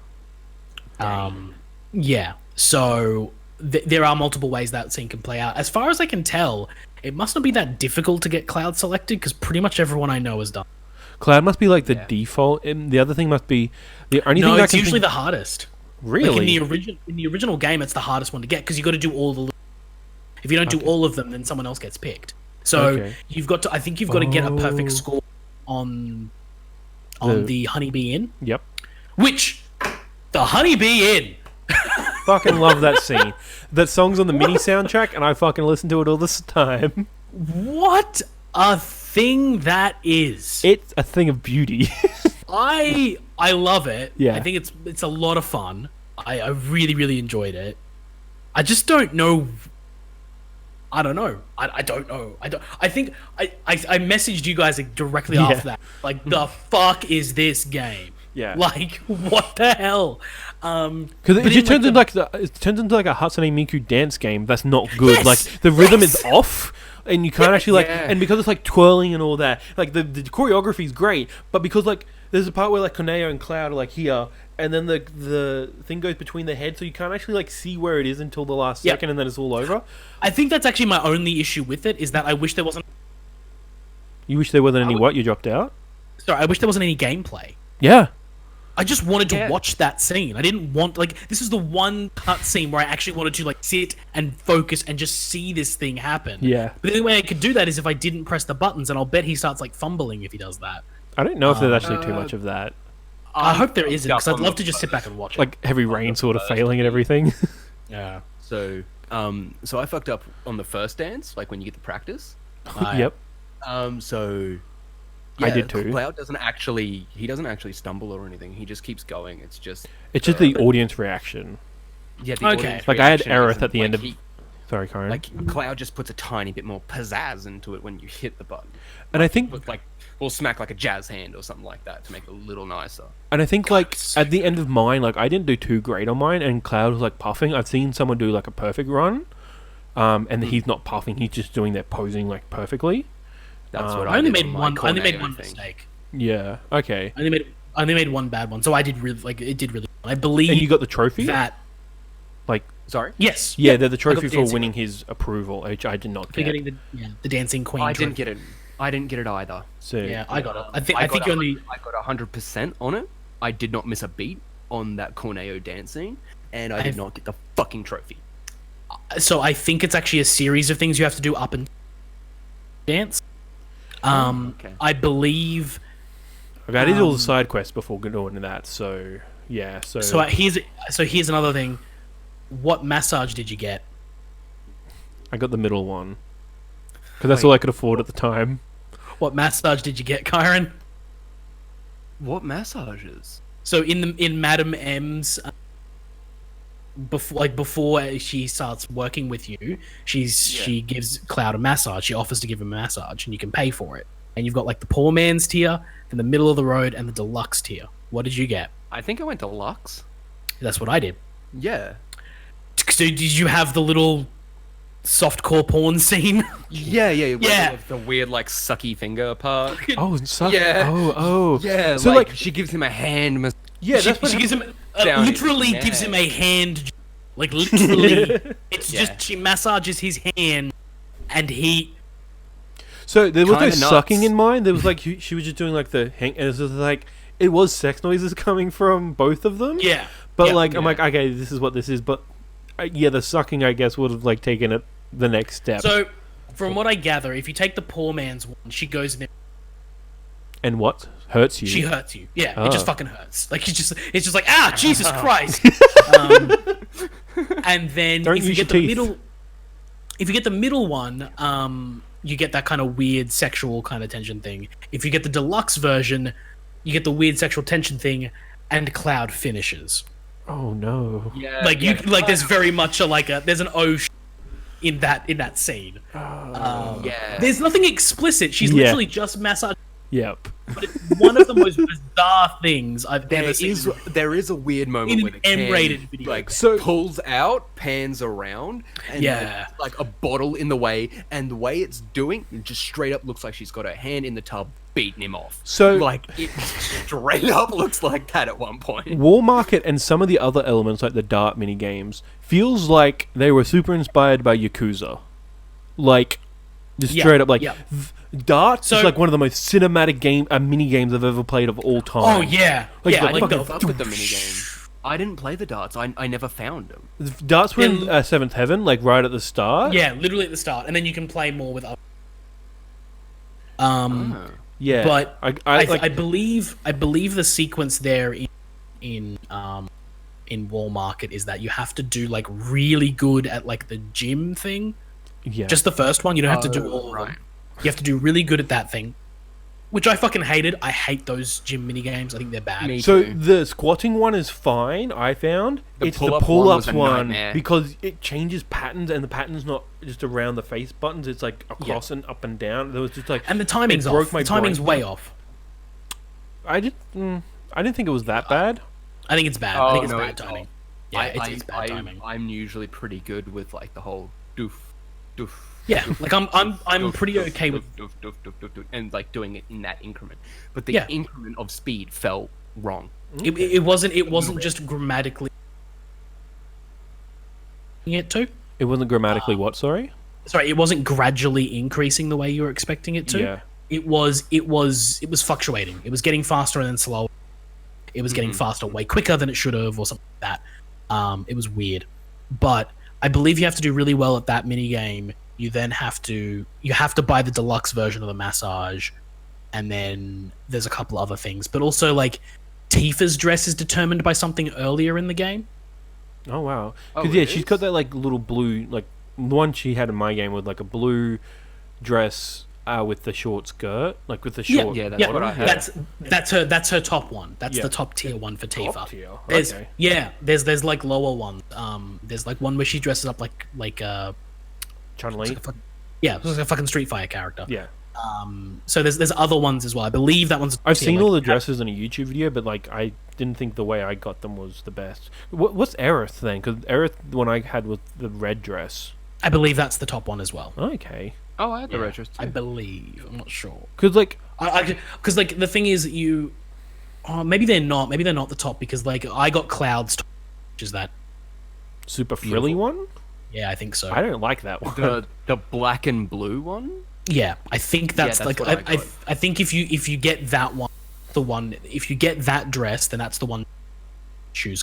Speaker 2: Yeah. So there are multiple ways that scene can play out. As far as I can tell, it must not be that difficult to get Cloud selected because pretty much everyone I know has done.
Speaker 1: Cloud must be like the default. And the other thing must be the only
Speaker 2: No,
Speaker 1: thing I
Speaker 2: it's
Speaker 1: can
Speaker 2: usually
Speaker 1: think-
Speaker 2: the hardest.
Speaker 1: really.
Speaker 2: Like in the original game, it's the hardest one to get because you got to do all the. If you don't do all of them, then someone else gets picked. So
Speaker 1: Okay.
Speaker 2: you've got to. I think you've got to get a
Speaker 1: Oh.
Speaker 2: perfect score on the Honeybee Inn,
Speaker 1: Yep.
Speaker 2: which the Honeybee Inn.
Speaker 1: Fucking love that scene. That song's on the mini soundtrack, and I fucking listen to it all this time.
Speaker 2: What a thing that is!
Speaker 1: It's a thing of beauty.
Speaker 2: I love it.
Speaker 1: Yeah.
Speaker 2: I think it's a lot of fun. I really really enjoyed it. I just don't know. I don't know. I don't know. I think I messaged you guys directly
Speaker 1: Yeah.
Speaker 2: after that. Like the fuck is this game?
Speaker 1: Yeah.
Speaker 2: Like what the hell?
Speaker 1: Because
Speaker 2: But
Speaker 1: it just
Speaker 2: in,
Speaker 1: turns into like a Hatsune Miku dance game that's not good.
Speaker 2: Yes!
Speaker 1: Like the rhythm
Speaker 2: Yes!
Speaker 1: is off. and you can't actually like, and because it's like twirling and all that, like the choreography is great, but because like there's a part where like Corneo and Cloud are like here, and then the thing goes between their heads, so you can't actually like see where it is until the last second, and then it's all over.
Speaker 2: I think that's actually my only issue with it, is that I wish there wasn't.
Speaker 1: You wish there wasn't any what? You dropped out?
Speaker 2: Sorry, I wish there wasn't any gameplay.
Speaker 1: Yeah.
Speaker 2: I just wanted to watch that scene. I didn't want, like, this is the one cut scene where I actually wanted to, like, sit and focus and just see this thing happen.
Speaker 1: Yeah.
Speaker 2: But the only way I could do that is if I didn't press the buttons, and I'll bet he starts, like, fumbling if he does that.
Speaker 1: I don't know if there's actually too much of that.
Speaker 2: I hope there isn't, because I'd love to just sit back and watch it.
Speaker 1: Like, Heavy Rain sort of failing and everything.
Speaker 2: Yeah.
Speaker 3: So I fucked up on the first dance, like when you get the practice.
Speaker 1: Yep.
Speaker 3: So...
Speaker 1: Yeah, I did too.
Speaker 3: Cloud doesn't actually stumble or anything. He just keeps going. It's just
Speaker 1: the audience reaction.
Speaker 3: Yeah.
Speaker 1: Like I had Aerith at the end of. Sorry, Kyron.
Speaker 3: Like Cloud just puts a tiny bit more pizzazz into it when you hit the button.
Speaker 1: And I think
Speaker 3: we'll smack like a jazz hand or something like that to make it a little nicer.
Speaker 1: And I think like at the end of mine, like I didn't do too great on mine, and Cloud was like puffing. I've seen someone do like a perfect run, and he's not puffing. He's just doing that posing like perfectly.
Speaker 3: That's what
Speaker 2: I only made one. I only made one mistake.
Speaker 1: Yeah. Okay.
Speaker 2: I only made one bad one, so I did really it did really. I believe.
Speaker 1: And you got the trophy.
Speaker 2: That.
Speaker 1: Like.
Speaker 3: Sorry.
Speaker 2: Yes.
Speaker 1: Yeah, they're the trophy for winning his approval, which I did not get.
Speaker 2: Getting the dancing queen.
Speaker 3: I didn't get it. I didn't get it either.
Speaker 1: So
Speaker 2: yeah, I got it. I think
Speaker 3: I got 100% on it. I did not miss a beat on that Corneo dancing, and I did not get the fucking trophy.
Speaker 2: So I think it's actually a series of things you have to do up and dance.
Speaker 3: Okay.
Speaker 2: I believe.
Speaker 1: Okay, I did all the side quests before going into that, so yeah.
Speaker 2: So here's another thing. What massage did you get?
Speaker 1: I got the middle one because that's all I could afford at the time.
Speaker 2: What massage did you get, Kyron?
Speaker 3: What massages?
Speaker 2: So in Madam M's. Before she starts working with you, she gives Cloud a massage. She offers to give him a massage, and you can pay for it. And you've got like the poor man's tier, then the middle of the road, and the deluxe tier. What did you get?
Speaker 3: I think I went deluxe.
Speaker 2: That's what I did.
Speaker 3: Yeah.
Speaker 2: So did you have the little softcore porn scene?
Speaker 3: Yeah. The weird like sucky finger part.
Speaker 1: Oh, suck.
Speaker 3: Yeah.
Speaker 1: Oh.
Speaker 3: Yeah.
Speaker 1: So
Speaker 3: like she gives him a hand.
Speaker 1: Yeah,
Speaker 2: she gives him. Literally gives him a hand, like literally. It's just she massages his hand, and he.
Speaker 1: So there was no sucking in mine. There was like she was just doing like the hang, and it was just like it was sex noises coming from both of them.
Speaker 2: Yeah,
Speaker 1: but I'm like, okay, this is what this is. But the sucking I guess would have like taken it the next step.
Speaker 2: So from what I gather, if you take the poor man's one, she goes in there.
Speaker 1: And what hurts you?
Speaker 2: She hurts you. Yeah, it just fucking hurts. Like it's just like Jesus Christ. And then if you get the middle one, you get that kind of weird sexual kind of tension thing. If you get the deluxe version, you get the weird sexual tension thing, and Cloud finishes.
Speaker 1: Oh no!
Speaker 3: Yeah,
Speaker 2: there's very much there's an in that scene.
Speaker 3: Yeah.
Speaker 2: There's nothing explicit. She's literally just massaging.
Speaker 1: Yep.
Speaker 2: But it's one of the most bizarre things I've ever seen.
Speaker 3: There is a weird moment where the
Speaker 2: M-rated video
Speaker 3: pulls out, pans around, and like a bottle in the way, and the way it's doing, it just straight up looks like she's got her hand in the tub beating him off.
Speaker 1: So
Speaker 3: like it straight up looks like that at one point.
Speaker 1: War Market and some of the other elements like the dart mini games feels like they were super inspired by Yakuza. Like just straight up darts is like one of the most cinematic mini games I've ever played of all time.
Speaker 2: Oh yeah,
Speaker 1: like,
Speaker 3: I didn't fuck with the mini game. I didn't play the darts. I never found them.
Speaker 1: Darts were in Seventh Heaven, like right at the start.
Speaker 2: Yeah, literally at the start, and then you can play more with other.
Speaker 1: Yeah,
Speaker 2: but I believe the sequence there in War Market is that you have to do like really good at like the gym thing.
Speaker 1: Yeah,
Speaker 2: just the first one. You don't have to do all of them. You have to do really good at that thing, which I fucking hated. I hate those gym mini games. I think they're bad.
Speaker 1: So the squatting one is fine. I found it's the pull-ups one because it changes patterns, and the pattern's not just around the face buttons. It's like across and up and down. There was just like
Speaker 2: and the timing's off. The timing's way off.
Speaker 1: I didn't think it was that bad.
Speaker 2: I think it's bad. I think it's bad timing. Yeah, it's bad timing.
Speaker 3: I'm usually pretty good with like the whole doof
Speaker 2: Yeah, like I'm pretty okay with
Speaker 3: and like doing it in that increment, but the increment of speed felt wrong.
Speaker 2: It wasn't just grammatically it to.
Speaker 1: It wasn't grammatically what? Sorry,
Speaker 2: it wasn't gradually increasing the way you were expecting it to.
Speaker 1: Yeah.
Speaker 2: It was fluctuating. It was getting faster and then slower. It was getting faster way quicker than it should have, or something like that. It was weird, but I believe you have to do really well at that mini game. You then have to buy the deluxe version of the massage, and then there's a couple other things. But also, like, Tifa's dress is determined by something earlier in the game.
Speaker 1: Oh wow! Because she's got that like little blue, like the one she had in my game with like a blue dress with the short skirt, like with the short.
Speaker 3: Yeah, that's what I had.
Speaker 2: That's her top one. That's the top tier one for Tifa.
Speaker 1: Top tier.
Speaker 2: There's like lower ones. There's like one where she dresses up like
Speaker 1: Chun-Li.
Speaker 2: It's like a fucking Street Fighter character.
Speaker 1: Yeah.
Speaker 2: So there's other ones as well. I believe that one's.
Speaker 1: I've seen all the dresses in a YouTube video, but like I didn't think the way I got them was the best. What's Aerith then? Because Aerith, the one I had was the red dress.
Speaker 2: I believe that's the top one as well.
Speaker 1: Okay.
Speaker 3: Oh, I had the red dress too.
Speaker 2: I believe. I'm not sure.
Speaker 1: Because like,
Speaker 2: because like the thing is that you, maybe they're not. Maybe they're not the top because like I got Cloud's, which is that
Speaker 1: super frilly one.
Speaker 2: Yeah, I think so.
Speaker 1: I don't like that one.
Speaker 3: The black and blue one.
Speaker 2: Yeah, I think that's like I think if you get that one, if you get that dress, then that's the one. Choose.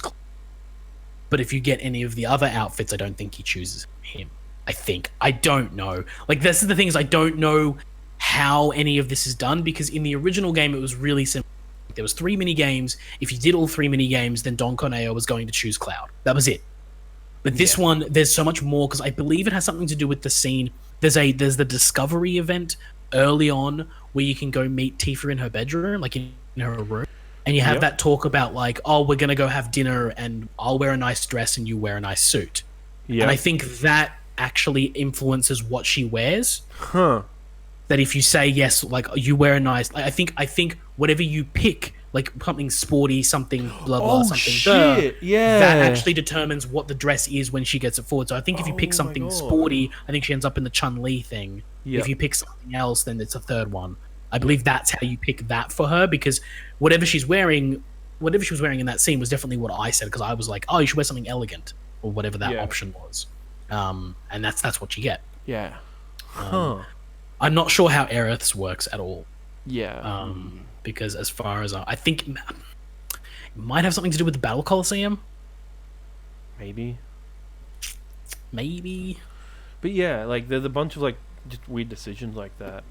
Speaker 2: But if you get any of the other outfits, I don't think he chooses him. I don't know. Like, this is the thing is I don't know how any of this is done because in the original game it was really simple. There was 3 mini games. If you did all 3 mini games, then Don Corneo was going to choose Cloud. That was it. But this one, there's so much more because I believe it has something to do with the scene. There's the discovery event early on where you can go meet Tifa in her bedroom, like in her room, and you have that talk about like, oh, we're gonna go have dinner, and I'll wear a nice dress and you wear a nice suit. Yeah. And I think that actually influences what she wears.
Speaker 1: Huh.
Speaker 2: That if you say yes, like you wear a nice, I think whatever you pick, like something sporty, something blah blah, something.
Speaker 1: Shit. Yeah.
Speaker 2: That actually determines what the dress is when she gets it forward. So I think if you pick something sporty, I think she ends up in the Chun-Li thing. Yep. If you pick something else, then it's a third one. I believe that's how you pick that for her because whatever she was wearing in that scene was definitely what I said because I was like, oh, you should wear something elegant or whatever that option was. And that's what you get.
Speaker 1: Yeah.
Speaker 2: I'm not sure how Aerith's works at all.
Speaker 1: Yeah.
Speaker 2: Because as far as I think it might have something to do with the Battle Coliseum.
Speaker 1: Maybe.
Speaker 2: But
Speaker 1: yeah, like there's a bunch of like just weird decisions like that.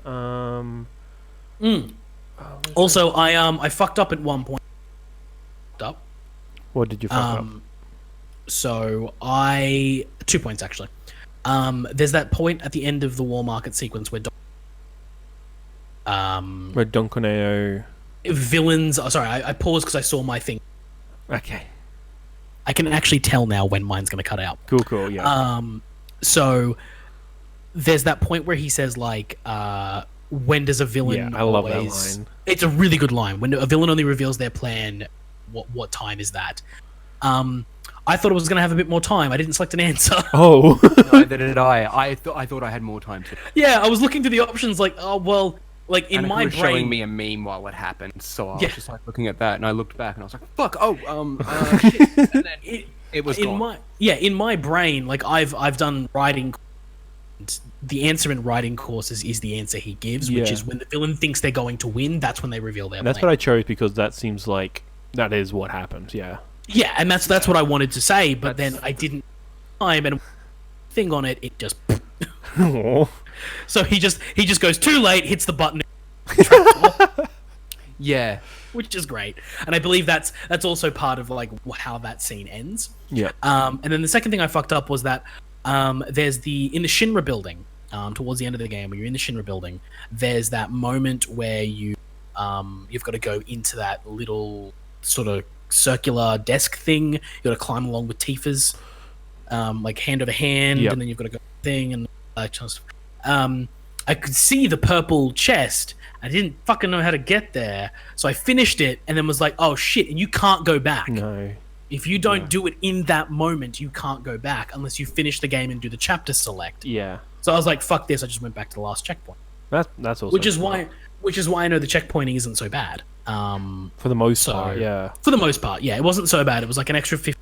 Speaker 2: Also, I fucked up at one point.
Speaker 1: What did you fuck up?
Speaker 2: So 2 points actually. There's that point at the end of the War Market sequence where
Speaker 1: Don Corneo
Speaker 2: villains. Sorry, I paused because I saw my thing.
Speaker 1: Okay.
Speaker 2: I can actually tell now when mine's going to cut out.
Speaker 1: Cool, yeah.
Speaker 2: So there's that point where he says like, when does a villain?
Speaker 1: Yeah, I love that line.
Speaker 2: It's a really good line. When a villain only reveals their plan, what time is that? I thought it was going to have a bit more time. I didn't select an answer.
Speaker 1: Oh.
Speaker 3: Neither did I. I thought I had more time to.
Speaker 2: Yeah, I was looking through the options like, oh, well, like in my brain.
Speaker 3: showing me a meme while it happened. So I was just like looking at that and I looked back and I was like, fuck, shit. And then it was gone.
Speaker 2: In my brain, like I've done writing. The answer in writing courses is the answer he gives, which is when the villain thinks they're going to win, that's when they reveal their plan.
Speaker 1: That's what I chose because that seems like that is what happens, yeah.
Speaker 2: Yeah, and that's what I wanted to say, but then I didn't time and thing on it, it just So he just goes too late, hits the button.
Speaker 3: Yeah.
Speaker 2: Which is great. And I believe that's also part of like how that scene ends.
Speaker 1: Yeah.
Speaker 2: And then the second thing I fucked up was that there's in the Shinra building, towards the end of the game, when you're in the Shinra building, there's that moment where you've got to go into that little sort of circular desk thing. You got to climb along with Tifa's, like hand over hand, and then you've got to go thing and I could see the purple chest. I didn't fucking know how to get there, so I finished it and then was like, oh shit! And you can't go back.
Speaker 1: No.
Speaker 2: If you don't do it in that moment, you can't go back unless you finish the game and do the chapter select.
Speaker 1: Yeah.
Speaker 2: So I was like, fuck this. I just went back to the last checkpoint.
Speaker 1: That's also
Speaker 2: which is why I know the checkpointing isn't so bad.
Speaker 1: For the most part, yeah.
Speaker 2: For the most part, yeah, it wasn't so bad. It was like an extra 50.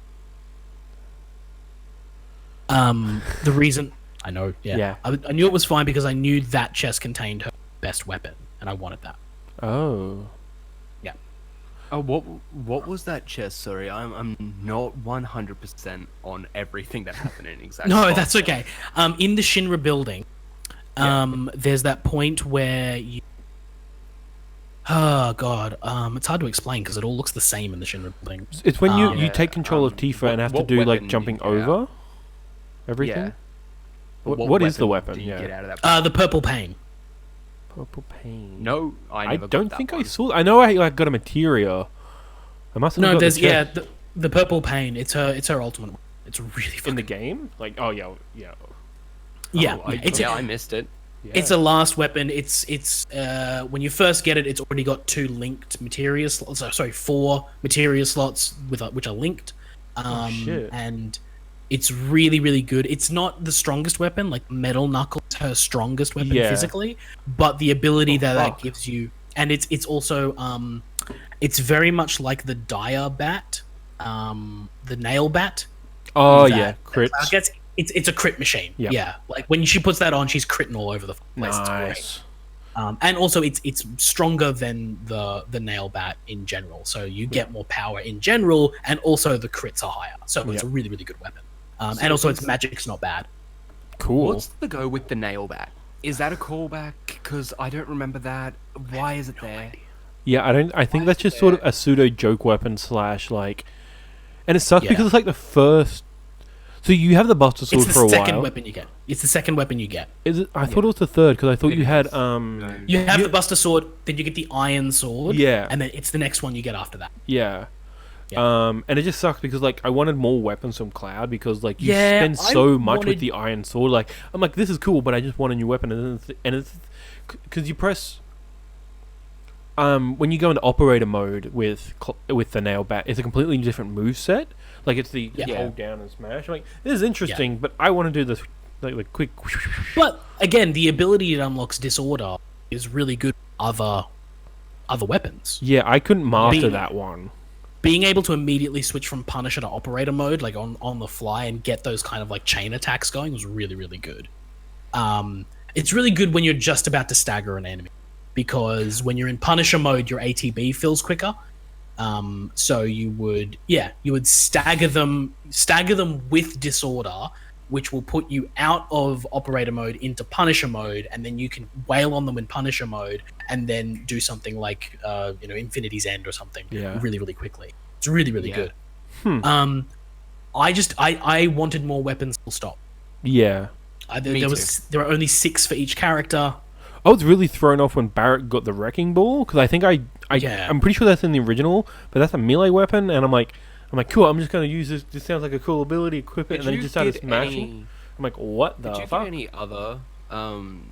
Speaker 2: The reason I know, I knew it was fine because I knew that chest contained her best weapon, and I wanted that.
Speaker 1: Oh.
Speaker 2: Yeah.
Speaker 3: Oh, what was that chest? Sorry, I'm not 100% on everything that happened in exact.
Speaker 2: No, that's okay. In the Shinra building, there's that point where you. Oh god, it's hard to explain because it all looks the same in the Shinra building.
Speaker 1: It's when you take control of Tifa and have to do like jumping over everything.
Speaker 3: Yeah.
Speaker 1: What is the weapon?
Speaker 3: Do you get out of that?
Speaker 2: The purple pain.
Speaker 1: Purple pain.
Speaker 3: No, I
Speaker 1: don't think I saw. I know I got a materia. I must have.
Speaker 2: No,
Speaker 1: got
Speaker 2: there's the purple pain. It's her ultimate. It's really fun.
Speaker 1: In the game. Like yeah.
Speaker 3: I missed it.
Speaker 1: Yeah.
Speaker 2: It's a last weapon. It's when you first get it, it's already got 2 linked materia slots. Sorry, 4 materia slots which are linked.
Speaker 1: Shit.
Speaker 2: And it's really, really good. It's not the strongest weapon. Like Metal Knuckle is her strongest weapon physically, but the ability that gives you, and it's also it's very much like the Dire Bat, the Nail Bat.
Speaker 1: Oh yeah, crits.
Speaker 2: It's a crit machine. Yeah. Like when she puts that on, she's critting all over the place.
Speaker 1: Nice.
Speaker 2: It's great. And also it's stronger than the Nail Bat in general. So you get more power in general, and also the crits are higher. So it's a really, really good weapon. And also its magic's not bad.
Speaker 1: Cool.
Speaker 3: What's the go with the Nail Bat? Is that a callback? Because I don't remember that. Why is it there?
Speaker 1: Yeah, I think that's just sort of a pseudo joke weapon / like, and it sucks because it's like the first. So you have the Buster Sword for a while.
Speaker 2: It's the second weapon you get. It's the second weapon you get.
Speaker 1: Is it? I thought it was the third because I thought you had
Speaker 2: You have the Buster Sword, then you get the Iron Sword.
Speaker 1: Yeah.
Speaker 2: And then it's the next one you get after that.
Speaker 1: Yeah. And it just sucks because like I wanted more weapons from Cloud because like you spend so much with the Iron Sword. Like I'm like, this is cool, but I just want a new weapon, and it's because you press. When you go into operator mode with the Nail Bat, it's a completely different moveset. Like it's the hold down and smash. I'm like, this is interesting, but I want to do this like quick.
Speaker 2: But again, the ability it unlocks Disorder is really good with other weapons.
Speaker 1: Yeah, I couldn't master that one.
Speaker 2: Being able to immediately switch from Punisher to operator mode, like on the fly, and get those kind of like chain attacks going was really, really good. It's really good when you're just about to stagger an enemy, because when you're in Punisher mode, your ATB fills quicker. So you would stagger them with Disorder, which will put you out of operator mode into Punisher mode, and then you can wail on them in Punisher mode, and then do something like Infinity's End or something really, really quickly. It's really, really good. I wanted more weapons. Full stop.
Speaker 1: Yeah.
Speaker 2: There are only 6 for each character.
Speaker 1: I was really thrown off when Barrett got the Wrecking Ball because I think I'm pretty sure that's in the original, but that's a melee weapon, and I'm like, cool. I'm just gonna use this. This sounds like a cool ability. Equip it, and then he just started smashing. I'm like, what the fuck?
Speaker 3: Did you get any other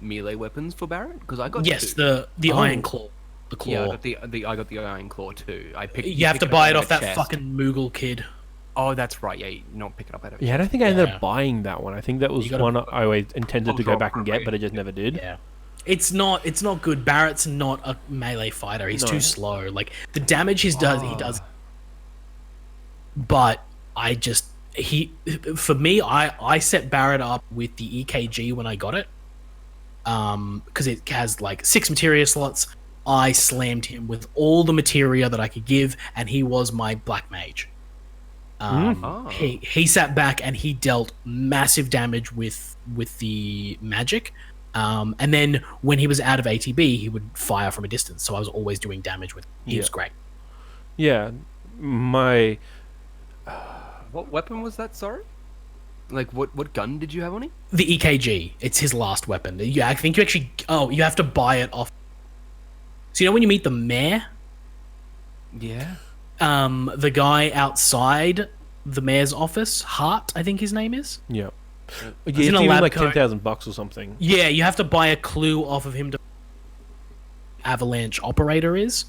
Speaker 3: melee weapons for Barrett? Because I got
Speaker 2: the Iron Claw. The claw.
Speaker 3: Yeah, I got the Iron Claw too.
Speaker 2: You have to buy it off that fucking Moogle kid.
Speaker 3: Oh, that's right. Yeah, you not pick it up out of.
Speaker 1: Yeah, I don't think I ended up buying that one. I think that was one I always intended to go back and get, but I just never did.
Speaker 2: Yeah. It's not good. Barrett's not a melee fighter. He's too slow. Like the damage he does. But I set Barrett up with the EKG when I got it. Because it has like 6 materia slots. I slammed him with all the materia that I could give, and he was my black mage. He sat back and he dealt massive damage with the magic. And then when he was out of ATB, he would fire from a distance. So I was always doing damage with him. He was great.
Speaker 1: Yeah.
Speaker 3: What weapon was that, sorry? Like, what gun did you have on him?
Speaker 2: The EKG. It's his last weapon. I think you actually... Oh, you have to buy it off... So you know when you meet the mayor?
Speaker 3: Yeah.
Speaker 2: The guy outside the mayor's office, Hart, I think his name is?
Speaker 1: Yeah. It's even like $10,000 or something.
Speaker 2: Yeah, you have to buy a clue off of him to... Avalanche operator is.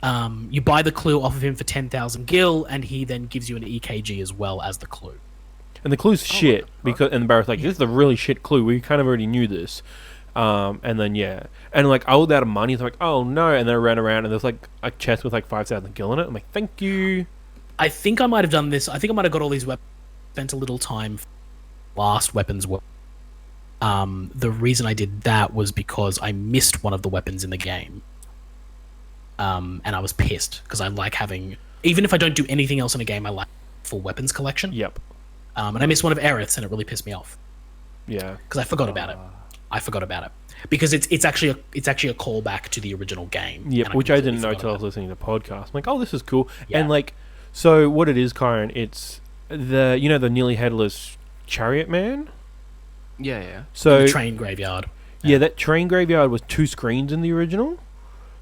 Speaker 2: You buy the clue off of him for 10,000 gil, and he then gives you an EKG as well as the clue.
Speaker 1: And the clue's shit and Barrett's like, this is a really shit clue. We kind of already knew this. And then and like I was out of money. So I'm like, oh no! And then I ran around and there's like a chest with like 5,000 gil in it. I'm like, thank you.
Speaker 2: I think I might have done this. I think I might have got all these weapons. Spent a little time. Last weapons were. The reason I did that was because I missed one of the weapons in the game. And I was pissed because I like having, even if I don't do anything else in a game, I like full weapons collection.
Speaker 1: Yep.
Speaker 2: And I missed one of Aerith's and it really pissed me off.
Speaker 1: Yeah.
Speaker 2: Because I forgot about it. Because it's actually a callback to the original game.
Speaker 1: Yep, which I didn't know until I was listening to the podcast. I'm like, oh, this is cool. Yeah. And like, so what it is, Kyron, it's the nearly headless chariot man.
Speaker 3: Yeah.
Speaker 2: So the train graveyard.
Speaker 1: Yeah, that train graveyard was 2 screens in the original.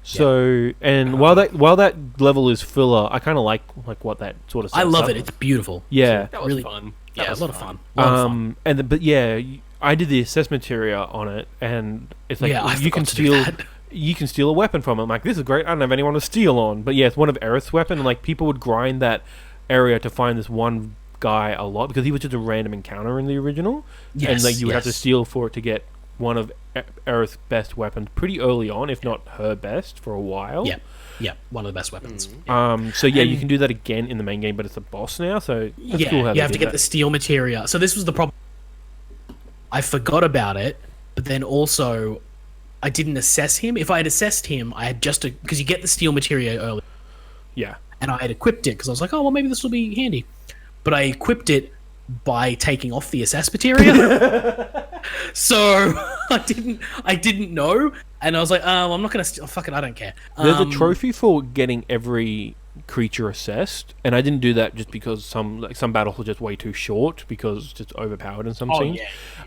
Speaker 1: So and while that level is filler, I kind of like what that sort of.
Speaker 2: I love it. It's beautiful.
Speaker 1: Yeah,
Speaker 3: that was really fun.
Speaker 2: Yeah, a lot of fun.
Speaker 1: I did the assessment area on it, and it's like you can steal a weapon from it. I'm like, this is great. I don't have anyone to steal on, but yeah, it's one of Aerith's weapon, and like people would grind that area to find this one guy a lot because he was just a random encounter in the original, and like you would have to steal for it to get one of Aerith's best weapons pretty early on, if not her best for a while.
Speaker 2: Yeah, one of the best weapons.
Speaker 1: So you can do that again in the main game, but it's a boss now. So that's cool how
Speaker 2: you have to get the steel materia. So this was the problem. I forgot about it, but then also I didn't assess him. If I had assessed him, I had because you get the steel materia early.
Speaker 1: Yeah,
Speaker 2: and I had equipped it because I was like, oh well, maybe this will be handy. But I equipped it by taking off the assess materia. So I didn't know, and I was like, oh, I'm not gonna fuck it, I don't care.
Speaker 1: There's a trophy for getting every creature assessed, and I didn't do that just because some battles were just way too short because it's just overpowered in some scenes.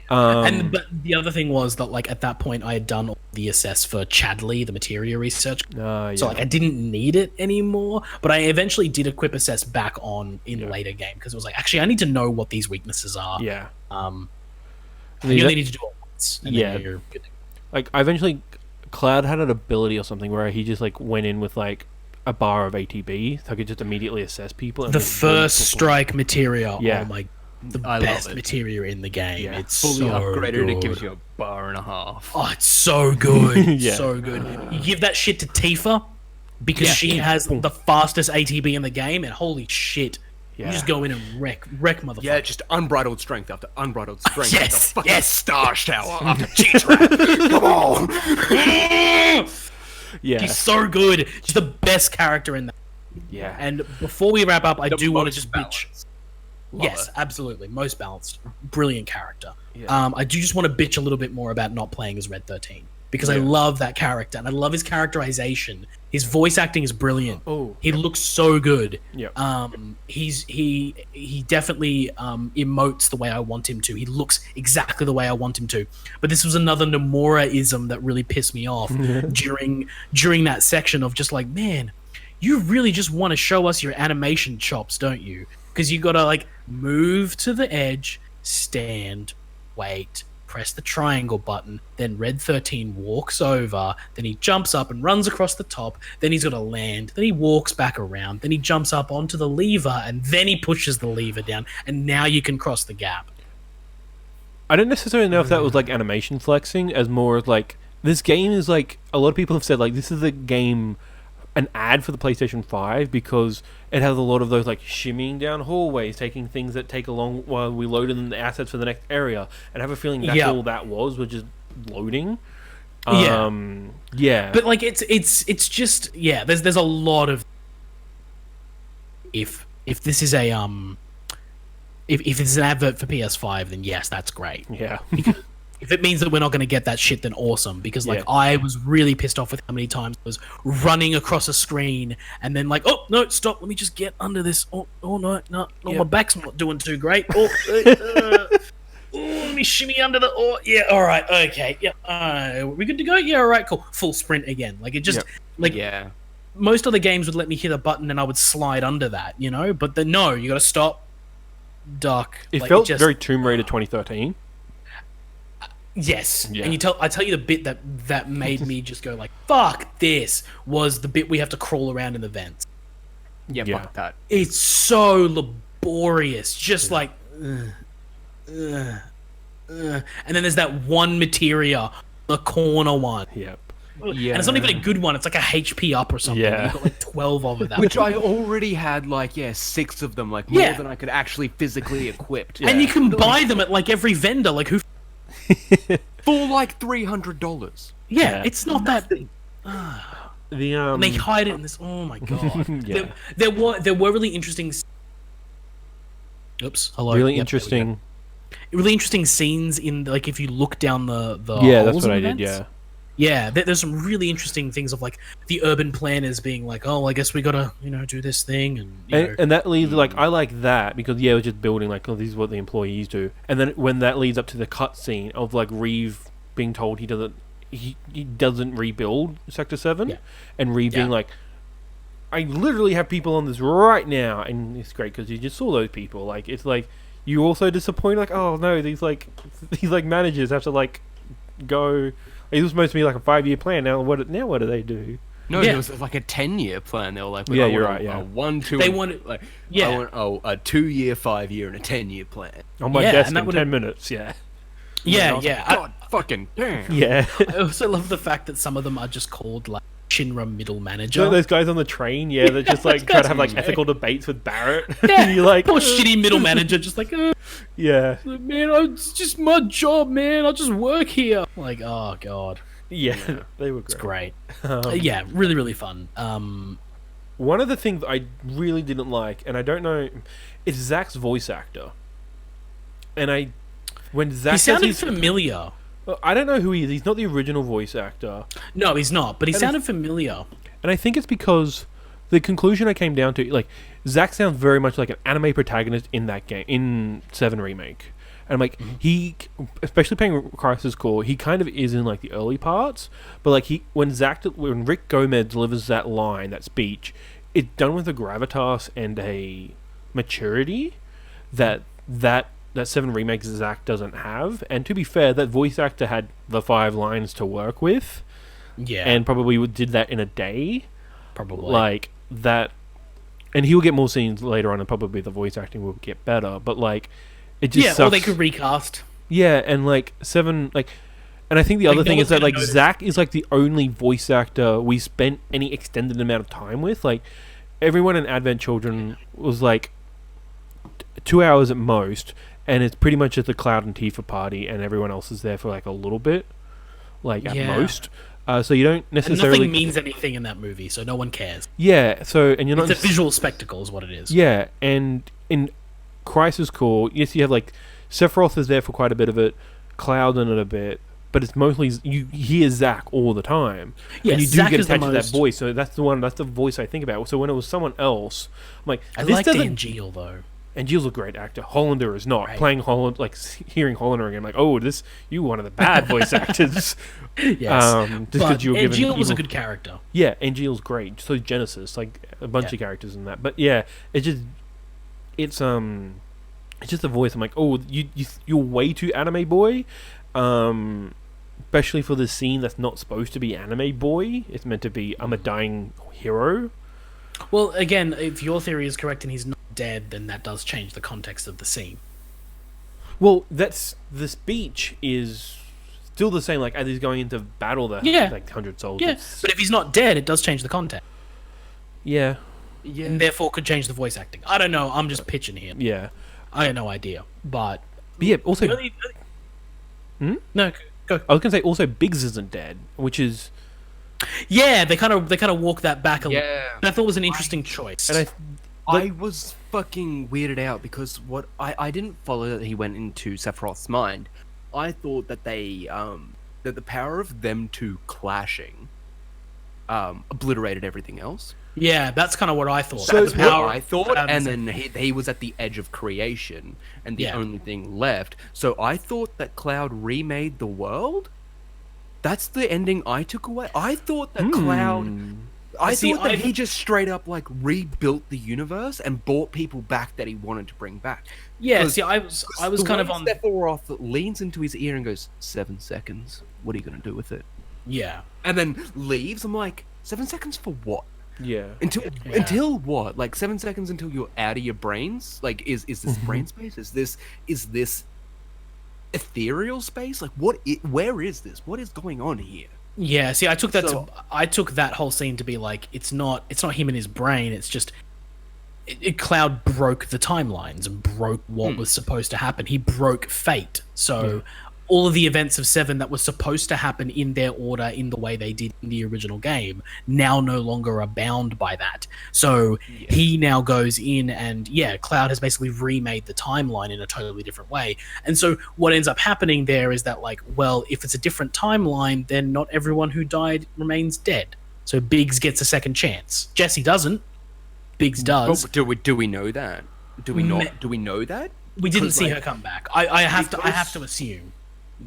Speaker 2: But the other thing was that like at that point I had done all the assess for Chadley, the materia research, so like I didn't need it anymore. But I eventually did equip assess back on in the later game because it was like, actually I need to know what these weaknesses are. You only need to do it once. And then you're good.
Speaker 1: Like I eventually, Cloud had an ability or something where he just like went in with like a bar of ATB, so I could just immediately assess people. And
Speaker 2: the first strike materia, the best materia in the game. Yeah. It's
Speaker 3: fully
Speaker 2: so
Speaker 3: upgraded.
Speaker 2: Good.
Speaker 3: It gives you a bar and a half.
Speaker 2: Oh, it's so good. So good. You give that shit to Tifa because she has the fastest ATB in the game, and holy shit. You just go in and wreck motherfucker.
Speaker 3: Yeah, just unbridled strength after unbridled strength
Speaker 2: yes,
Speaker 3: after fucking Star Shower after G-Trap. Come on!
Speaker 1: Yeah.
Speaker 2: He's so good. She's the best character in that.
Speaker 1: Yeah.
Speaker 2: And before we wrap up, I do want to just
Speaker 3: bitch.
Speaker 2: Yes, absolutely. Most balanced. Brilliant character.
Speaker 1: Yeah.
Speaker 2: I do just want to bitch a little bit more about not playing as Red 13. Because I love that character, and I love his characterization. His voice acting is brilliant. He looks so good. He definitely emotes the way I want him to. He looks exactly the way I want him to. But this was another Nomura-ism that really pissed me off during that section of just like, man, you really just want to show us your animation chops, don't you? Because you got to like move to the edge, stand, wait, press the triangle button, then Red 13 walks over, then he jumps up and runs across the top, then he's got to land, then he walks back around, then he jumps up onto the lever, and then he pushes the lever down, and now you can cross the gap.
Speaker 1: I don't necessarily know if that was like animation flexing, as more as like, this game is like, a lot of people have said like, this is a game, an ad for the PlayStation 5 because it has a lot of those like shimmying down hallways, taking things that take a long while we load in the assets for the next area, and I have a feeling that's all that was just loading.
Speaker 2: But like it's just there's a lot of if this is a if it's an advert for PS5, then yes, that's great.
Speaker 1: Yeah.
Speaker 2: If it means that we're not going to get that shit, then awesome. Because like I was really pissed off with how many times I was running across a screen and then like, oh no, stop! Let me just get under this. Oh no, my back's not doing too great. Let me shimmy under the. Oh yeah, all right, okay, yeah. We good to go? Yeah, all right, cool. Full sprint again. Like it just most other games would let me hit a button and I would slide under that, you know. But then no, you got to stop, duck.
Speaker 1: It felt very Tomb Raider 2013.
Speaker 2: Yes, and I tell you the bit that made me just go like, fuck this, was the bit we have to crawl around in the vents.
Speaker 3: Yeah, fuck that.
Speaker 2: It's so laborious, just like, and then there's that one materia, the corner one.
Speaker 1: Yep.
Speaker 3: Yeah.
Speaker 2: And it's not even a good one. It's like a HP up or something.
Speaker 1: Yeah.
Speaker 2: You've got like 12 of it.
Speaker 3: Which I already had, like, 6 of them, like, more than I could actually physically equip.
Speaker 2: And you can buy them at, like, every vendor. Like, who...
Speaker 3: For, like, $300.
Speaker 2: Yeah, it's not that...
Speaker 1: The
Speaker 2: They hide it in this... Oh, my God.
Speaker 1: Yeah.
Speaker 2: There were really interesting... Oops. Hello.
Speaker 1: Really
Speaker 2: Yep,
Speaker 1: interesting.
Speaker 2: really interesting scenes in, like, if you look down the
Speaker 1: Yeah, that's
Speaker 2: holes
Speaker 1: what I
Speaker 2: in
Speaker 1: did.
Speaker 2: vents.
Speaker 1: Yeah.
Speaker 2: Yeah, there's some really interesting things of, like, the urban planners being like, oh, I guess we gotta, do this thing, and you know.
Speaker 1: And that leads, like, I like that because, yeah, it was just building, like, oh, this is what the employees do. And then when that leads up to the cutscene of, like, Reeve being told he doesn't rebuild Sector 7, and Reeve being like, I literally have people on this right now, and it's great because you just saw those people. Like, it's like, you also disappointed, like, oh, no, these managers have to, like, go... It was supposed to be like a 5-year plan. Now what do they do?
Speaker 3: No, it was like a 10-year plan. They were like,
Speaker 1: yeah, you're right. Yeah,
Speaker 3: 1, 2.
Speaker 2: They wanted,
Speaker 3: like,
Speaker 2: yeah,
Speaker 3: I want a 2-year, 5-year, and a 10-year plan.
Speaker 1: On my desk in 10 minutes. Yeah.
Speaker 2: Yeah,
Speaker 3: Like,
Speaker 2: yeah.
Speaker 3: God, fucking damn.
Speaker 1: Yeah.
Speaker 2: I also love the fact that some of them are just called like Shinra middle manager.
Speaker 1: You know those guys on the train, they're just like trying to have like ethical debates with Barrett.
Speaker 2: Yeah,
Speaker 1: You're like,
Speaker 2: poor shitty middle manager, just like,
Speaker 1: yeah,
Speaker 2: man, it's just my job, man. I'll just work here. Like, oh god,
Speaker 1: yeah, they were great.
Speaker 2: it's great. Yeah, really, really fun.
Speaker 1: One of the things I really didn't like, and I don't know, is Zach's voice actor. And when Zach
Speaker 2: he sounded
Speaker 1: says
Speaker 2: familiar.
Speaker 1: I don't know who he is. He's not the original voice actor.
Speaker 2: No, he's not. But he sounded familiar.
Speaker 1: And I think it's because the conclusion I came down to, like, Zack sounds very much like an anime protagonist in that game, in VII Remake. And I'm like, he, especially playing Crisis Core, he kind of is in, like, the early parts. But, like, when Rick Gomez delivers that line, that speech, it's done with a gravitas and a maturity that VII Remake Zack doesn't have. And to be fair, that voice actor had the 5 lines to work with.
Speaker 2: Yeah.
Speaker 1: And probably did that in a day.
Speaker 2: Probably.
Speaker 1: Like, that... And he'll get more scenes later on, and probably the voice acting will get better. But, like, it just sucks.
Speaker 2: Or they could recast.
Speaker 1: Yeah, and, like, 7... Like... And I think the other thing is that, like, Zack is, like, the only voice actor we spent any extended amount of time with. Like, everyone in Advent Children was, like, 2 hours at most... And it's pretty much just the Cloud and Tifa party, and everyone else is there for like a little bit, like at most. So you don't necessarily.
Speaker 2: And nothing means anything in that movie, so no one cares.
Speaker 1: Yeah. So and you're not.
Speaker 2: It's a visual spectacle, is what it is.
Speaker 1: Yeah, and in Crisis Core, yes, you have like Sephiroth is there for quite a bit of it, Cloud in it a bit, but it's mostly you hear Zack all the time.
Speaker 2: Yeah,
Speaker 1: and you do
Speaker 2: Zack
Speaker 1: get
Speaker 2: is the
Speaker 1: attached to that
Speaker 2: most...
Speaker 1: voice. So that's the voice I think about. So when it was someone else, I'm like,
Speaker 2: I
Speaker 1: this
Speaker 2: like
Speaker 1: doesn't.
Speaker 2: Angeal though.
Speaker 1: And Gilles a great actor. Hollander is not.
Speaker 2: Right.
Speaker 1: Playing Holland, like hearing Hollander again, like, oh, you one of the bad voice actors.
Speaker 2: Yes,
Speaker 1: just because you were given.
Speaker 2: Angeal was a good character.
Speaker 1: Yeah, Angeal's great. So Genesis, like a bunch of characters in that. But yeah, it's just a voice. I'm like, oh, you're way too anime boy. Especially for this scene that's not supposed to be anime boy. It's meant to be I'm a dying hero.
Speaker 2: Well, again, if your theory is correct and he's not dead, then that does change the context of the scene.
Speaker 1: Well, the speech is still the same. Like as he's going into battle, like 100 soldiers.
Speaker 2: Yeah, but if he's not dead, it does change the context.
Speaker 1: Yeah.
Speaker 2: And therefore could change the voice acting. I don't know. I'm just pitching here.
Speaker 1: Yeah.
Speaker 2: I have no idea. But
Speaker 1: yeah, also.
Speaker 2: No, go.
Speaker 1: I was gonna say also Biggs isn't dead, which is.
Speaker 2: Yeah, they kind of walk that back a little.
Speaker 3: Yeah.
Speaker 2: I thought it was an interesting choice.
Speaker 3: And I was fucking weirded out because I didn't follow that he went into Sephiroth's mind. I thought that they that the power of them two clashing obliterated everything else.
Speaker 2: Yeah, that's kind of what I thought.
Speaker 3: So that's what I thought, and then he was at the edge of creation, and the only thing left. So I thought that Cloud remade the world. That's the ending I took away. I thought that Cloud... I thought that he just straight up, like, rebuilt the universe and brought people back that he wanted to bring back.
Speaker 2: Yeah, see, I was kind of on...
Speaker 3: Sephiroth leans into his ear and goes, 7 seconds. What are you going to do with it?
Speaker 2: Yeah.
Speaker 3: And then leaves. I'm like, 7 seconds for what?
Speaker 1: Yeah.
Speaker 3: Until what? Like 7 seconds until you're out of your brains? Like, is this brain space? Is this ethereal space? Like, where is this? What is going on here?
Speaker 2: Yeah, see, I took that whole scene to be like, it's not him in his brain. It's just Cloud broke the timelines and broke what was supposed to happen. He broke fate. So all of the events of 7 that were supposed to happen in their order, in the way they did in the original game, now no longer are bound by that. So he now goes in and, Cloud has basically remade the timeline in a totally different way. And so what ends up happening there is that, like, well, if it's a different timeline, then not everyone who died remains dead. So Biggs gets a second chance. Jesse doesn't. Biggs does.
Speaker 3: Oh, do we know that? Do we not? Do we know that?
Speaker 2: We didn't see her come back. I have to assume.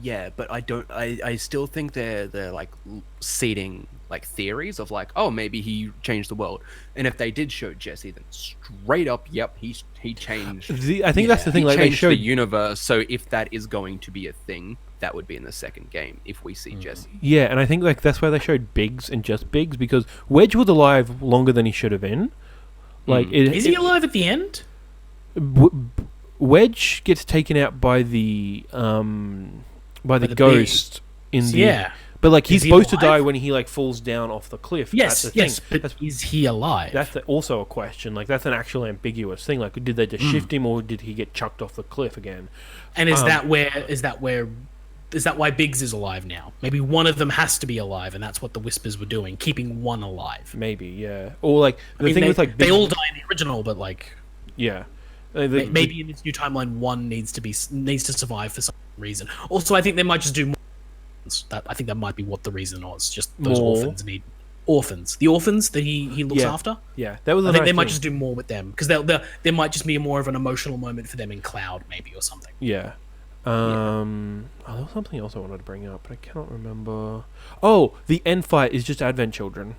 Speaker 3: Yeah, but I don't. I still think they're like seeding like theories of like, oh, maybe he changed the world. And if they did show Jesse, then straight up, yep, he changed.
Speaker 1: I think that's the thing. Like,
Speaker 3: they
Speaker 1: showed
Speaker 3: the universe. So if that is going to be a thing, that would be in the second game if we see Jesse.
Speaker 1: Yeah, and I think like that's why they showed Biggs and just Biggs, because Wedge was alive longer than he should have been. Like,
Speaker 2: is he alive at the end?
Speaker 1: Wedge gets taken out by the ghost in the but like he's supposed to die when he like falls down off the cliff.
Speaker 2: Yes, but is he alive?
Speaker 1: That's also a question. Like, that's an actual ambiguous thing. Like, did they just shift him, or did he get chucked off the cliff again?
Speaker 2: And is that why Biggs is alive now? Maybe one of them has to be alive, and that's what the Whispers were doing, keeping one alive.
Speaker 1: Maybe, yeah. Or like
Speaker 2: they all die in the original, but like,
Speaker 1: yeah.
Speaker 2: Maybe in this new timeline, one needs to survive for some reason. Also, I think they might just do more. I think that might be what the reason was. Just those orphans need orphans. The orphans that he looks after.
Speaker 1: Yeah, that was.
Speaker 2: I think they might just do more with them, because there might just be more of an emotional moment for them in Cloud, maybe, or something.
Speaker 1: Yeah. Oh, there was something else I wanted to bring up, but I cannot remember. Oh, the end fight is just Advent Children.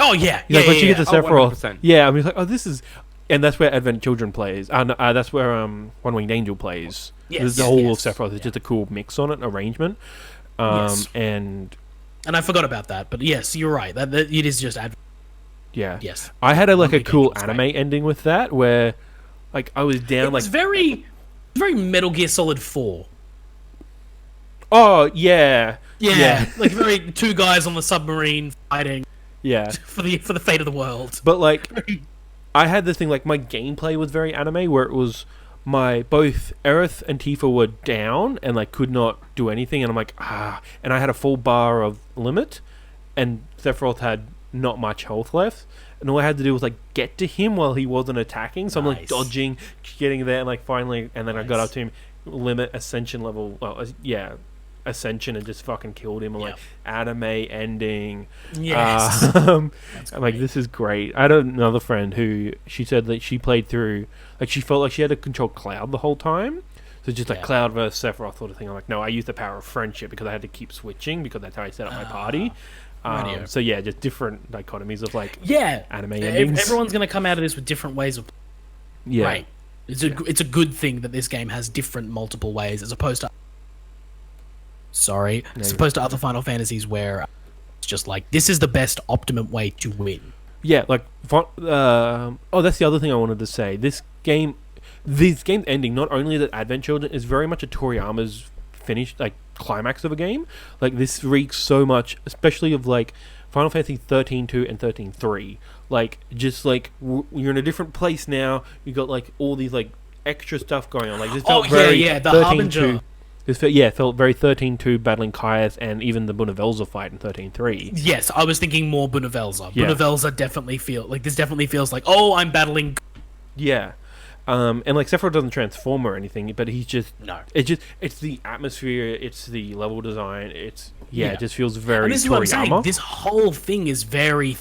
Speaker 2: Oh yeah,
Speaker 1: when she gets to Sephiroth.
Speaker 3: 100%.
Speaker 1: Yeah, I mean, like, oh, this is. And that's where Advent Children plays. That's where One Winged Angel plays.
Speaker 2: Yes,
Speaker 1: the whole of Sephiroth is just a cool mix on it, arrangement. And
Speaker 2: I forgot about that, but yes, you're right. That it is just Advent.
Speaker 1: Yeah.
Speaker 2: Yes.
Speaker 1: I had a cool anime ending with that, where like I was down.
Speaker 2: It was very Metal Gear Solid 4.
Speaker 1: Oh yeah.
Speaker 2: Like very two guys on the submarine fighting.
Speaker 1: Yeah.
Speaker 2: For the fate of the world.
Speaker 1: But like. I had this thing, like, my gameplay was very anime, where it was both Aerith and Tifa were down and, like, could not do anything, and I'm like, and I had a full bar of limit, and Sephiroth had not much health left, and all I had to do was, like, get to him while he wasn't attacking, so I'm, like, dodging, getting there, and, like, finally, and then I got up to him, limit, ascension level, Ascension, and just fucking killed him. I'm like, anime ending.
Speaker 2: Yes.
Speaker 1: I'm like, this is great. I had another friend who she said that she played through, like, she felt like she had to control Cloud the whole time. So just like Cloud versus Sephiroth sort of thing. I'm like, no, I used the power of friendship because I had to keep switching because that's how I set up my party. So yeah, just different dichotomies of like anime endings.
Speaker 2: Everyone's going to come out of this with different ways of Right. It's a good thing that this game has different multiple ways as opposed to as opposed to other Final Fantasies where it's just like, this is the best optimum way to win.
Speaker 1: Yeah, like, that's the other thing I wanted to say. This game's ending, not only that Advent Children is very much a Toriyama's finished, like, climax of a game. Like, this reeks so much, especially of, like, Final Fantasy 13-2 and 13-3. Like, just, like, you're in a different place now. You got, like, all these, like, extra stuff going on. Like, this felt
Speaker 2: the Harbinger.
Speaker 1: Felt very 13-2 battling Caius and even the Bunavelza fight in 13-3.
Speaker 2: Yes, I was thinking more Bunavelza.
Speaker 1: Yeah.
Speaker 2: Bunavelza definitely feels like, oh, I'm battling.
Speaker 1: Yeah. And like Sephiroth doesn't transform or anything, but he's just it's the atmosphere, it's the level design, it just feels very
Speaker 2: and this
Speaker 1: Toriyama.
Speaker 2: Is what I'm saying. This whole thing is very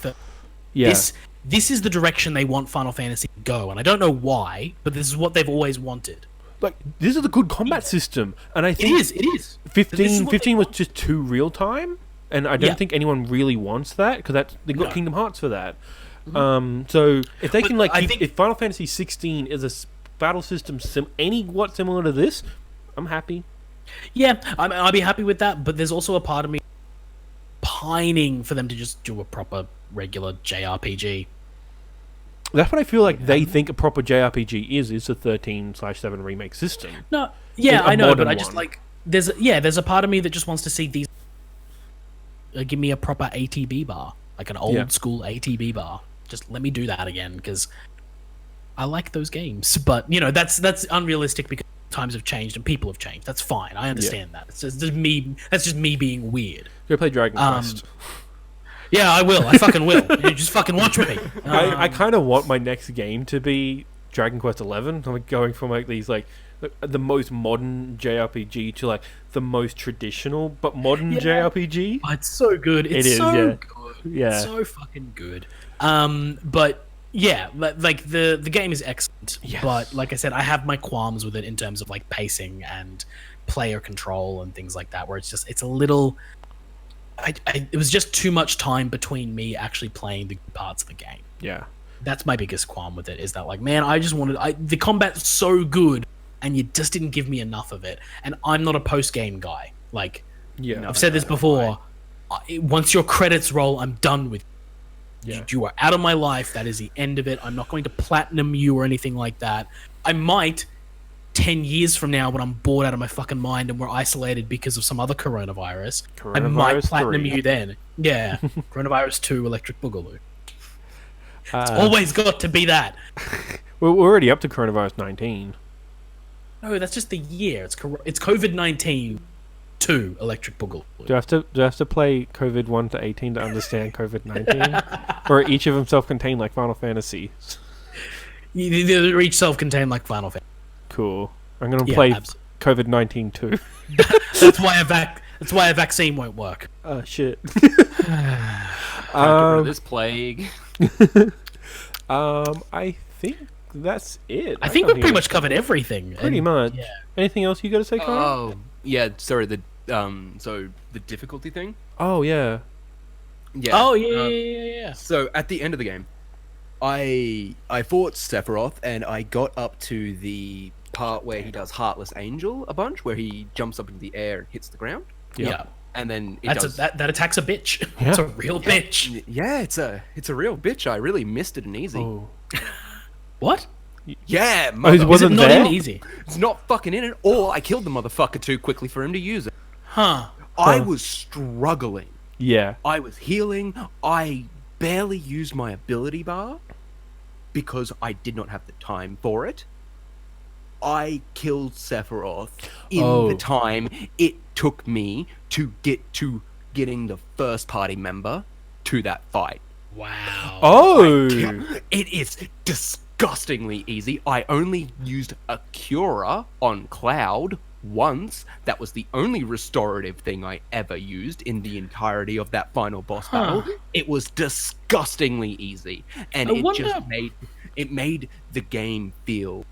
Speaker 2: This is the direction they want Final Fantasy to go, and I don't know why, but this is what they've always wanted.
Speaker 1: Like, this is a good combat system, and I think
Speaker 2: it is.
Speaker 1: 15 was just too real time, and I don't think anyone really wants that because they got Kingdom Hearts for that. Mm-hmm. So if they can if Final Fantasy 16 is a battle system somewhat similar to this, I'm happy.
Speaker 2: Yeah, I'd be happy with that. But there's also a part of me pining for them to just do a proper regular JRPG.
Speaker 1: That's what I feel like they think a proper JRPG is a 13/7 remake system.
Speaker 2: No, yeah, I know, but I just there's a part of me that just wants to see these. Give me a proper ATB bar, like an old school ATB bar. Just let me do that again because I like those games. But that's unrealistic because times have changed and people have changed. That's fine. I understand that. It's just me. That's just me being weird.
Speaker 1: Go play Dragon Quest.
Speaker 2: Yeah, I will. I fucking will. You just fucking watch me.
Speaker 1: I kind of want my next game to be Dragon Quest 11. I'm going from like these like the most modern JRPG to like the most traditional but modern JRPG.
Speaker 2: Oh, it's so good. It's so good.
Speaker 1: Yeah,
Speaker 2: it's so fucking good. But yeah, like the game is excellent.
Speaker 1: Yes.
Speaker 2: But like I said, I have my qualms with it in terms of like pacing and player control and things like that. Where it's a little. It was just too much time between me actually playing the parts of the game.
Speaker 1: Yeah,
Speaker 2: that's my biggest qualm with it. Is that like, man, I just wanted the combat's so good, and you just didn't give me enough of it. And I'm not a post game guy. Like, I've said this before. Once your credits roll, I'm done with you.
Speaker 1: Yeah.
Speaker 2: You are out of my life. That is the end of it. I'm not going to platinum you or anything like that. I might 10 years from now when I'm bored out of my fucking mind and we're isolated because of some other coronavirus. I might platinum
Speaker 1: 3.
Speaker 2: you then. Yeah. Coronavirus 2, Electric Boogaloo. It's always got to be that.
Speaker 1: We're already up to coronavirus 19.
Speaker 2: No, that's just the year. It's COVID-19 2, Electric Boogaloo.
Speaker 1: Do I have to play COVID 1 to 18 to understand COVID 19? Or are each of them self-contained like Final Fantasy?
Speaker 2: They're each self-contained like Final Fantasy.
Speaker 1: Cool. I'm gonna play COVID 19 too.
Speaker 2: That's why a vaccine won't work.
Speaker 1: Oh shit.
Speaker 3: Get rid of this plague.
Speaker 1: I think that's it.
Speaker 2: I think we've pretty much covered everything.
Speaker 1: Pretty much.
Speaker 2: Yeah.
Speaker 1: Anything else you got to say, Kyron?
Speaker 3: Oh, yeah. Sorry. So the difficulty thing.
Speaker 1: Oh yeah.
Speaker 3: Yeah.
Speaker 2: Oh yeah.
Speaker 3: So at the end of the game, I fought Sephiroth and I got up to the part where he does Heartless Angel a bunch, where he jumps up into the air and hits the ground.
Speaker 2: Yeah.
Speaker 3: And then
Speaker 2: that attacks a bitch.
Speaker 1: Yeah.
Speaker 2: It's a real bitch.
Speaker 3: Yeah, it's a real bitch. I really missed it in easy.
Speaker 1: Oh.
Speaker 2: What?
Speaker 3: Yeah,
Speaker 1: it wasn't
Speaker 2: not
Speaker 1: there?
Speaker 2: in easy.
Speaker 3: It's not fucking in it, or I killed the motherfucker too quickly for him to use it.
Speaker 2: Huh.
Speaker 3: I was struggling.
Speaker 1: Yeah.
Speaker 3: I was healing. I barely used my ability bar because I did not have the time for it. I killed Sephiroth in the time it took me to get to getting the first party member to that fight.
Speaker 2: Wow.
Speaker 1: Oh.
Speaker 3: It is disgustingly easy. I only used a Cura on Cloud once. That was the only restorative thing I ever used in the entirety of that final boss battle. It was disgustingly easy, and it made the game feel,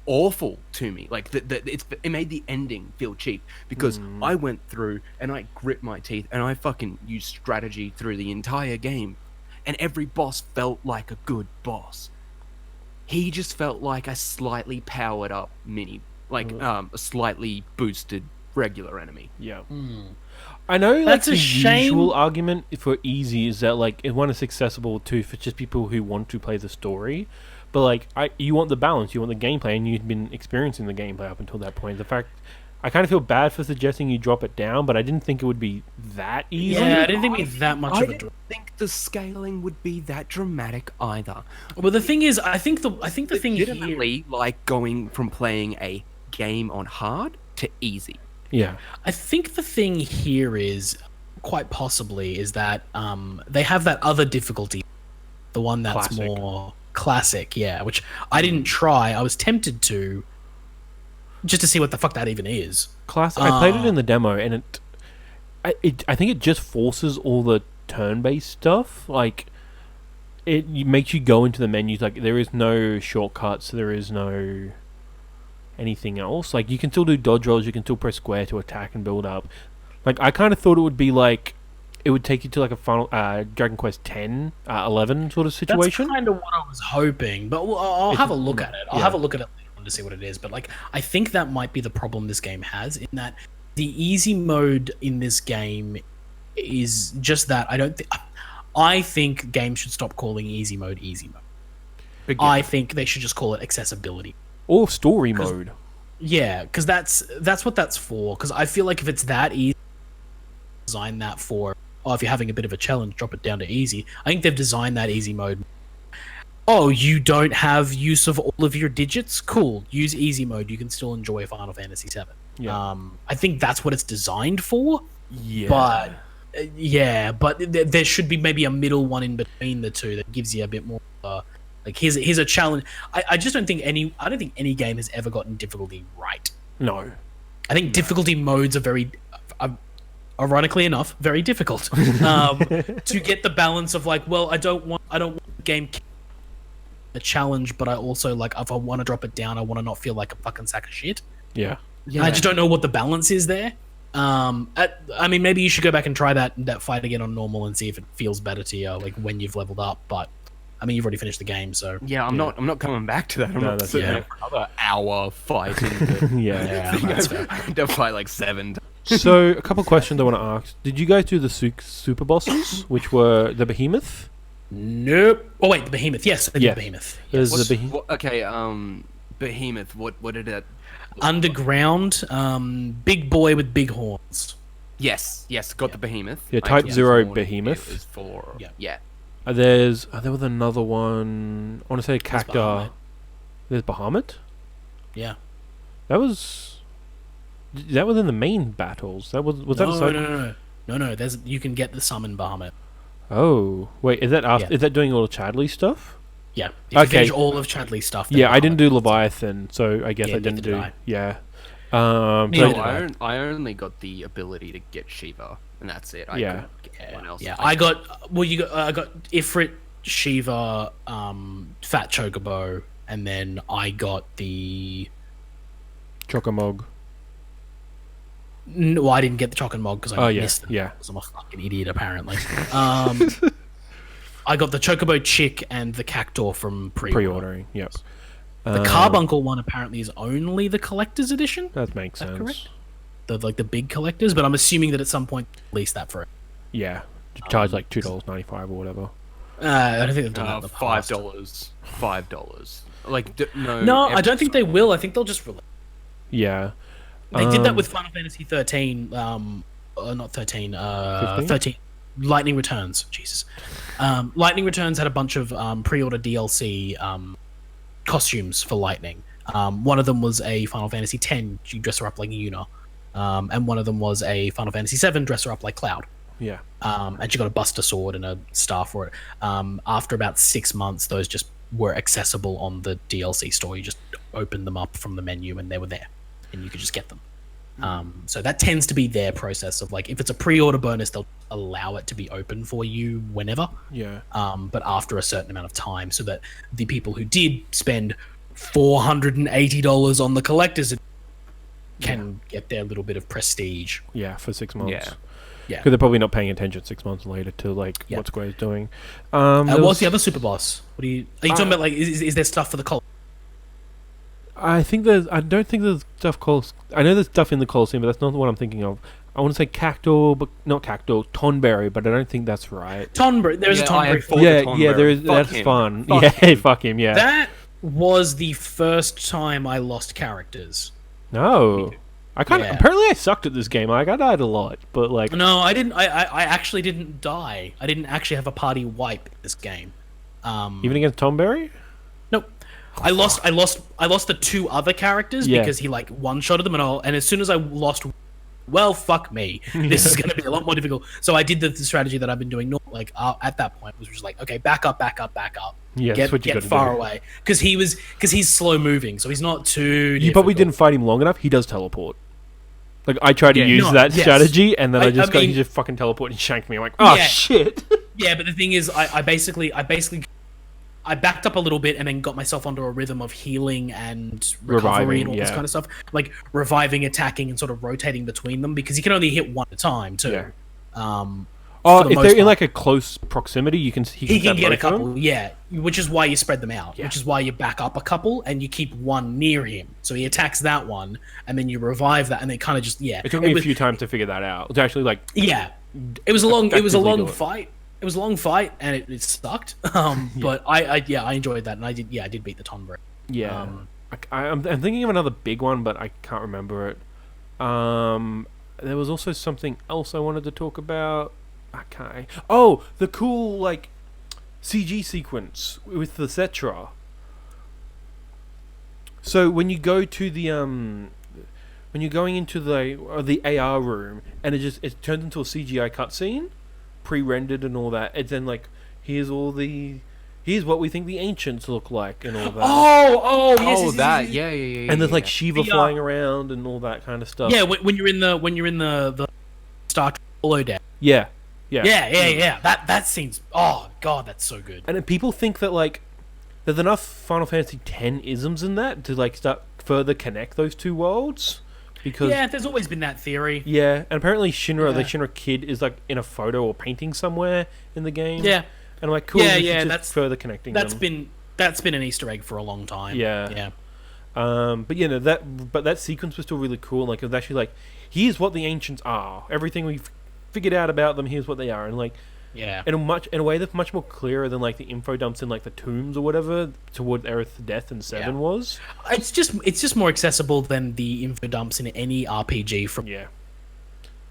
Speaker 3: awful to me. Like it made the ending feel cheap because I went through and I grit my teeth and I fucking used strategy through the entire game, and every boss felt like a good boss. He just felt like a slightly powered up a slightly boosted regular enemy.
Speaker 1: Yeah. I know
Speaker 2: That's
Speaker 1: the
Speaker 2: a shame.
Speaker 1: usual argument for easy is that like one is accessible to for just people who want to play the story. But like you want the balance, you want the gameplay, and you've been experiencing the gameplay up until that point. The fact I kind of feel bad for suggesting you drop it down, but I didn't think it would be that easy.
Speaker 2: Yeah, I didn't think it'd be that much of a.
Speaker 3: I didn't think the scaling would be that dramatic either.
Speaker 2: Well, the thing is, I think the thing here,
Speaker 3: like going from playing a game on hard to easy.
Speaker 1: Yeah,
Speaker 2: I think the thing here is quite possibly is that they have that other difficulty, the one that's
Speaker 1: Classic.
Speaker 2: more classic, yeah, which I didn't try. I was tempted to, just to see what the fuck that even is.
Speaker 1: classic. I played it in the demo, and I think it just forces all the turn-based stuff. Like it makes you go into the menus. Like there is no shortcuts. There is no anything else. Like you can still do dodge rolls. You can still press square to attack and build up. Like I kind of thought it would be like it would take you to like a final Dragon Quest 10, 11 sort of situation.
Speaker 2: That's kind of what I was hoping, but I'll have a look at it. I'll have a look at it later on to see what it is. But like, I think that might be the problem this game has, in that the easy mode in this game is just that. I think games should stop calling easy mode. I think they should just call it accessibility
Speaker 1: Or story mode.
Speaker 2: Yeah, because that's what that's for. Because I feel like if it's that easy, design that for. Oh, if you're having a bit of a challenge, drop it down to easy. I think they've designed that easy mode. Oh, you don't have use of all of your digits? Cool. Use easy mode. You can still enjoy Final Fantasy VII.
Speaker 1: Yeah.
Speaker 2: I think that's what it's designed for.
Speaker 1: Yeah.
Speaker 2: But there should be maybe a middle one in between the two that gives you a bit more. Like here's a challenge. I just don't think any game has ever gotten difficulty right.
Speaker 1: No.
Speaker 2: I think difficulty modes are very, ironically enough, very difficult to get the balance of like, well, I don't want the game a challenge, but I also like if I want to drop it down, I want to not feel like a fucking sack of shit.
Speaker 1: Yeah.
Speaker 2: I just don't know what the balance is there. I mean, maybe you should go back and try that fight again on normal and see if it feels better to you, like when you've leveled up. But I mean, you've already finished the game, so
Speaker 3: yeah, I'm not coming back to that. I'm not sitting there for another hour fighting.
Speaker 2: That's fair.
Speaker 3: To fight like 7.
Speaker 1: So a couple questions I want to ask. Did you guys do the super bosses, which were the behemoth?
Speaker 2: Nope. Oh wait, the behemoth. Yes, I did the behemoth. Yes.
Speaker 1: There's the behemoth.
Speaker 3: Behemoth. What did it?
Speaker 2: Underground, big boy with big horns.
Speaker 3: Yes, got the behemoth.
Speaker 1: Yeah, Type 0 behemoth.
Speaker 3: Is for yeah.
Speaker 1: There was another one. I want to say Cacta. There's Bahamut.
Speaker 2: Yeah.
Speaker 1: That was in the main battles. That was that.
Speaker 2: No. You can get the summon Bahamut.
Speaker 1: Oh wait, is that after?
Speaker 2: Yeah.
Speaker 1: Is that doing all the Chadley stuff?
Speaker 2: Yeah. If you finish all of Chadley's stuff.
Speaker 1: Yeah, I didn't do Leviathan, so I guess I didn't do. Yeah.
Speaker 3: I only got the ability to get Shiva, and that's it. I couldn't get anyone else.
Speaker 2: Yeah, I got Ifrit, Shiva, Fat Chocobo, and then I got the
Speaker 1: Chocomog.
Speaker 2: No, I didn't get the Chocomog because I missed them.
Speaker 1: Yeah,
Speaker 2: because I'm a fucking idiot apparently. I got the Chocobo Chick and the Cactor from
Speaker 1: pre-ordering. Yep.
Speaker 2: The Carbuncle one apparently is only the collector's edition.
Speaker 1: That makes sense.
Speaker 2: Correct? The big collectors, but I'm assuming that at some point release that for it.
Speaker 1: Yeah, charge like $2.95 or whatever.
Speaker 2: I don't think they've done that in the past.
Speaker 3: $5. Like
Speaker 2: no, I don't think they will. I think they'll just release.
Speaker 1: Yeah,
Speaker 2: they did that with Final Fantasy 13. Not 13. 13. Lightning Returns. Jesus. Lightning Returns had a bunch of pre-order DLC costumes for Lightning. One of them was a Final Fantasy X. You dress her up like Yuna. And one of them was a Final Fantasy VII. Dress her up like Cloud.
Speaker 1: Yeah.
Speaker 2: And she got a Buster Sword and a staff for it. After about 6 months, those just were accessible on the DLC store. You just opened them up from the menu and they were there. And you could just get them. So that tends to be their process of like, if it's a pre-order bonus, they'll allow it to be open for you whenever.
Speaker 1: Yeah.
Speaker 2: But after a certain amount of time, so that the people who did spend $480 on the collector's can get their little bit of prestige.
Speaker 1: Yeah, for 6 months.
Speaker 2: Yeah.
Speaker 1: Because they're probably not paying attention 6 months later to like what Square's doing.
Speaker 2: What's the other super boss? Are you talking about like is there stuff for the Colosseum?
Speaker 1: I don't think there's stuff I know there's stuff in the Colosseum, but that's not what I'm thinking of. I want to say Cacto, but not Cacto, Tonberry, but I don't think that's right.
Speaker 2: Tonberry, there's a Tonberry.
Speaker 1: Yeah, there is. That's fun. Fuck him. Yeah.
Speaker 2: That was the first time I lost characters.
Speaker 1: No. Apparently I sucked at this game. Like, I died a lot, but like...
Speaker 2: No, I didn't. I actually didn't die. I didn't actually have a party wipe in this game.
Speaker 1: Even against Tonberry?
Speaker 2: Nope. I lost the two other characters because he like one-shotted them and as soon as I lost, well, fuck me. This is going to be a lot more difficult. So I did the strategy that I've been doing like at that point, was just like, okay, back up.
Speaker 1: Yeah,
Speaker 2: get far away. Because he's slow moving, so he's not too difficult.
Speaker 1: You probably didn't fight him long enough. He does teleport. Like, I tried to use that strategy, and then he just fucking teleported and shanked me. I'm like, oh, shit.
Speaker 2: Yeah, but the thing is, I basically backed up a little bit and then got myself onto a rhythm of healing and recovery and all this kind of stuff. Like, reviving, attacking, and sort of rotating between them, because you can only hit one at a time, too.
Speaker 1: Yeah. If they're in like a close proximity, he can
Speaker 2: get a couple, which is why you spread them out, which is why you back up a couple and you keep one near him. So he attacks that one, and then you revive that, and they kind of just, It
Speaker 1: took me a few times to figure that out. It's actually like...
Speaker 2: Yeah. It was a long fight. It was a long fight, and it sucked. But I enjoyed that, and I did beat the Tonberry.
Speaker 1: Yeah. I'm thinking of another big one, but I can't remember it. There was also something else I wanted to talk about. Okay. Oh, the cool like CG sequence with the Cetra. So when you go to the when you're going into the AR room and it turns into a CGI cutscene, pre-rendered and all that. It's then like here's what we think the ancients look like and all that.
Speaker 3: Yeah.
Speaker 1: And there's like Shiva flying around and all that kind of stuff.
Speaker 2: Yeah, when you're in the Star Trek holodeck.
Speaker 1: Yeah.
Speaker 2: That seems. Oh god, that's so good.
Speaker 1: And then people think that like there's enough Final Fantasy X isms in that to like start further connect those two worlds. Because
Speaker 2: there's always been that theory.
Speaker 1: Yeah, and apparently Shinra, the Shinra kid, is like in a photo or painting somewhere in the game.
Speaker 2: Yeah,
Speaker 1: and I'm like, cool. That's further connecting.
Speaker 2: That's been an Easter egg for a long time.
Speaker 1: Yeah. But that sequence was still really cool. Like it was actually like, here's what the ancients are. Everything we've figured out about them. Here's what they are, and like.
Speaker 2: Yeah.
Speaker 1: In a way that's much more clearer than like the info dumps in like the tombs or whatever toward Aerith's death in 7 was.
Speaker 2: It's just more accessible than the info dumps in any RPG from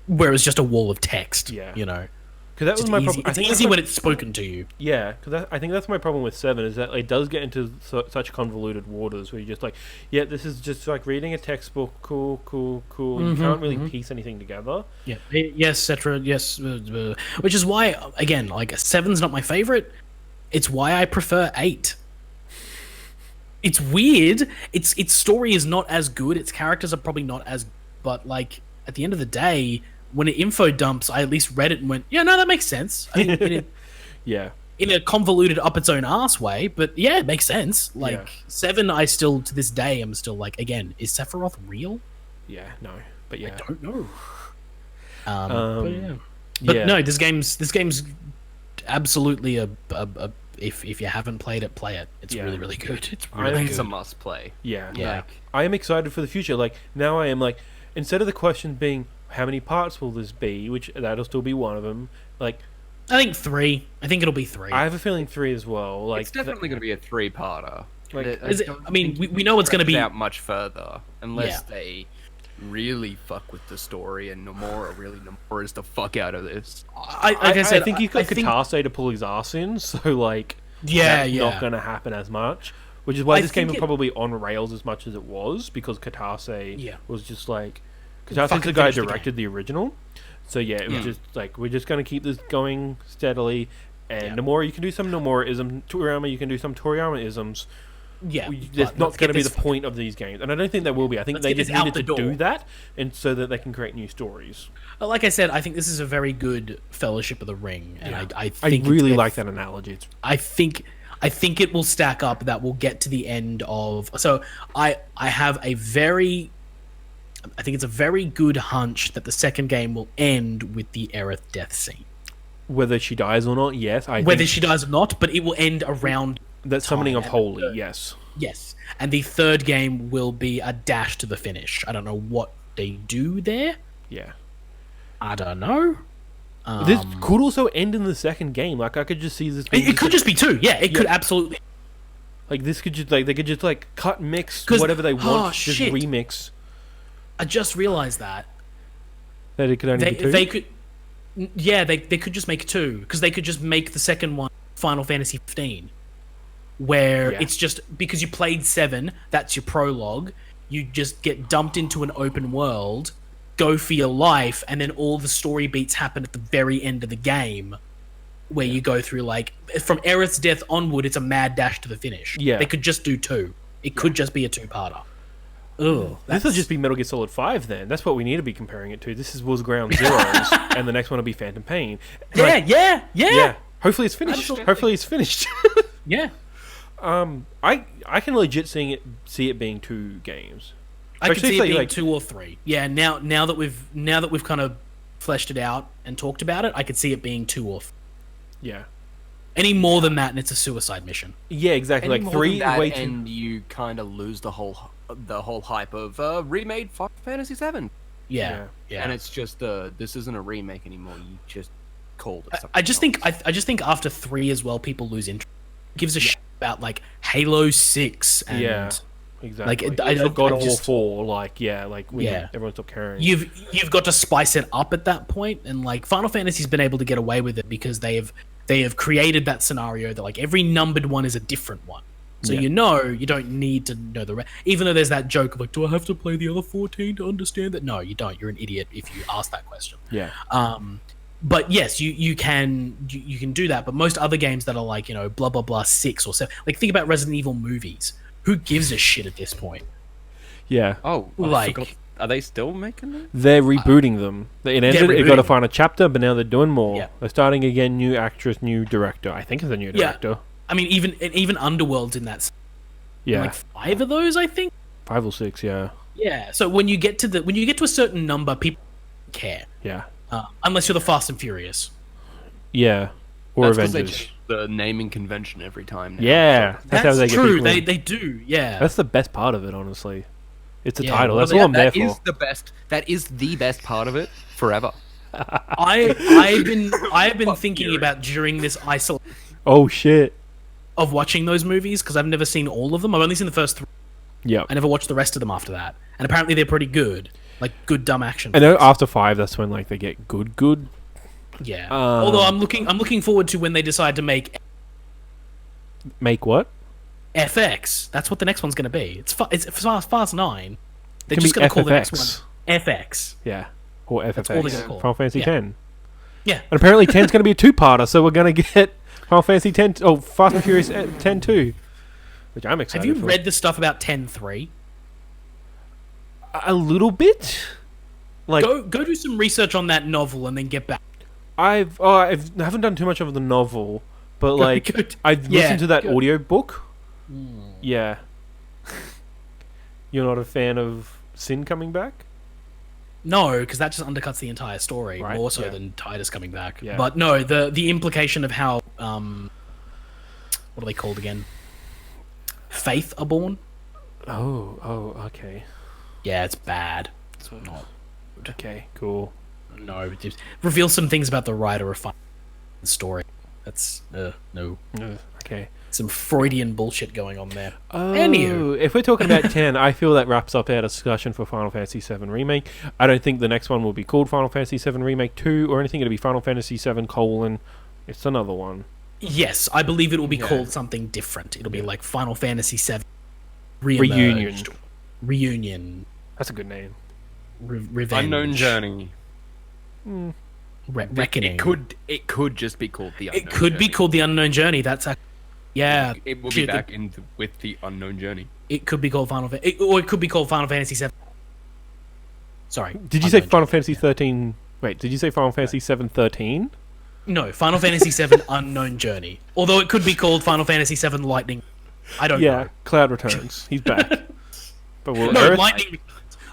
Speaker 2: where it was just a wall of text.
Speaker 1: Yeah.
Speaker 2: You know.
Speaker 1: Because that was my problem.
Speaker 2: It's easy when it's spoken to you.
Speaker 1: Yeah, because I think that's my problem with 7 is that it does get into such convoluted waters where you're just like, yeah, this is just like reading a textbook. Cool. You can't really piece anything together.
Speaker 2: Yeah. Yes, etc. Yes, which is why again, like 7's not my favorite. It's why I prefer 8. It's weird. Its story is not as good. Its characters are probably not as. But like at the end of the day. When it info dumps, I at least read it and went, yeah, no, that makes sense. I mean, in a convoluted up its own arse way, but yeah, it makes sense. Like 7, I still to this day am still like, again, is Sephiroth real?
Speaker 1: Yeah, no, but yeah,
Speaker 2: I don't know. But no, this game's absolutely a if you haven't played it, play it. It's really, really good. It's really
Speaker 3: it's a must play.
Speaker 1: Yeah. Like, I am excited for the future. Like now, I am like instead of the question being. How many parts will this be? Which that'll still be one of them. Like,
Speaker 2: I think 3. I think it'll be 3.
Speaker 1: I have a feeling 3 as well. Like,
Speaker 3: it's definitely going to be a 3-parter.
Speaker 2: Like, we know it's going to be
Speaker 3: out much further unless they really fuck with the story and Nomura really Nomura's the fuck out of this.
Speaker 1: I think you've got Katase to pull his ass in, so like, that's not going to happen as much. Which is why this game is probably on rails as much as it was because Katase was just like. Because I think the guy directed the original. So yeah, it was just like, we're just going to keep this going steadily. And Nomura, you can do some Nomura-ism. Toriyama, you can do some Toriyama-isms. Yeah. That's not going to be the point of these games. And I don't think that will be. I think they just needed to do that and so that they can create new stories.
Speaker 2: Like I said, I think this is a very good Fellowship of the Ring. And I
Speaker 1: really like that analogy.
Speaker 2: I think it will stack up that we'll get to the end of... So I have a very... I think it's a very good hunch that the second game will end with the Aerith death scene.
Speaker 1: Whether she dies or not, yes.
Speaker 2: Whether she dies or not, but it will end around...
Speaker 1: That summoning of Holy, yes.
Speaker 2: Yes. And the third game will be a dash to the finish. I don't know what they do there.
Speaker 1: Yeah.
Speaker 2: I don't know.
Speaker 1: This could also end in the second game. Like, I could just see this...
Speaker 2: It could just be 2. Yeah, it could absolutely...
Speaker 1: Like, this could just... Like, they could just, like, cut, mix, whatever they want. Just remix...
Speaker 2: I just realized that
Speaker 1: it could only be 2.
Speaker 2: They could, they could just make 2 because they could just make the second one Final Fantasy 15, where it's just because you played 7, that's your prologue. You just get dumped into an open world, go for your life, and then all the story beats happen at the very end of the game, where you go through like from Aerith's death onward. It's a mad dash to the finish.
Speaker 1: Yeah,
Speaker 2: they could just do 2. It could just be a 2-parter. Oh,
Speaker 1: this will just be Metal Gear Solid 5 then. That's what we need to be comparing it to. This was Ground Zeroes, and the next one will be Phantom Pain.
Speaker 2: Yeah.
Speaker 1: Hopefully it's finished.
Speaker 2: Absolutely.
Speaker 1: Hopefully it's finished.
Speaker 2: Yeah.
Speaker 1: I can legit see it being 2 games.
Speaker 2: I could see it being 2 or 3. Yeah. Now that we've kind of fleshed it out and talked about it, I could see it being 2 or 3.
Speaker 1: Yeah.
Speaker 2: Any more than that, and it's a suicide mission.
Speaker 1: Yeah, exactly.
Speaker 3: Any
Speaker 1: like
Speaker 3: more
Speaker 1: 3
Speaker 3: than that,
Speaker 1: way too.
Speaker 3: and you kind of lose the whole hype of remade Final Fantasy 7.
Speaker 2: Yeah.
Speaker 3: And it's just this isn't a remake anymore. You just called it something
Speaker 2: I just think after 3 as well, people lose interest. Gives a shit about like Halo 6 and
Speaker 1: Exactly.
Speaker 2: Like
Speaker 1: I got all four. Like everyone stopped caring.
Speaker 2: You've got to spice it up at that point, and like Final Fantasy's been able to get away with it because they have created that scenario that like every numbered one is a different one. So you don't need to know the rest. Even though there's that joke of like, do I have to play the other 14 to understand that? No, you don't. You're an idiot if you ask that question.
Speaker 1: Yeah.
Speaker 2: But yes, you can do that. But most other games that are like, blah blah blah 6 or 7, like think about Resident Evil movies. Who gives a shit at this point?
Speaker 1: Yeah.
Speaker 4: Oh,
Speaker 2: like,
Speaker 4: are they still making them?
Speaker 1: They're rebooting them. It ended. It got to find a chapter, but now they're doing more.
Speaker 2: Yeah.
Speaker 1: They're starting again. New actress, new director. I think it's a new director.
Speaker 2: Yeah. I mean, even Underworld's in that.
Speaker 1: Yeah.
Speaker 2: Like 5 of those, I think.
Speaker 1: 5 or 6. Yeah.
Speaker 2: Yeah. So when you get to a certain number, people care.
Speaker 1: Yeah.
Speaker 2: Unless you're the Fast and Furious.
Speaker 1: Yeah. Or
Speaker 3: That's 'cause
Speaker 1: Avengers.
Speaker 3: they change the naming convention every time. Now.
Speaker 1: Yeah.
Speaker 2: That's
Speaker 1: how they
Speaker 2: true.
Speaker 1: get people
Speaker 2: They do. Yeah.
Speaker 1: That's the best part of it, honestly. It's a
Speaker 2: Yeah,
Speaker 1: title.
Speaker 2: well,
Speaker 1: That's all I'm there
Speaker 3: That is
Speaker 1: for.
Speaker 3: the best. That is the best part of it forever.
Speaker 2: I've been thinking about during this isolation
Speaker 1: Oh shit.
Speaker 2: of watching those movies because I've never seen all of them. I've only seen the first 3.
Speaker 1: Yeah.
Speaker 2: I never watched the rest of them after that, and apparently they're pretty good, like good dumb action.
Speaker 1: I know
Speaker 2: films.
Speaker 1: after 5, that's when like they get good.
Speaker 2: Yeah. Although I'm looking forward to when they decide to make
Speaker 1: Make what?
Speaker 2: FX. That's what the next one's going to be. It's Fast 9. They're
Speaker 1: Can
Speaker 2: just
Speaker 1: be
Speaker 2: going to call the next
Speaker 1: FFX.
Speaker 2: one FX.
Speaker 1: Yeah. Or FFX.
Speaker 2: all they're gonna call it.
Speaker 1: Final Fantasy
Speaker 2: Yeah.
Speaker 1: 10.
Speaker 2: Yeah.
Speaker 1: And apparently 10's going to be a 2-parter, so we're going to get Final Fantasy 10. Oh, Fast and Furious 10 too. Which I'm excited
Speaker 2: Have you
Speaker 1: for.
Speaker 2: read the stuff about 10.3?
Speaker 1: A little bit? Like
Speaker 2: Go do some research on that novel and then get back.
Speaker 1: I haven't done too much of the novel, but like
Speaker 2: Good.
Speaker 1: I've
Speaker 2: Yeah,
Speaker 1: listened to that
Speaker 2: good.
Speaker 1: audio book. Yeah. You're not a fan of Sin coming back?
Speaker 2: No, because that just undercuts the entire story
Speaker 1: Right,
Speaker 2: more so
Speaker 1: yeah.
Speaker 2: than Titus coming back.
Speaker 1: Yeah.
Speaker 2: But no, the implication of how what are they called again? Faith are born.
Speaker 1: Oh, okay.
Speaker 2: Yeah, it's bad. It's not.
Speaker 1: Okay, cool.
Speaker 2: No, it just reveal some things about the writer of the story. That's no.
Speaker 1: Okay.
Speaker 2: Some Freudian bullshit going on there.
Speaker 1: Oh,
Speaker 2: Anywho.
Speaker 1: if we're talking about 10, I feel that wraps up our discussion for Final Fantasy VII Remake. I don't think the next one will be called Final Fantasy VII Remake 2 or anything. It'll be Final Fantasy VII : It's another one.
Speaker 2: Yes, I believe it will be called something different. It'll be like Final Fantasy VII Reemerged. Reunion.
Speaker 1: That's a good name.
Speaker 2: Revenge.
Speaker 4: Unknown Journey.
Speaker 2: Reckoning.
Speaker 3: It could just be called the.
Speaker 2: It could be called the Unknown Journey. That's yeah.
Speaker 3: It will be back with the Unknown Journey.
Speaker 2: It could be called or it could be called Final Fantasy VII. Sorry.
Speaker 1: Did you say Final Fantasy 13? Wait, did you say Final Fantasy 7 13?
Speaker 2: No, Final Fantasy VII Unknown Journey. Although it could be called Final Fantasy VII Lightning. I don't know.
Speaker 1: Cloud returns. He's back. But will
Speaker 2: No,
Speaker 1: Earth...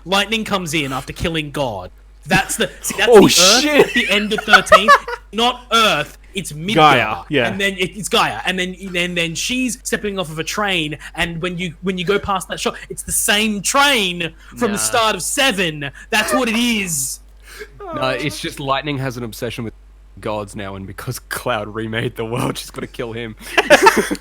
Speaker 2: Lightning comes in after killing God. That's the
Speaker 1: Oh,
Speaker 2: the
Speaker 1: shit!
Speaker 2: Earth at the end of 13. Not Earth. It's Midgar.
Speaker 1: Gaia, yeah.
Speaker 2: And then it's Gaia, and then she's stepping off of a train, and when you go past that shot, it's the same train from the start of 7. That's what it is.
Speaker 3: No, it's just Lightning has an obsession with gods now, and because Cloud remade the world, she's got to kill him.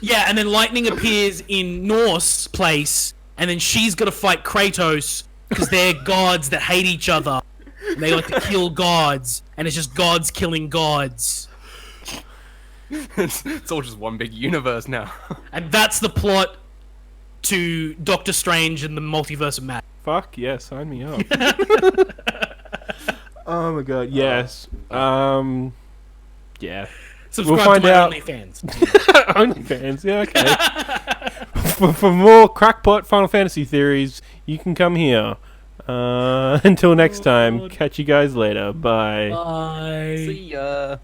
Speaker 2: Yeah, and then Lightning appears in Norse place, and then she's got to fight Kratos because they're gods that hate each other. And they like to kill gods, and it's just gods killing gods.
Speaker 3: It's all just one big universe now.
Speaker 2: And that's the plot to Doctor Strange and the Multiverse of Madness.
Speaker 1: Fuck, yeah, sign me up. Oh my god, yes. Yeah.
Speaker 2: Subscribe
Speaker 1: We'll find
Speaker 2: to my
Speaker 1: out.
Speaker 2: OnlyFans.
Speaker 1: OnlyFans, yeah, okay. for more crackpot Final Fantasy theories, you can come here. Until next time, catch you guys later. Bye.
Speaker 2: Bye.
Speaker 3: See ya.